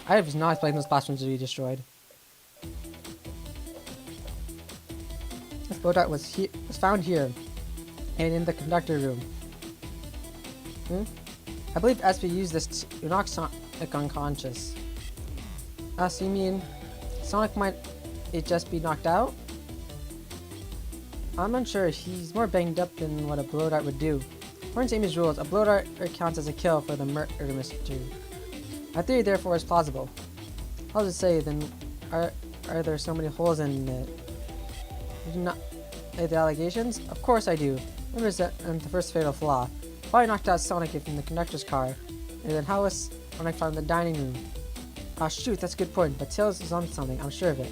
I was not expecting those classrooms to be destroyed. This blow dart was found here, and in the conductor room. I believe SB used this to knock Sonic unconscious. So you mean Sonic might just be knocked out? I'm unsure. He's more banged up than what a blow dart would do. According to Amy's rules, a blow dart counts as a kill for the murder mystery. My theory, therefore, is plausible. I'll just say, then, are there so many holes in it? the allegations? Of course I do. Remember the first fatal flaw. Why knocked out Sonic from the conductor's car? And then how was Sonic found in the dining room? Ah shoot, that's a good point, but Tails is on something, I'm sure of it.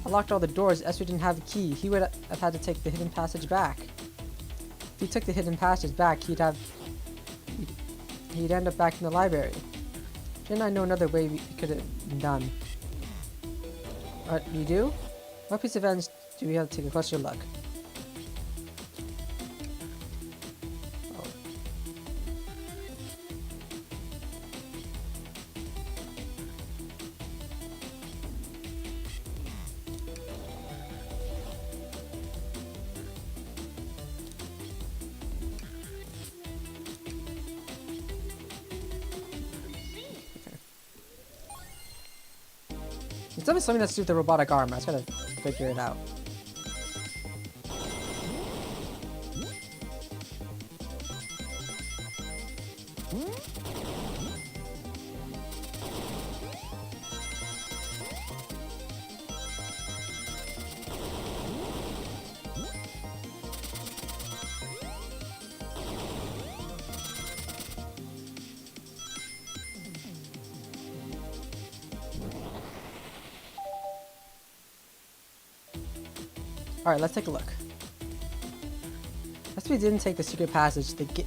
I locked all the doors, Espio didn't have the key. He would have had to take the hidden passage back. If he took the hidden passage back, he'd end up back in the library. Didn't I know another way we could have been done? What, you do? What piece of evidence do we have to take a closer look? Oh. It's definitely something that's to do with the robotic arm. I just gotta figure it out. Alright, let's take a look. Guess we didn't take the secret passage to get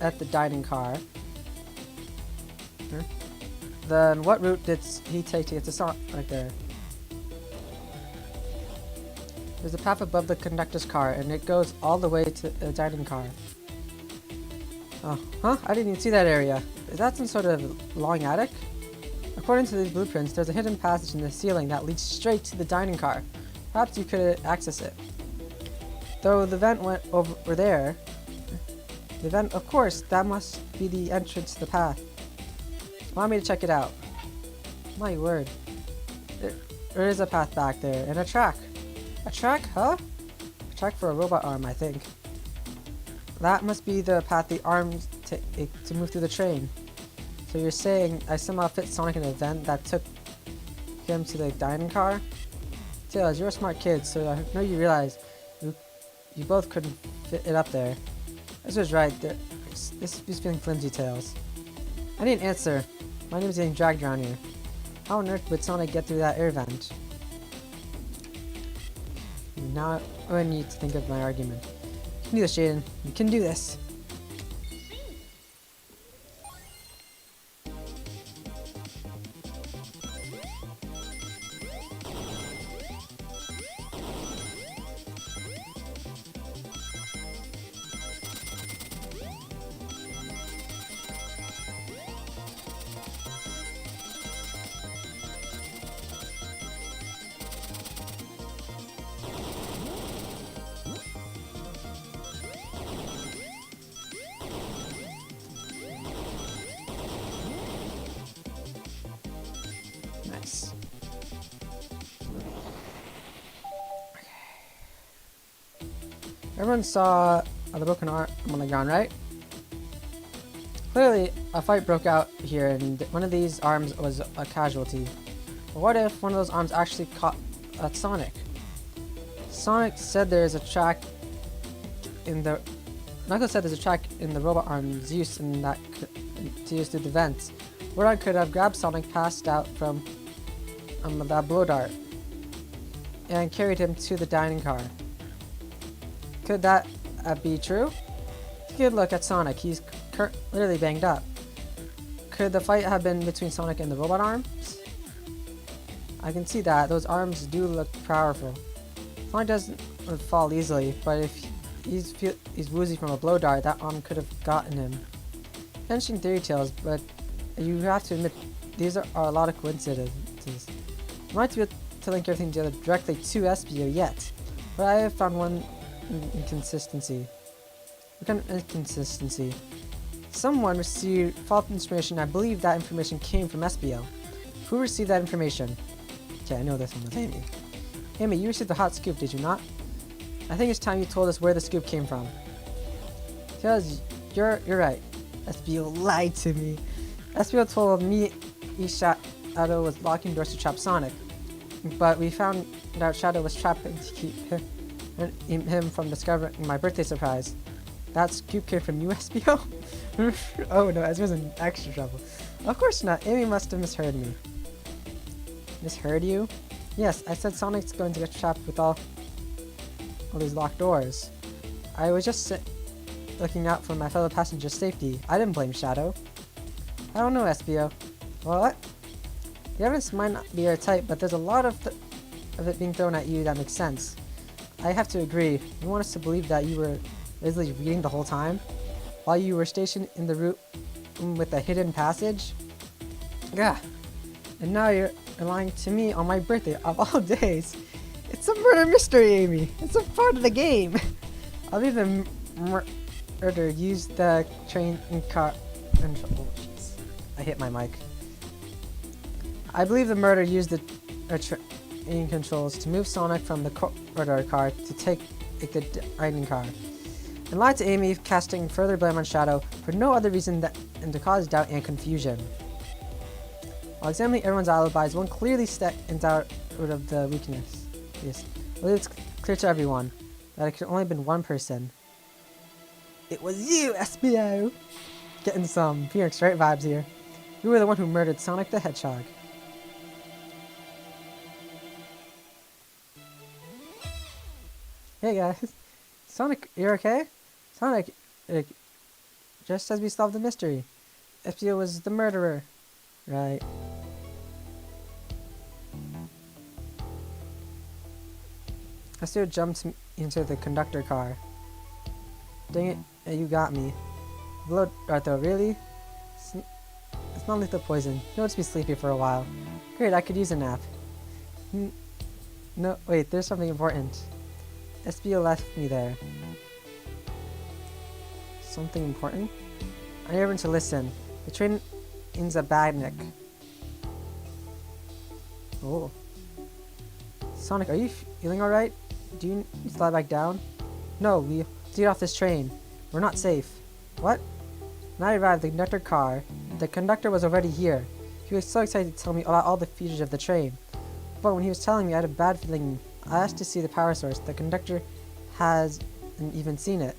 at the dining car. Then what route did he take to get to Sonic right there? There's a path above the conductor's car, and it goes all the way to the dining car. Oh, huh? I didn't even see that area. Is that some sort of long attic? According to these blueprints, there's a hidden passage in the ceiling that leads straight to the dining car. Perhaps you could access it. Though the vent went over there. The vent, of course, that must be the entrance to the path. Allow me to check it out. My word. There is a path back there, and a track. A track, huh? A track for a robot arm, I think. That must be the path the arms take to move through the train. So you're saying I somehow fit Sonic in a vent that took him to the dining car? Tails, you're a smart kid, so I know you realize you both couldn't fit it up there. This was right. This is feeling flimsy, Tails. I need an answer. My name is getting dragged around here. How on earth would Sonic get through that air vent? Now I need to think of my argument. You can do this, Jadon. You can do this. Nice. Okay. Everyone saw the broken arm on the ground, right? Clearly, a fight broke out here, and one of these arms was a casualty. But what if one of those arms actually caught Sonic? Sonic said there's a track in the... Knuckles said there's a track in the robot arm's use in that to use through the vents. Rodon could have grabbed Sonic passed out from that blow dart and carried him to the dining car. Could that be true? Take a good look at Sonic. He's clearly banged up. Could the fight have been between Sonic and the robot arms? I can see that. Those arms do look powerful. Sonic doesn't fall easily, but if he's woozy from a blow dart, that arm could have gotten him. Interesting theory, Tails, but you have to admit these are a lot of coincidences. I'm not to be able to link everything together directly to Espio yet, but I have found one inconsistency. What kind of inconsistency? Someone received false information. I believe that information came from Espio. Who received that information? Okay, I know this one was Amy. Amy, you received the hot scoop, did you not? I think it's time you told us where the scoop came from. Tails, you're right. Espio lied to me. Espio told me Shadow was locking doors to trap Sonic, but we found out Shadow was trapping to keep and him from discovering my birthday surprise. That's cute kid from USBO? Oh no, Ezra's in extra trouble. Of course not. Amy must have misheard me. Misheard you? Yes, I said Sonic's going to get trapped with all these locked doors. I was just looking out for my fellow passenger's safety. I didn't blame Shadow. I don't know, SBO. What? The evidence might not be airtight, but there's a lot of it being thrown at you that makes sense. I have to agree. You want us to believe that you were basically reading the whole time? While you were stationed in the room with a hidden passage? Gah. And now you're lying to me on my birthday of all days. It's a murder mystery, Amy. It's a part of the game. I believe the murder used the train and car. Oh, jeez. I hit my mic. I believe the murder used the train controls to move Sonic from the corridor car to take the dining car, and lied to Amy, casting further blame on Shadow for no other reason than to cause doubt and confusion. While examining everyone's alibis, one clearly stands out of the weakness. Yes, I believe it's clear to everyone that it could only have been one person. It was you, SBO! Getting some Phoenix Wright vibes here. You were the one who murdered Sonic the Hedgehog. Hey guys. Sonic, you're okay? Sonic, just as we solved the mystery. SBO was the murderer. Right. SBO jumped into the conductor car. Dang it, you got me. Blood dart though, really? It's not lethal poison. You'll just be sleepy for a while. Great, I could use a nap. No, wait, there's something important. SBO left me there. Something important? I need everyone to listen. The train ends a badnik. Oh. Sonic, are you feeling alright? Do you need to lie back down? No, we have to get off this train. We're not safe. What? When I arrived at the conductor car, the conductor was already here. He was so excited to tell me about all the features of the train. But when he was telling me, I had a bad feeling. I asked to see the power source. The conductor hasn't even seen it.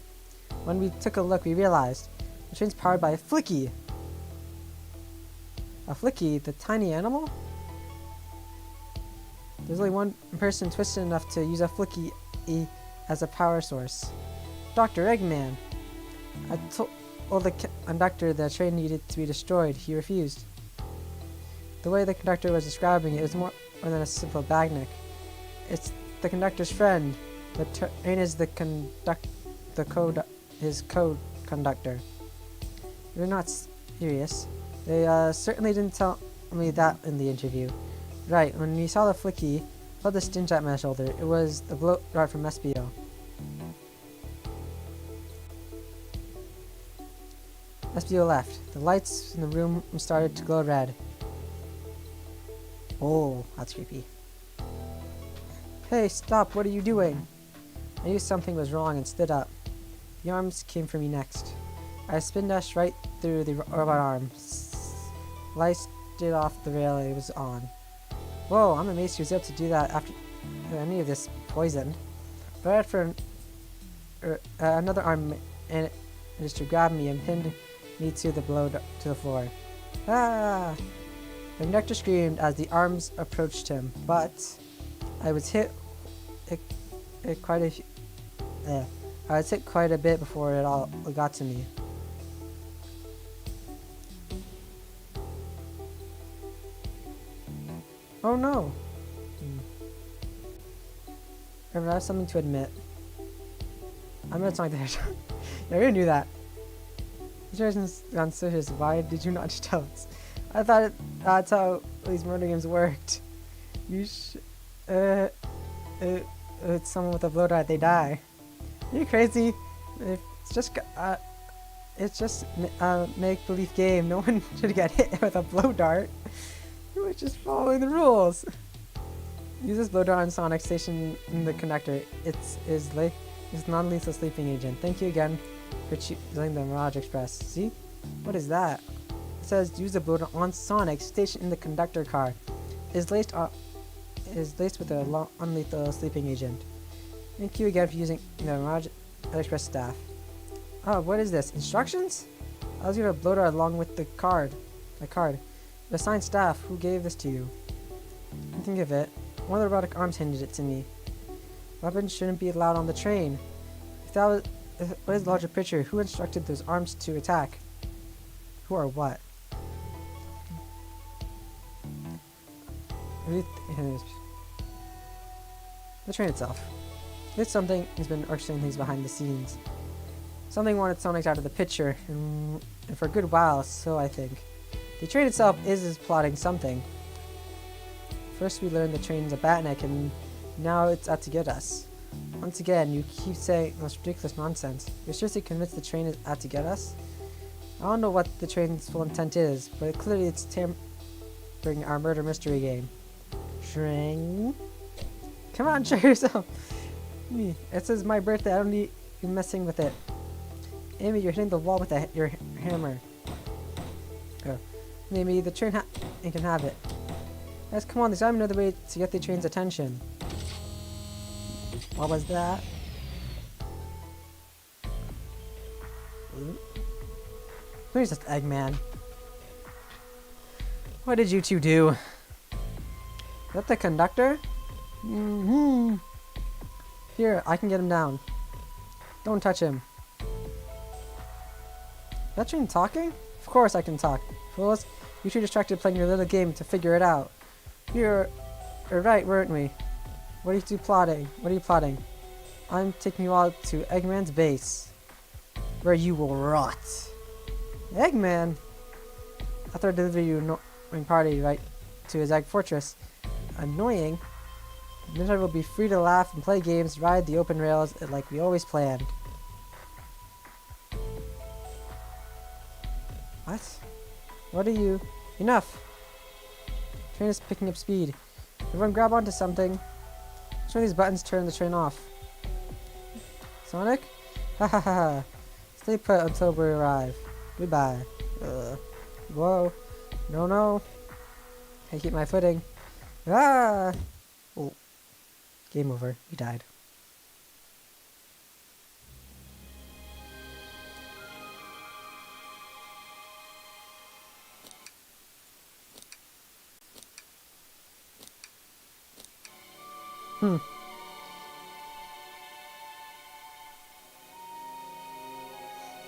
When we took a look, we realized the train's powered by a Flicky. A Flicky, the tiny animal? There's only one person twisted enough to use a Flicky as a power source. Dr. Eggman. I told the conductor the train needed to be destroyed. He refused. The way the conductor was describing it was more than a simple bagnick. It's the conductor's friend. The train is his code conductor. You're not serious. They certainly didn't tell me that in the interview. Right, when we saw the Flicky, I felt the stench at my shoulder. It was the blow dart from SBO. SBO left. The lights in the room started to glow red. Oh, that's creepy. Hey, stop, what are you doing? I knew something was wrong and stood up. The arms came for me next. I spin dashed right through the robot arm. Sliced it off the rail it was on. Whoa, I'm amazed he was able to do that after any of this poison. But for another arm and just to grab me and pinned me to the floor. Ah! The conductor screamed as the arms approached him, but I was hit quite a bit before it all got to me. Oh no! I have something to admit. I'm gonna talk to Hedgehog. Yeah, we already knew that. Situation's gone serious. Why did you not just tell us? I thought that's how these murder games worked. It's someone with a blow dart, they die. Are you crazy? It's just a make-believe game. No one should get hit with a blow dart. You were just following the rules. Use this blow dart on Sonic Station in the conductor. It's non-lethal sleeping agent. Thank you again for choosing the Mirage Express. See? What is that? It says use the blow dart on Sonic Station in the conductor car. Is laced with a non-lethal sleeping agent. Thank you again for using the Mirage Express staff. Oh, what is this? Instructions? I was gonna upload it along with the card. My card. The assigned staff. Who gave this to you? I think of it. One of the robotic arms handed it to me. Weapons shouldn't be allowed on the train. What is the larger picture? Who instructed those arms to attack? Who or what? The train itself. It's something has been orchestrating things behind the scenes. Something wanted Sonic out of the picture, and for a good while, so I think. The train itself is plotting something. First we learned the train's a Batnik, and now it's out to get us. Once again, you keep saying the most ridiculous nonsense. You're seriously convinced the train is out to get us? I don't know what the train's full intent is, but clearly it's tampering our murder mystery game. Shring. Come on, show yourself. It says my birthday. I don't need you messing with it. Amy, you're hitting the wall with your hammer. Oh. Maybe the train can have it. Guys, come on. There's gotta be another way to get the train's attention. What was that? Who's this Eggman? What did you two do? Is that the conductor? Here, I can get him down. Don't touch him. Is that train talking? Of course I can talk. Fools, you two distracted playing your little game to figure it out. You're right, weren't we? What are you two plotting? What are you plotting? I'm taking you all to Eggman's base, where you will rot. Eggman? After I deliver you annoying party right to his egg fortress. Annoying? Then I will be free to laugh and play games, ride the open rails like we always planned. What? What are you? Enough! Train is picking up speed. Everyone grab onto something. Which one of these buttons turn the train off? Sonic? Ha ha ha. Stay put until we arrive. Goodbye. Whoa. No, no. I keep my footing. Ah! Oh. Game over. We died.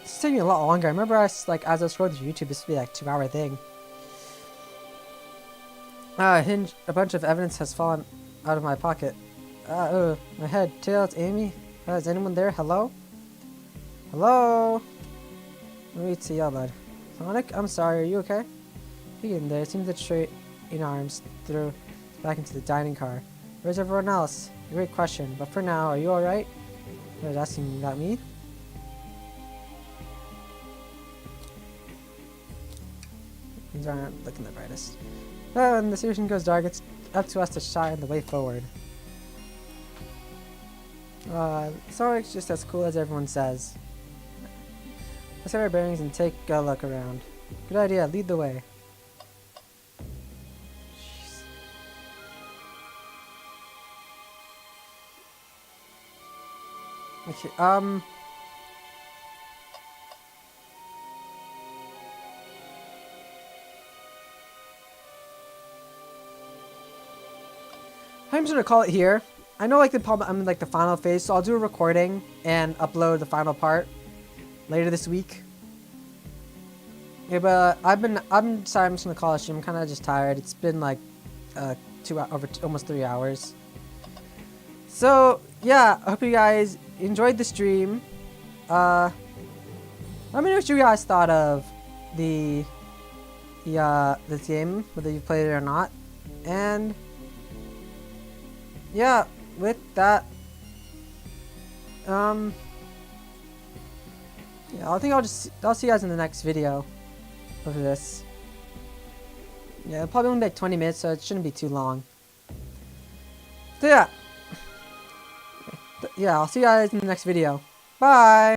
It's taking a lot longer. I remember as I was scrolling through YouTube, this would be like a 2-hour thing. Hinge, a bunch of evidence has fallen out of my pocket. My head. Tails, Amy? Is anyone there? Hello? Hello? Wait to yell, bud. Sonic, I'm sorry, are you okay? He in there. It seems that straight in arms through back into the dining car. Where's everyone else? A great question, but for now, are you alright? I was asking about me. Things aren't looking the brightest. When the situation goes dark, it's up to us to shine the way forward. Sonic's just as cool as everyone says. Let's get our bearings and take a look around. Good idea, lead the way. Jeez. Okay, I'm just gonna call it here. I know I'm in the final phase, so I'll do a recording and upload the final part later this week. Yeah, but I'm sorry, I'm just gonna call it stream. I'm kind of just tired. It's been like almost 3 hours. So yeah, I hope you guys enjoyed the stream. Let me know what you guys thought of this game, whether you played it or not, and yeah, with that, yeah, I think I'll see you guys in the next video of this. Yeah, it'll probably only be like 20 minutes, so it shouldn't be too long. So yeah, I'll see you guys in the next video. Bye!